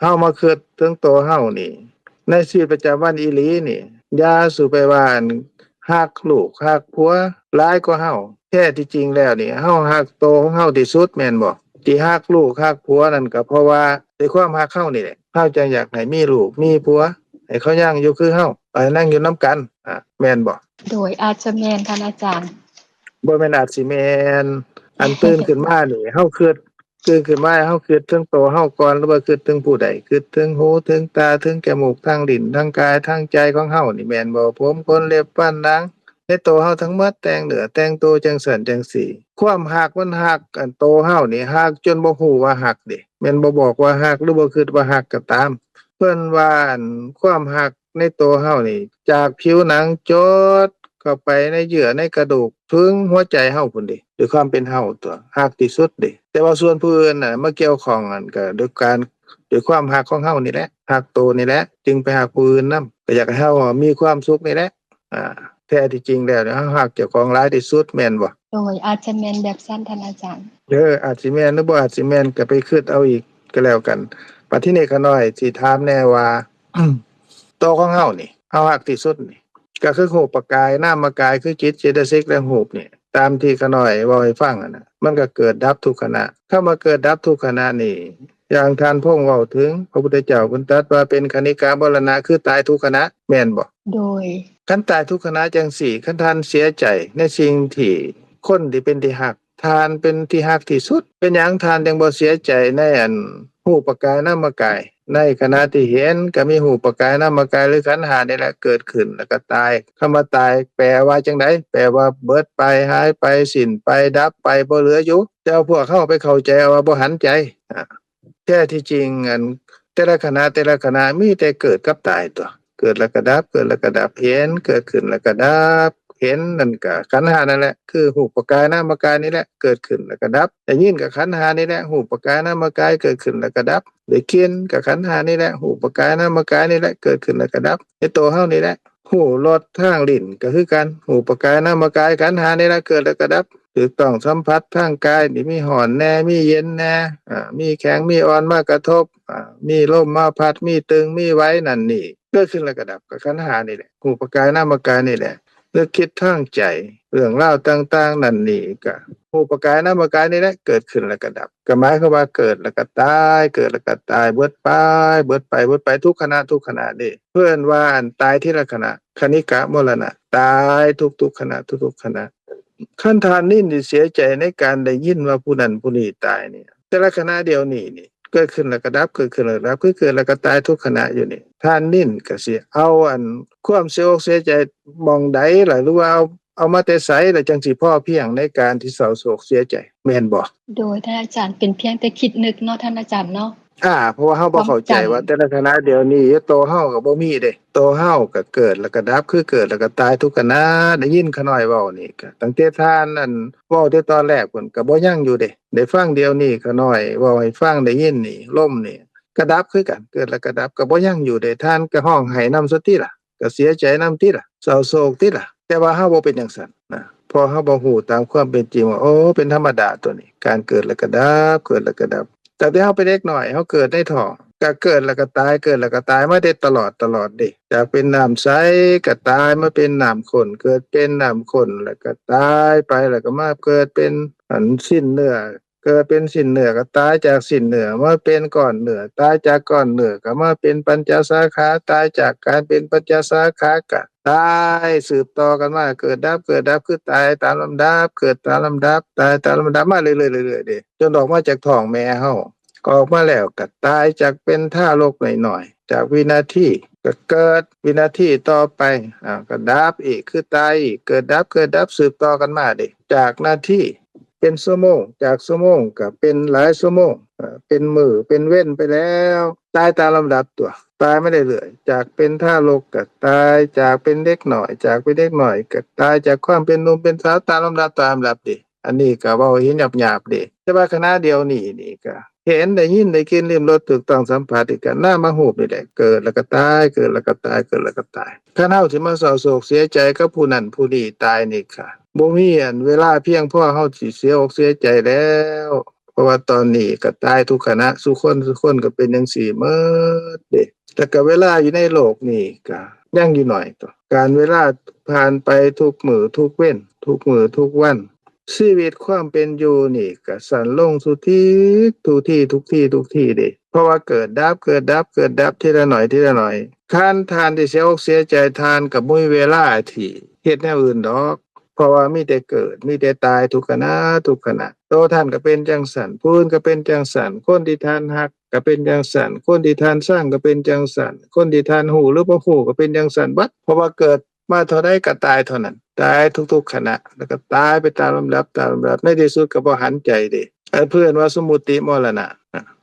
เฮามาคิดถึงตัวเฮานี่ในชีวิตประจำวันอีหลีนี่อย่าสู่ไปว่าอันฮักลูกฮักผัวหลายกว่าเฮาแท้ที่จริงแล้วนี่เฮาฮักตัวของเฮาที่สุดแม่นบ่ที่ฮักลูกฮักผัวนั่นก็เพราะว่าด้วยความฮักเฮานี่แหละเฮาจังอยากให้มีลูกมีผัวให้เขายังอยู่คือเฮาไปนั่งอยู่นํกันแม่นบ่ โดยอาจจะแม่นท่านอาจารย์ บ่แม่นอาจสิแม่นอันตื่นขึ้นมานี่เฮาคิดตื่นขึ้นมาเฮาคิดถึงตัวเฮาก่อนหรือว่าคิดถึงผู้ใดคิดถึงหูถึงตาถึงจมูกทางลิ้นทางกายทางใจของเฮานี่แม่นบ่ผมขนเล็บฟันหนังในตัวเฮาทั้งหมดแต่งเนื้อแต่งตัวจังซั่นจังซี่ความรักมันรักอันตัวเฮานี่รักจนบ่ฮู้ว่ารักเด้แม่นบ่บอกว่ารักหรือบ่คิดว่ารักก็ตามเพิ่นว่าอันความรักในตัวเฮานี่จากผิวหนังจดเข้าไปในเยื่อในกระดูกถึงหัวใจเฮาพุ่นเด้ด้วยความเป็นเฮาตัวรักที่สุดเด้แต่ว่าส่วนผู้อื่นน่ะมาเกี่ยวข้องกันก็ด้วยความรักของเฮานี่แหละรักตัวนี่แหละจึงไปรักผู้อื่นนำก็อยากให้เฮามีความสุขนี่แหละแท้ที่จริงแล้วเฮารักเจ้าของหลายที่สุดแม่นบ่ โดยอาจจะแม่นแบบซั่นท่านอาจารย์ อาจสิแม่นหรือบ่อาจสิแม่นก็ไปคิดเอาอีกก็แล้วกันบัดทีนี้ก็น้อยสิถามแน่ว่า ตัวของเฮานี่เฮารักที่สุดนี่ก็คือรูปประกายนามกายคือจิตเจตสิกและรูปนี่ตามที่ขน้อยเว้าให้ฟังน่ะมันก็เกิดดับทุกขณะคำว่าเกิดดับทุกขณะนี่อย่างท่านพงษ์เว้าถึงพระพุทธเจ้าเพิ่นตรัสว่าเป็นคณิกามรณะคือตายทุกขณะแม่นบ่ โดย คันตายทุกขณะจังสี่คันท่านเสียใจในสิ่งที่คนที่เป็นที่ฮักทานเป็นที่ฮักที่สุดเป็นหยังทานจังบ่เสียใจในอันรูปประกายนามกายในขณะที่เห็นก็มีรูปประกายนามกายหรือขันธ์5นี่แหละเกิดขึ้นแล้วก็ตายคำว่าตายแปลว่าจังได๋แปลว่าเบิดไปหายไปสิ้นไปดับไปบ่เหลืออยู่แต่พวกเขาไปเข้าใจว่าบ่หันใจแท้ที่จริงอันแต่ละขณะมีแต่เกิดกับตายตัวเกิดแล้วก็ดับเกิดแล้วก็ดับเห็นเกิดขึ้นแล้วก็ดับเห็นนั่นก็ขันธ์5นั่นแหละคือรูปประกายนามกายนี่แหละเกิดขึ้นแล้วก็ดับได้ยินก็ขันธ์5นี่แหละรูปประกายนามกายเกิดขึ้นแล้วก็ดับได้กินก็ขันธ์5นี่แหละรูปประกายนามกายนี่แหละเกิดขึ้นแล้วก็ดับในตัวเฮานี่แหละหูรสทางลิ้นก็คือกันรูปประกายนามกายขันธ์5นี่แหละเกิดแล้วก็ดับถูกต้องสัมผัสทางกายนี่มีร้อนแน่มีเย็นแน่มีแข็งมีอ่อนมากระทบมีลมมาพัดมีตึงมีไว้นั่นนี่เกิดขึ้นแล้วก็ดับก็ขันธ์5นี่แหละรูปประกายนามกายนี่แหละนึกคิดทางใจเรื่องราวต่างๆนั่นนี่ก็รูปประกายนามกายนี่แหละเกิดขึ้นแล้วก็ดับก็หมายความว่าเกิดแล้วก็ตายเกิดแล้วก็ตายเบิดไปทุกขณะนี่เพิ่นว่าอันตายทีละขณะคณิกะมรณะตายทุกๆขณะทุกๆขณะคันทานนี่เสียใจในการได้ยินว่าผู้นั้นผู้นี้ตายนี่แต่ละขณะเดียวนี่เกิดขึ้นแล้วก็ดับเกิดขึ้นแล้วก็ดับคือเกิดแล้วก็ตายทุกขณะอยู่นี่ท่านนิ่นก็สิเอาอันความเสียอกเสียใจมองใดล่ะหรือว่าเอามาแต่ไสแล้วจังสิพอเพียงในการที่เศร้าโศกเสียใจแม่นบ่ โดยท่านอาจารย์เป็นเพียงแต่คิดนึกเนาะท่านอาจารย์เนาะ เพราะว่าเฮาบ่เข้าใจว่าแต่ละขณะเดี๋ยวนี้ตัวเฮาก็บ่มีเด้ตัวเฮาก็เกิดแล้วก็ดับคือเกิดแล้วก็ตายทุกขณะได้ยินขน้อยเว้านี่ก็ตั้งแต่ท่านอันเว้าแต่ตอนแรกพุ่นก็บ่ยังอยู่เด้ได้ฟังเดี๋ยวนี้ขน้อยเว้าให้ฟังได้ยินนี่ลมนี่ก็ดับคือกันเกิดแล้วก็ดับก็บ่ยังอยู่เด้ท่านก็ร้องไห้นำซะติล่ะก็เสียใจนำติล่ะเศร้าโศกติล่ะแต่ว่าเฮาบ่เป็นจังซั่นนะพอเฮาบ่ฮู้ตามความเป็นจริงว่าโอ้เป็นธรรมดาตัวนี้การเกิดแล้วก็ดับเกิดแล้วก็ดับแต่ที่เฮาเป็นเด็กน้อยเฮาเกิดในท้องก็เกิดแล้วก็ตายเกิดแล้วก็ตายมาได้ตลอดเด้จากเป็นน้ำใสก็ตายมาเป็นน้ำข้นเกิดเป็นน้ำข้นแล้วก็ตายไปแล้วก็มาเกิดเป็นอันสิ้นเนื้อเกิดเป็นสิ้นเนื้อก็ตายจากสิ้นเนื้อมาเป็นก้อนเนื้อตายจากก้อนเนื้อก็มาเป็นปัญจสาขาตายจากการเป็นปัญจสาขาก็ตายสืบต่อกันมาเกิดดับคือตายตามลำดับเกิดตามลำดับตายตามลำดับมาเรื่อยๆเด้จนออกมาจากท้องแม่เฮาก็ออกมาแล้วก็ตายจากเป็นทารกหน่อยๆจากวินาทีก็เกิดวินาทีต่อไปก็ดับอีกคือตายอีกเกิดดับสืบต่อกันมาเด้จากนาทีเป็นชั่วโมงจากชั่วโมงก็เป็นหลายชั่วโมงเป็นมื้อเป็นเว้นไปแล้วตายตามลำดับตัวตายไม่ได้เรื่อยจากเป็นทารกก็ตายจากเป็นเด็กน้อยจากเป็นเด็กน้อยก็ตายจากความเป็นหนุ่มเป็นสาวตามลำดับดิ อันนี้ก็เว้าเห็นหยาบๆเด้แต่ว่าขณะเดียวนี้นี่ก็เห็นได้ยินได้กลิ่นลิ้มรสถูกต้องสัมผัสนี่ก็นามรูปนี่แหละเกิดแล้วก็ตายเกิดแล้วก็ตายเกิดแล้วก็ตายคันเฮาสิมาเศร้าโศกเสียใจกับผู้นั้นผู้นี้ตายนี่ค่ะบ่มีเวลาเพียงพอเฮาสิเสียอกเสียใจแล้วเพราะว่าตอนนี้ก็ตายทุกขณะซุคนก็เป็นจังซี่หมดเด้แต่ก็เวลาอยู่ในโลกนี่ก็ยังอยู่น้อยต่อการเวลาผ่านไปทุกมื้อทุกเว้นทุกมื้อทุกวันชีวิตความเป็นอยู่นี่ก็สั้นลงทุกที่เด้เพราะว่าเกิดดับทีละหน่อยคันทานที่เสียอกเสียใจทานก็บ่มีเวลาที่เฮ็ดแนวอื่นดอกเพราะว่ามีแต่เกิดมีแต่ตายทุกขณะโตท่านก็เป็นจังซั่นผู้อื่นก็เป็นจังซั่นคนที่ท่านฮักก็เป็นจังซั่นคนที่ท่านสร้างก็เป็นจังซั่นคนที่ท่านฮู้หรือบ่ฮู้ก็เป็นจังซั่นเบิดเพราะว่าเกิดมาเท่าใดก็ตายเท่านั้นตายทุกๆขณะแล้วก็ตายไปตามลำดับในที่สุดก็บ่หันใจเด้เพิ่นว่าสมมุติมรณะ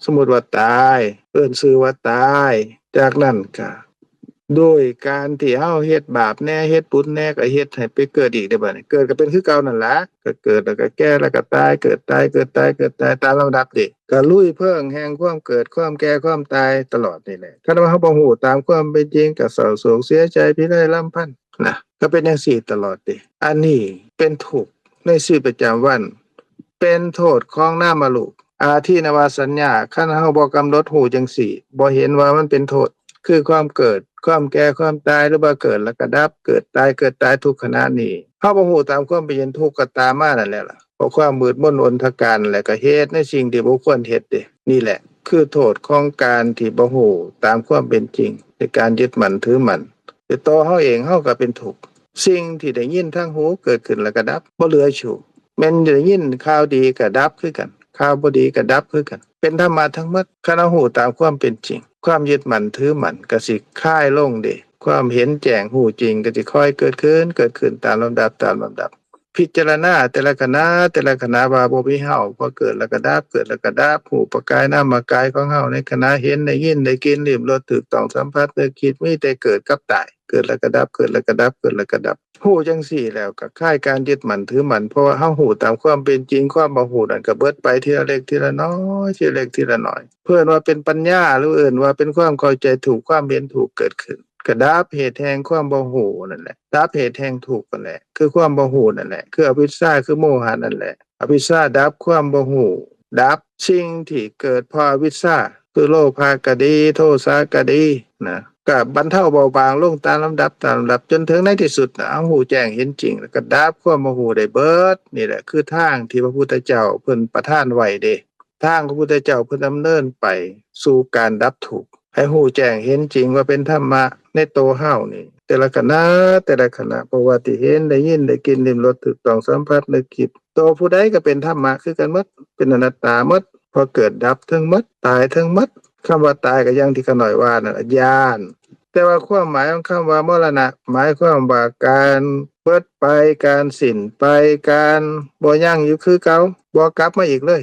สมมุติว่าตายเอิ้นชื่อว่าตายจากนั้นก็โดยการที่เฮาเฮ็ดบาปแหน่เฮ็ดบุญแหน่ก็เฮ็ดให้ไปเกิดอีกได้บัดนี้เกิดก็เป็นคือเก่านั่นล่ะก็เกิดแล้วก็แก่แล้วก็ตายเกิดตายตามลำดับเด้ก็ลุยเพิงแห่งความเกิดความแก่ความตายตลอดนี่แหละคันว่าเฮาบ่ฮู้ตามความเป็นจริงก็เศร้าโศกเสียใจพิไรลำพันธ์นะก็เป็นจังซี่ตลอดเด้อันนี้เป็นทุกข์ในชีวิตประจำวันเป็นโทษของนามรูปอาทินวสัญญาคันเฮาบ่กำหนดรู้จังซี่บ่เห็นว่ามันเป็นโทษคือความเกิดความแก่ความตายหรือว่าเกิดแล้วก็ดับเกิดตายทุกขณะนี้เฮาบ่ฮู้ตามความเป็นจริงทุกข์ก็ตามมานั่นแหละล่ะเพราะความมืดมนอนทการและก็เฮ็ดในสิ่งที่บ่ควรเฮ็ดเด้นี่แหละคือโทษของการที่บ่ฮู้ตามความเป็นจริงในการยึดมั่นถือมั่นแต่ตัวเฮาเองเฮาก็เป็นทุกข์สิ่งที่ได้ยินทางหูเกิดขึ้นแล้วก็ดับบ่เหลืออยู่แม่นได้ยินข่าวดีก็ดับคือกันข่าวบ่ดีก็ดับคือกันเป็นธรรมะทั้งหมดคันเฮาฮู้ตามความเป็นจริงความยึดมั่นถือมั่นก็สิคลายลงเด้ความเห็นแจ้งรู้จริงก็สิค่อยเกิดขึ้นตามลำดับพิจารณาแต่ละขณะว่าบ่มีเฮาพอเกิดแล้วก็ดับรู้ประกายนามกายของเฮาในขณะเห็นได้ยินได้กลิ่นลิ้มรสถูกต้องสัมผัสนึกคิดมีแต่เกิดกับตายเกิดแล้วก็ดับฮู้จังซี่แล้วก็คลายการยึดมั่นถือมั่นเพราะว่าเฮาฮู้ตามความเป็นจริงความบ่ฮู้นั่นก็เบิดไปทีละเล็กทีละน้อยทีละเล็กทีละน้อยเพิ่นว่าเป็นปัญญาหรือเอิ้นว่าเป็นความเข้าใจถูกความเห็นถูกเกิดขึ้นก็ดับเหตุแห่งความบ่ฮู้นั่นแหละดับเหตุแห่งทุกข์นั่นแหละคือความบ่ฮู้นั่นแหละคืออวิชชาคือโมหะนั่นแหละอวิชชาดับความบ่ฮู้ดับสิ่งที่เกิดเพราะอวิชชาคือโลภะก็ดีโทสะก็ดีนะก็บรรเทาเบาบางลงตามลำดับจนถึงในที่สุดเอาหูแจ้งเห็นจริงแล้วก็ดับความบ่ฮู้ได้เบิดนี่แหละคือทางที่พระพุทธเจ้าเพิ่นประทานไว้เด้ทางพระพุทธเจ้าเพิ่นดำเนินไปสู่การดับทุกข์ให้หูแจ้งเห็นจริงว่าเป็นธรรมะในตัวเฮานี่แต่ละขณะเพราะว่าที่เห็นได้ยินได้กินลิ้มรสถูกต้องสัมผัสนึกคิดตัวผู้ใดก็เป็นธรรมะคือกันหมดเป็นอนัตตาหมดพอเกิดดับทั้งหมดตายทั้งหมดคำว่าตายก็อย่างที่ขน่อยว่านั่นญาณแต่ว่าความหมายของคำว่ามรณะหมายความว่าการเบิดไปการสิ้นไปการบ่ยั่งอยู่คือเก่าบ่กลับมาอีกเลย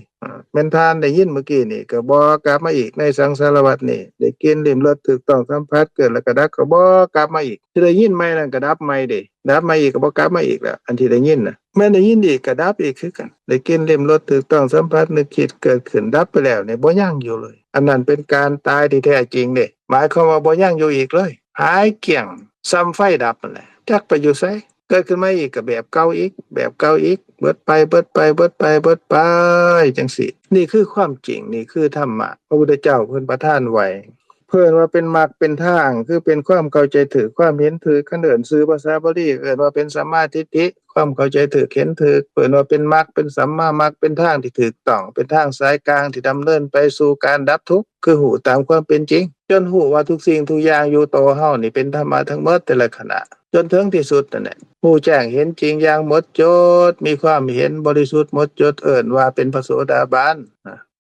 แม่นทานได้ยินเมื่อกี้นี่ก็บ่กลับมาอีกในสังสารวัฏนี่ได้กินลิ้มรสถูกต้องสัมผัสเกิดแล้วก็ดับก็บ่กลับมาอีกที่ได้ยินใหม่นั่นก็ดับใหม่เด้ดับมาอีกก็บ่กลับมาอีกแล้วอันที่ได้ยินน่ะแม่นได้ยินอีกก็ดับอีกคือกันได้กินลิ้มรสถูกต้องสัมผัสนึกคิดเกิดขึ้นดับไปแล้วนี่บ่ยั่งอยู่เลยอันนั้นเป็นการตายที่แท้จริงเด้หมายความว่าบ่ยั่งอยู่อีกเลยหายเกลี้ยงซ้ำไฟดับนั่นแหละจักไปอยู่ไสเกิดขึ้นมาอีกก็แบบเก่าอีกเบิดไปจังซี่นี่คือความจริงนี่คือธรรมะพระพุทธเจ้าเพิ่นประทานไว้เพิ่นว่าเป็นมรรคเป็นทางคือเป็นความเข้าใจถูกความเห็นถูกคันเอิ้นชื่อภาษาบาลีเอิ้นว่าเป็นสัมมาทิฏฐิความเข้าใจถูกเห็นถูกเพิ่นว่าเป็นมรรคเป็นสัมมามรรคเป็นทางที่ถูกต้องเป็นทางสายกลางที่ดำเนินไปสู่การดับทุกข์คือหูตามความเป็นจริงจนหูว่าทุกสิ่งทุกอย่างอยู่ตัวเฮานี่เป็นธรรมะทั้งหมดแต่ละขณะจนถึงที่สุดนั่นแหละผู้แจ้งเห็นจริงอย่างหมดจดมีความเห็นบริสุทธิ์หมดจดเอิ้นว่าเป็นพระโสดาบัน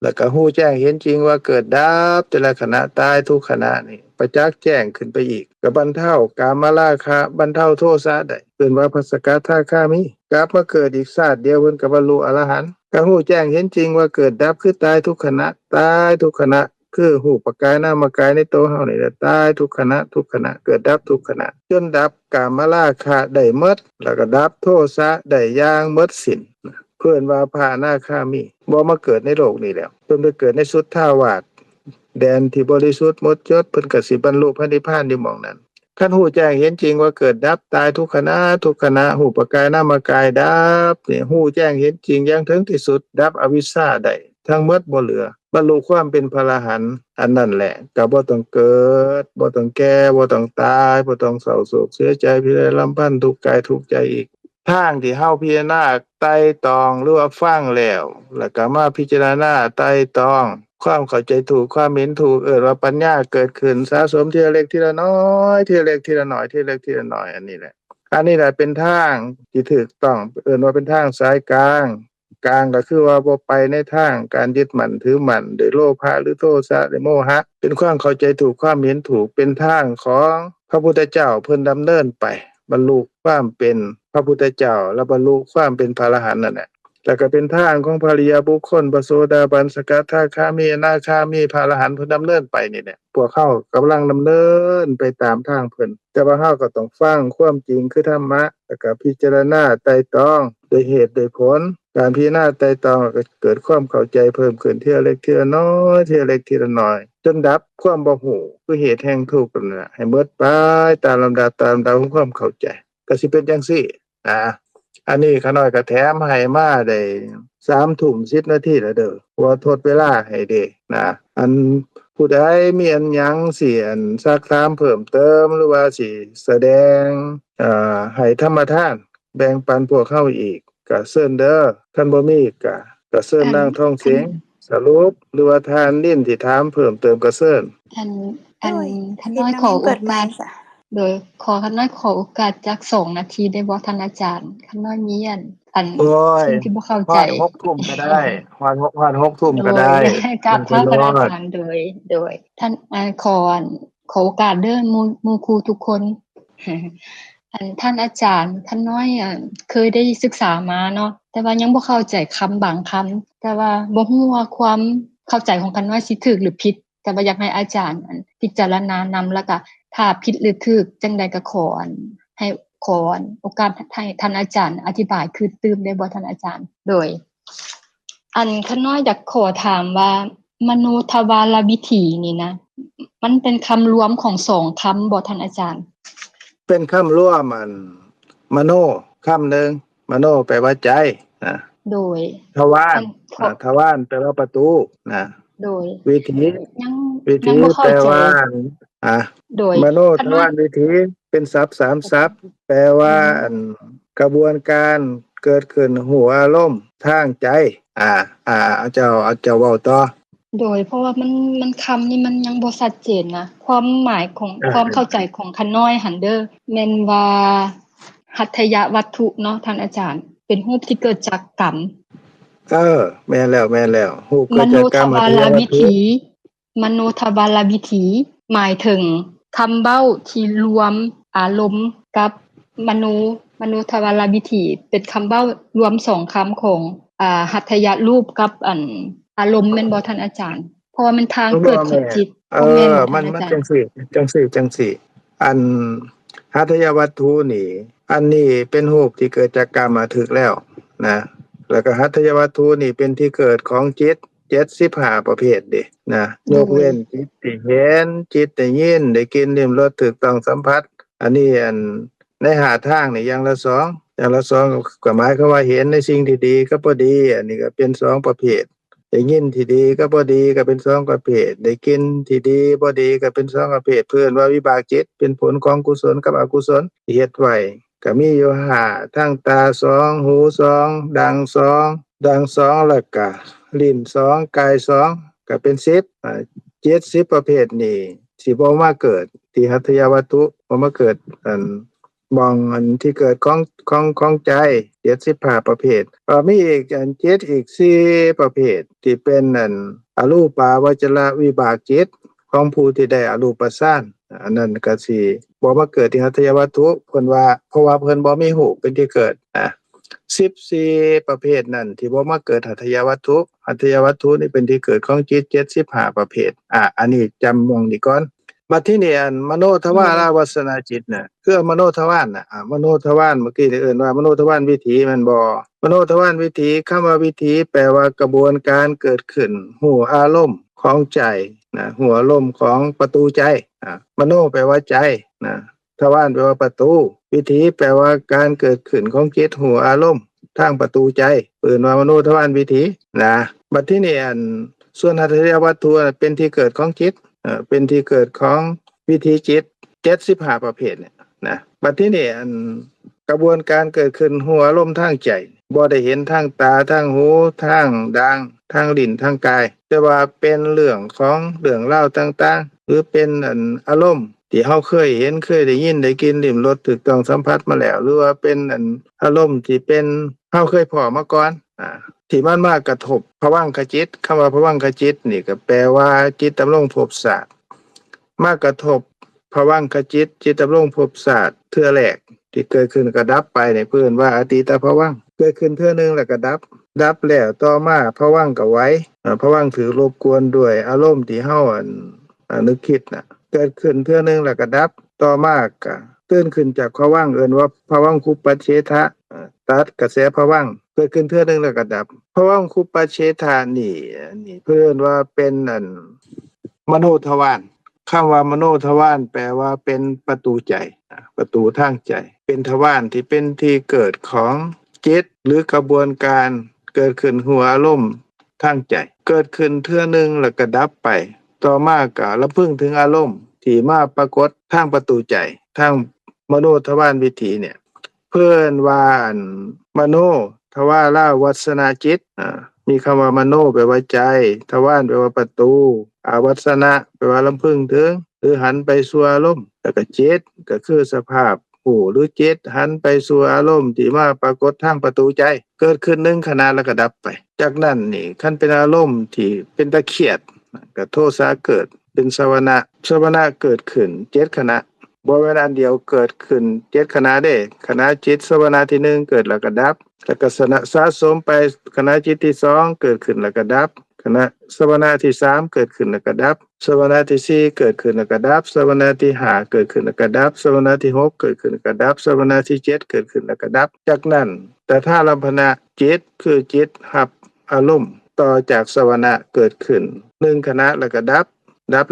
แล้วก็ฮู้แจ้งเห็นจริงว่าเกิดดับแต่ละขณะตายทุกขณะนี่ประจักษ์แจ้งขึ้นไปอีกก็บรรเทากามราคะบรรเทาโทสะได้เอิ้นว่าพระสกทาคามิกลับมาเกิดอีกชาติเดียวเพิ่นก็บรรลุอรหันต์ก็ฮู้แจ้งเห็นจริงว่าเกิดดับคือตายทุกขณะคือหูปกายนามกายในตัวเฮานี่แหละตายทุกขณะเกิดดับทุกขณะจนดับกามราคะได้หมดแล้วก็ดับโทสะได้อย่างหมดสิ้น เพิ่นว่าพระอนาคามีบ่มาเกิดในโลกนี้แล้วเพิ่นไปเกิดในสุทธาวาสแดนที่บริสุทธิ์หมดจดเพิ่นก็สิบรรลุพระนิพพานอยู่หม้องนั้นคันฮู้แจ้งเห็นจริงว่าเกิดดับตายทุกขณะทุกขณะหูปกายนามกายดับนี่ฮู้แจ้งเห็นจริงอย่างถึงที่สุดดับอวิชชาได้ทั้งหมดบ่เหลือบรรลุความเป็นพระอรหันต์อันนั้นแหละก็บ่ต้องเกิดบ่ต้องแก่บ่ต้องตายบ่ต้องเศร้าโศกเสียใจพิไรลำพันธ์ทุกข์กายทุกข์ใจอีกทางที่เฮาพิจารณาไตร่ตรองหรือว่าฟังแล้วก็มาพิจารณาไตร่ตรองความเข้าใจถูกความเห็นถูกว่าปัญญาเกิดขึ้นสะสมทีละเล็กทีละน้อยทีละเล็กทีละน้อยทีละเล็กทีละน้อยอันนี้แหละเป็นทางที่ถูกต้องว่าเป็นทางสายกลางก็คือว่าบ่ไปในทางการยึดมั่นถือมั่นด้วยโลภะหรือโทสะหรือโมหะเป็นความเข้าใจถูกความเห็นถูกเป็นทางของพระพุทธเจ้าเพิ่นดำเนินไปบรรลุความเป็นพระพุทธเจ้าและบรรลุความเป็นพระอรหันต์นั่นแหละแล้วก็เป็นทางของพระอริยบุคคลพระโสดาบันสกทาคามีอนาคามีพระอรหันต์เพิ่นดำเนินไปนี่แหละพวกเขากำลังดำเนินไปตามทางเพิ่นแต่ว่าเฮาก็ต้องฟังความจริงคือธรรมะแล้วก็พิจารณาไตร่ตรองด้วยเหตุด้วยผลการพิจารณาไตร่ตรองก็เกิดความเข้าใจเพิ่มขึ้นทีละเล็กทีละน้อยทีละเล็กทีละน้อยจนดับความบ่ฮู้คือเหตุแห่งทุกข์นั่นน่ะให้หมดไปตามลำดับของความเข้าใจก็สิเป็นจังซี่นะอันนี้ข้าน้อยก็แถมให้มาได้3:10 นาทีแล้วเด้อว่าทดเวลาให้เด้นะอันผู้ใดมีอันหยังสิซักถามเพิ่มเติมหรือว่าสิแสดงให้ธรรมทานแบ่งปันพวกเขาอีกก็เชิญเด้อคันบ่มีก็เชิญนางทองเสียงสรุปหรือว่าทานลิ้นที่ถามเพิ่มเติมก็เชิญอันท่านน้อยขอโอกาสโดยขอท่านน้อยขอโอกาสจัก2 นาทีได้บ่ท่านอาจารย์ท่านน้อยมีอันสิ่งที่บ่เข้าใจ6 ทุ่มก็ได้6 ทุ่มก็ได้กับท่านอาจารย์โดยท่านขอโอกาสเด้อหมู่ครูทุกคนท่านอาจารย์ท่านน้อยเคยได้ศึกษามาเนาะแต่ว่ายังบ่เข้าใจคำบางคำแต่ว่าบ่ฮู้ว่าความเข้าใจของท่านน้อยสิถูกหรือผิดแต่ว่าอยากให้อาจารย์พิจารณานำแล้วก็ถ้าผิดหรือถูกจังใดก็ขอให้โอกาสให้ท่านอาจารย์อธิบายคือตื่มได้บ่ท่านอาจารย์โดยข้าน้อยอยากขอถามว่ามโนทวารวิถีนี่นะมันเป็นคำรวมของ2คำบ่ท่านอาจารย์เป็นคำรวมมโนคำนึงมโนแปลว่าใจนะโดยทวารแปลว่าประตูนะโดยวิถีแปลว่าโดยมโนทวารวิถีเป็นศัพท์3ศัพท์แปลว่ากระบวนการเกิดขึ้นหัวอารมณ์ทางใจเจ้าเว้าต่อโดยเพราะว่ามันคำนี้มันยังบ่ชัดเจนนะความหมายของความเข้าใจของคันน้อยหันเด้อแม่นว่าหัตถยวัตถุเนาะท่านอาจารย์เป็นรูปที่เกิดจากกรรมแม่นแล้วรูปเกิดจากกรรมมโนทวารวิถีหมายถึงคำเบ้าที่รวมอารมณ์กับมโนทวารวิถีเป็นคำเบ้ารวม2คำของหัตถยรูปกับอารมณ์แม่นบ่ท่านอาจารย์เพราะว่ามันทางเกิดของจิตมันจังซี่หัตถยวัตถุนี่อันนี้เป็นรูปที่เกิดจากกรรมถูกแล้วนะแล้วก็หัตถยวัตถุนี่เป็นที่เกิดของจิต75ประเภทเด้นะยกเว้นจิตที่เห็นจิตได้ยินได้กลิ่นลิ้มรสถูกต้องสัมผัสอันนี้ใน5ทางนี่อย่างละ2ก็หมายความว่าเห็นในสิ่งที่ดีกับบ่ดีอันนี้ก็เป็น2ประเภทได้ยินที่ดีกับบ่ดีก็เป็น2ประเภทได้กินที่ดีบ่ดีก็เป็น2ประเภทเพิ่นว่าวิบากจิตเป็นผลของกุศลกับอกุศลที่เฮ็ดไว้ก็มีอยู่5ทั้งตา2หู2ดัง2แล้วก็ลิ้น2กาย2ก็เป็น10 70ประเภทนี่สิบ่มาเกิดที่หัตถยวัตถุบ่มาเกิดมองที่เกิดของใจ75ประเภทมีอีก7อีก4ประเภทที่เป็นอรูปาวจรวิบากจิตของผู้ที่ได้อรูปฌานอันนั้นก็สิบ่มาเกิดที่หัตถยวัตถุเพิ่นว่าเพราะว่าเพิ่นบ่มีรูปเป็นที่เกิด14ประเภทนั้นที่บ่มาเกิดหัตถยวัตถุนี่เป็นที่เกิดของจิต75ประเภทอันนี้จำมองนี่ก่อน บัดทีนี้อันมโนทวารวัสนาจิตน่ะคือมโนทวารน่ะมโนทวารเมื่อกี้ที่เอิ้นว่ามโนทวารวิถีแม่นบ่มโนทวารวิถีคำว่าวิถีแปลว่ากระบวนการเกิดขึ้นหูอารมณ์ของใจนะหูอารมณ์ของประตูใจมโนแปลว่าใจนะทวารแปลว่าประตูวิถีแปลว่าการเกิดขึ้นของจิตหูอารมณ์ทางประตูใจเอิ้นว่ามโนทวารวิถีนะบัดทีนี้อันส่วนหัตถยวัตถุเป็นที่เกิดของจิตเป็นที่เกิดของวิถีจิต75ประเภทเนี่ยนะบัดทีนี้อันกระบวนการเกิดขึ้นหัวอารมณ์ทางใจบ่ได้เห็นทางตาทางหูทางดังทางลิ้นทางกายแต่ว่าเป็นเรื่องของเรื่องราวต่างๆหรือเป็นอันอารมณ์ที่เฮาเคยเห็นเคยได้ยินได้กินลิ้มรสถูกต้องสัมผัสมาแล้วหรือว่าเป็นอันอารมณ์ที่เป็นเฮาเคยพ้อมาก่อนที่มันมากระทบภวังคจิตคำว่าภวังคจิตนี่ก็แปลว่าจิตดำรงภพชาติมากระทบภวังคจิตจิตดำรงภพชาติเทื่อแรกที่เกิดขึ้นก็ดับไปในเพิ่นว่าอดีตภวังค์เกิดขึ้นเทื่อนึงแล้วก็ดับแล้วต่อมาภวังค์ก็ไว้ภวังค์ถือรบกวนด้วยอารมณ์ที่เฮานึกคิดน่ะเกิดขึ้นเทื่อนึงแล้วก็ดับต่อมาก็ตื่นขึ้นจากภวังค์เอิ้นว่าภวังคุปเฉทะตัดกระแสภวังค์เกิดขึ้นเทื่อนึงแล้วก็ดับภวังคุปเฉทะนี่เพิ่นว่าเป็นมโนทวารคำว่ามโนทวารแปลว่าเป็นประตูใจประตูทางใจเป็นทวารที่เป็นที่เกิดของจิตหรือกระบวนการเกิดขึ้นหัวอารมณ์ทางใจเกิดขึ้นเทื่อนึงแล้วก็ดับไปต่อมาก็ระพึงถึงอารมณ์ที่มาปรากฏทางประตูใจทางมโนทวารวิถีเนี่ยเพิ่นว่ามโนทวารวัสนาจิตมีคำว่ามโนแปลว่าใจทวารแปลว่าประตูวัสนะแปลว่าลำพึงถึงหรือหันไปสู่อารมณ์แล้วก็จิตก็คือสภาพหูหรือจิตหันไปสู่อารมณ์ที่มาปรากฏทางประตูใจเกิดขึ้นหนึ่งขณะแล้วก็ดับไปจากนั้นนี่คันเป็นอารมณ์ที่เป็นตะเคียดก็โทสะเกิดเป็นสวนะเกิดขึ้น7ขณะบ่แม่นอันเดียวเกิดขึ้น7ขณะเด้ขณะจิตสวนะที่1เกิดแล้วก็ดับแล้วก็สะสมไปขณะจิตที่2เกิดขึ้นแล้วก็ดับขณะสวนะที่3เกิดขึ้นแล้วก็ดับสวนะที่4เกิดขึ้นแล้วก็ดับสวนะที่5เกิดขึ้นแล้วก็ดับสวนะที่6เกิดขึ้นแล้วก็ดับสวนะที่7เกิดขึ้นแล้วก็ดับจากนั้นแต่ถ้าลัมพนะจิตคือจิตรับอารมณ์ต่อจากสวนะเกิดขึ้น1ขณะแล้วก็ดับ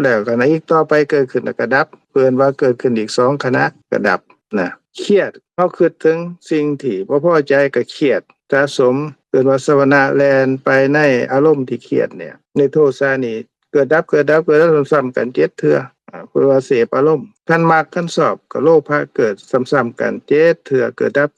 แล้วขณะอีกต่อไปเกิดขึ้นแล้วก็ดับเพิ่นว่าเกิดขึ้นอีก2ขณะก็ดับนะเครียดเฮาคิดถึงสิ่งที่บ่พอใจก็เครียดสะสมเกิดว่าสวนะแล่นไปในอารมณ์ที่เครียดเนี่ยในโทสะนี่เกิดดับซ้ำๆกัน7เทื่อเพราะว่าเสพอารมณ์คันมักคันชอบก็โลภะเกิดซ้ำๆกัน7เทื่อเกิดดับ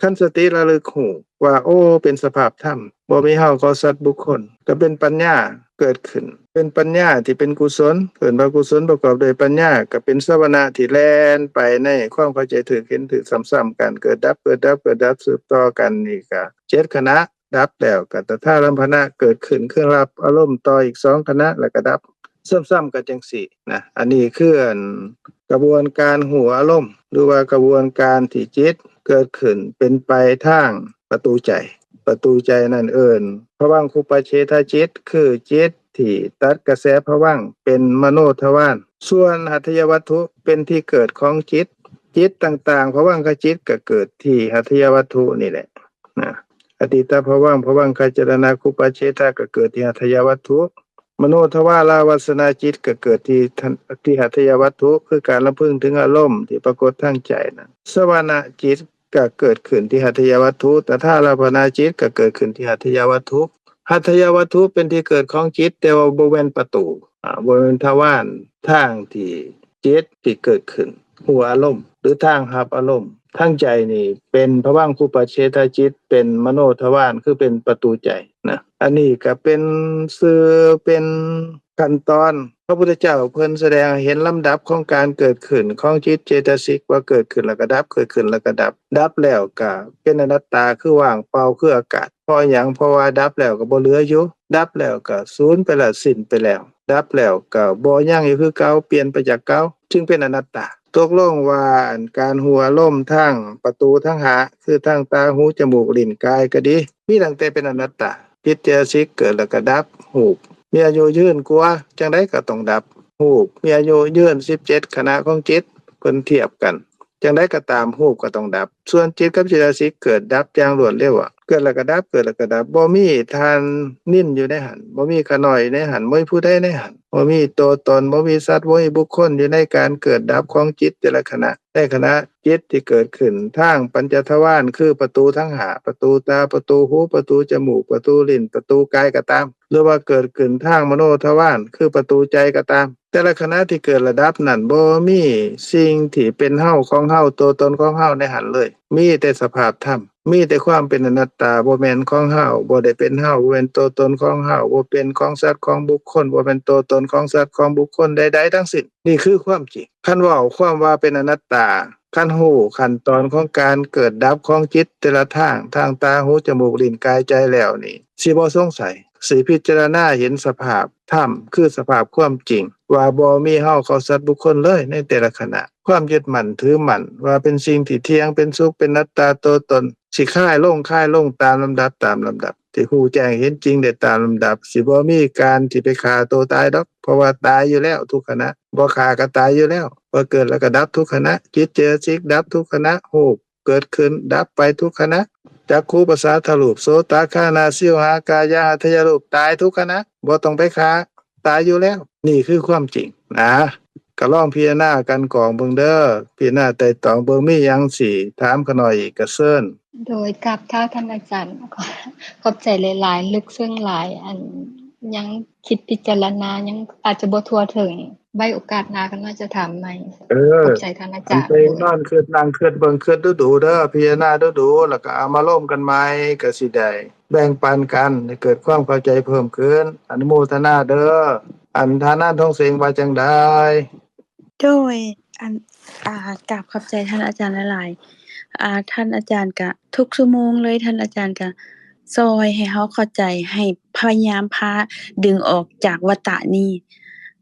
คันสติระลึกรู้ว่าโอ้เป็นสภาพธรรมบ่มีเฮาก็สัตว์บุคคลก็เป็นปัญญาเกิดขึ้นเป็นปัญญาที่เป็นกุศลเกิดว่ากุศลประกอบด้วยปัญญาก็เป็นสวนะที่แล่นไปในความเข้าใจถูกเห็นถูกซ้ำๆกันเกิดดับสืบต่อกันนี่ก็7ขณะดับแล้วก็ตถาลัมพนะเกิดขึ้นเครื่องรับอารมณ์ต่ออีก2ขณะแล้วก็ดับซ้ำๆกันจังซี่นะอันนี้คือกระบวนการหัวอารมณ์หรือว่ากระบวนการที่จิตเกิดขึ้นเป็นไปทางประตูใจนั่นเอิ้นภวังคุปเฉทจิตคือจิตที่ตัดกระแสภวังค์เป็นมโนทวารส่วนหัตถยวัตถุเป็นที่เกิดของจิตต่างๆภวังคจิตก็เกิดที่หัตถยวัตถุนี่แหละนะอดีตภวังคจรณคุปเฉทะก็เกิดที่หัตถยวัตถุมโนทวารวัสนาจิตก็เกิดที่หัตถยวัตถุคือการระพึงถึงอารมณ์ที่ปรากฏทางใจนั้นสวนะจิตก็เกิดขึ้นที่หัตถยวัตถุแต่ถ้าลัมพนะจิตก็เกิดขึ้นที่หัตถยวัตถุหัตถยวัตถุเป็นที่เกิดของจิตแต่ว่าบ่แม่นประตูบ่แม่นทวารทางที่จิตที่เกิดขึ้นหัวอารมณ์หรือทางรับอารมณ์ทางใจนี่เป็นภวังคุปเฉทจิตเป็นมโนทวารคือเป็นประตูใจนะอันนี้ก็เป็นสื่อเป็นขั้นตอนพระพุทธเจ้าเพิ่นแสดงเห็นลำดับของการเกิดขึ้นของจิตเจตสิกว่าเกิดขึ้นแล้วก็ดับเกิดขึ้นแล้วก็ดับแล้วก็เป็นอนัตตาคือว่างเปล่าคืออากาศเพราะหยังเพราะว่าดับแล้วก็บ่เหลืออยู่ดับแล้วก็สูญไปแล้วสิ้นไปแล้วดับแล้วก็บ่ยังอยู่คือเก่าเปลี่ยนไปจากเก่าจึงเป็นอนัตตาตกลงว่าการหัวลมทางประตูทางหาคือทางตาหูจมูกลิ้นกายก็ดีมีตั้งแต่เป็นอนัตตาจิตเจตสิกเกิดแล้วก็ดับหูมีอายุยืนกว่าจังได๋ก็ต้องดับ รูปมีอายุยืน17ขณะของจิตเพิ่นเทียบกันจังได๋ก็ตามรูปก็ต้องดับส่วนจิตกับเจตสิกเกิดดับอย่างรวดเร็วเกิดแล้วก็ดับเกิดแล้วก็ดับบ่มีทานนิ่นอยู่ในหันบ่มีขน้อยในหันบ่มีผู้ใดในหันบ่มีตัวตนบ่มีสัตว์บ่มีบุคคลอยู่ในการเกิดดับของจิตแต่ละขณะในขณะจิตที่เกิดขึ้นทางปัญจทวารคือประตูทั้ง5ประตูตาประตูหูประตูจมูกประตูลิ้นประตูกายก็ตามหรือว่าเกิดขึ้นทางมโนทวารคือประตูใจก็ตามแต่ละขณะที่เกิดระดับนั้นบ่มีสิ่งที่เป็นเฮาของเฮาตัวตนของเฮาในหันเลยมีแต่สภาพธรรมมีแต่ความเป็นอนัตตาบ่แม่นของเฮาบ่ได้เป็นเฮาบ่เป็นตัวตนของเฮาบ่เป็นของสัตว์ของบุคคลบ่เป็นตัวตนของสัตว์ของบุคคลใดๆทั้งสิ้นนี่คือความจริงคันเว้าความว่าเป็นอนัตตาคันฮู้ขั้นตอนของการเกิดดับของจิตแต่ละทางตาหูจมูกลิ้นกายใจแล้วนี่สิบ่สงสัยสิพิจารณาเห็นสภาพธรรมคือสภาพความจริงว่าบ่มีเฮาเขาสัตว์บุคคลเลยในแต่ละขณะความยึดมั่นถือมั่นว่าเป็นสิ่งที่เที่ยงเป็นสุขเป็นอนัตตาตัวตนสิคลายลงตามลำดับที่ฮู้แจ้งเห็นจริงได้ตามลำดับสิบ่มีการที่ไปฆ่าตัวตายดอกเพราะว่าตายอยู่แล้วทุกขณะบ่ฆ่าก็ตายอยู่แล้วพอเกิดแล้วก็ดับทุกขณะจิตเจตสิกดับทุกขณะรูปเกิดขึ้นดับไปทุกขณะจักขุประสาทรูปโสตคานาสิวหากายหัตถยรูปตายทุกขณะบ่ต้องไปฆ่าตายอยู่แล้วนี่คือความจริงนะก็ลองพิจารณากันกองเบิ่งเด้อพิจารณาไตร่ตรองเบิ่งมีหยังสิถามเขาหน่อยอีกก็เชิญโดยกับท่านอาจารย์ขอบใจหลายๆลึกซึ้งหลายอันยังคิดพิจารณายังอาจจะบ่ทั่วถึงไว้โอกาสหน้ากันว่าจะถามใหม่ขอบใจท่านอาจารย์ไปนอนคิดนั่งคิดเบิ่งคิดดูๆเด้อพิจารณาดูๆแล้วก็เอามาร่วมกันใหม่ก็สิได้แบ่งปันกันให้เกิดความเข้าใจเพิ่มขึ้นอนุโมทนาเด้ออันทานาท้องเสียงว่าจังได๋โดยอันกราบขอบใจท่านอาจารย์หลายๆท่านอาจารย์ก็ทุกชั่วโมงเลยท่านอาจารย์ก็ช่วยให้เฮาเข้าใจให้พยายามพาดึงออกจากวัฏฏะนี้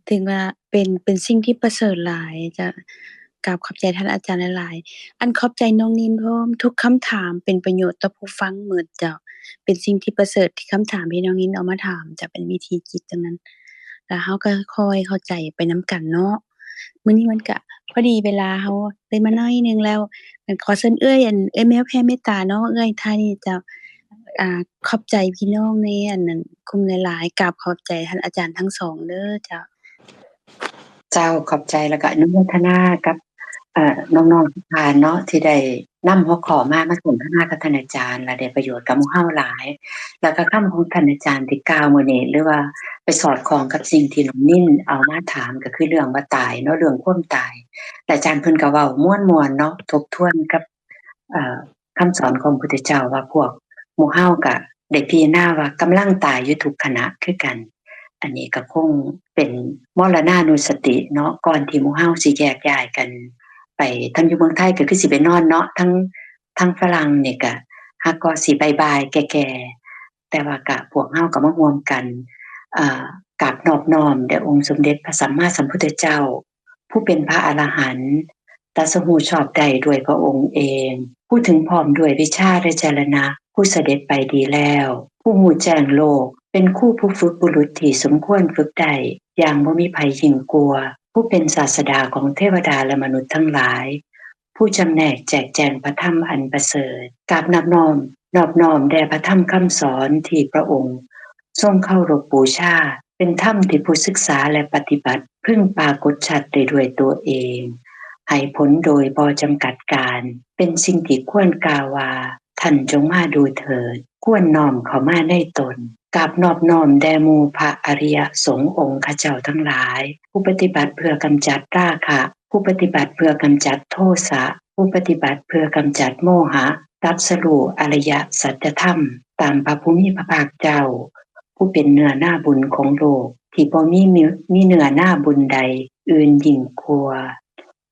ถึงว่าเป็นสิ่งที่ประเสริฐหลายจะกราบขอบใจท่านอาจารย์หลายๆอันขอบใจน้องนินพร้อมทุกคำถามเป็นประโยชน์ต่อผู้ฟังเหมือนเจ้าเป็นสิ่งที่ประเสริฐที่คำถามที่น้องนินเอามาถามจะเป็นวิธีคิดจังนั้นแล้วเฮาก็ค่อยเข้าใจไปนำกันเนาะมื้อนี้มันก็พอดีเวลาเฮาเลยมาหน่อยนึงแล้วงั้นขอเชิญเอื้อยแมวแผ่เมตตาเนาะเอื้อยท่านนี้เจ้าขอบใจพี่น้องในอันนั้นคุมหลายๆกราบขอบใจท่านอาจารย์ทั้งสองเด้อเจ้าเจ้าขอบใจแล้วก็อนุโมทนากับน้องๆทุกท่านเนาะที่ได้นำหัวข้อมาสนทนากับท่านอาจารย์และได้ประโยชน์กับหมู่เฮาหลายแล้วก็คำของท่านอาจารย์ที่กล่าวมื้อนี้หรือว่าไปสอดคล้องกับสิ่งที่น้องนิ่นเอามาถามก็คือเรื่องว่าตายเนาะเรื่องความตายและอาจารย์เพิ่นก็เว้าม่วนๆเนาะทบทวนกับคำสอนของพระพุทธเจ้าว่าพวกหมู่เฮาก็ได้พิจารณาว่ากำลังตายอยู่ทุกขณะคือกันอันนี้ก็คงเป็นมรณานุสติเนาะก่อนที่หมู่เฮาสิแยกย้ายกันไปทั้งอยู่เมืองไทยก็คือสิไปนอนเนาะทั้งฝรั่งนี่ก็หากก็สิบ๊ายๆแก่ๆแต่ว่าก็พวกเฮาก็มาร่วมกันกราบนอบน้อมแด่องค์สมเด็จพระสัมมาสัมพุทธเจ้าผู้เป็นพระอรหันต์ตรัสรู้ชอบได้ด้วยพระองค์เองผู้ถึงพร้อมด้วยวิชาและจรณะผู้เสด็จไปดีแล้วผู้รู้แจ้งโลกเป็นคู่ผู้ฝึกบุรุษที่สมควรฝึกได้อย่างบ่มีภัยยิ่งกลัวผู้เป็นศาสดาของเทวดาและมนุษย์ทั้งหลายผู้จำแนกแจกแจงพระธรรมอันประเสริฐกราบนอบน้อมแด่พระธรรมคำสอนที่พระองค์ทรงเคารพบูชาเป็นธรรมที่ผู้ศึกษาและปฏิบัติพึ่งปรากฏชัดได้ด้วยตัวเองให้ผลโดยบ่จำกัดการเป็นสิ่งที่ควรกล่าวว่าท่านจงมาดูเถิดควรน้อมเข้ามาในตนกราบนอบน้อมแด่หมู่พระอริยสงฆ์องค์ข้าเจ้าทั้งหลายผู้ปฏิบัติเพื่อกำจัดราคะผู้ปฏิบัติเพื่อกำจัดโทสะผู้ปฏิบัติเพื่อกำจัดโมหะตรัสรู้อริยสัจธรรมตามพระผู้มีพระภาคเจ้าผู้เป็นเนื้อหน้าบุญของโลกที่บ่มีเนื้อหน้าบุญใดอื่นยิ่งกว่า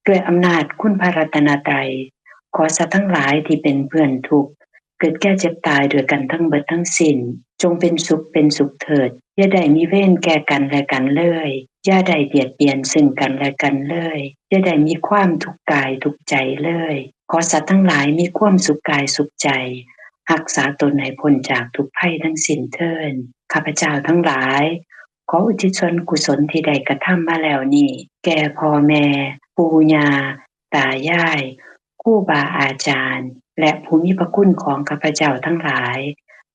ด้วยอำนาจคุณพระรัตนตรัยขอสัตว์ทั้งหลายที่เป็นเพื่อนทุกข์เกิดแก่เจ็บตายด้วยกันทั้งเบิดทั้งสิ้นจงเป็นสุขเถิดอย่าได้มีเวรแก่กันและกันเลยอย่าได้เบียดเบียนซึ่งกันและกันเลยอย่าได้มีความทุกข์กายทุกข์ใจเลยขอสัตว์ทั้งหลายมีความสุขกายสุขใจรักษาตนให้พ้นจากทุกภัยทั้งสิ้นเถิดข้าพเจ้าทั้งหลาย ขออุทิศส่วนกุศลที่ได้กระทำมาแล้วนี้แก่พ่อแม่ปู่ย่าตายายครูบาอาจารย์และผู้มีพระคุณของข้าพเจ้าทั้งหลาย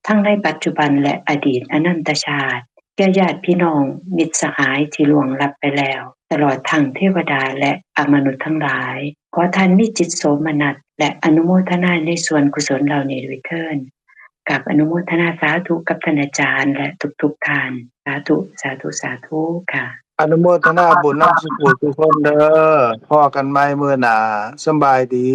ทั้งในปัจจุบันและอดีตอนันตชาติแก่ญาติพี่น้องมิตรสหายที่ล่วงลับไปแล้วตลอดทั้งเทวดาและอมนุษย์ทั้งหลายขอท่านมีจิตโสมนัสและอนุโมทนาในส่วนกุศลเหล่านี้ด้วยเถิดกับอนุโมทนาสาธุกับท่านอาจารย์และทุกๆท่านสาธุสาธุสาธุค่ะอนุโมทนาบุญนำสุขทุกคนเด้อพ้อกันใหม่มื้อหน้าสำบายดี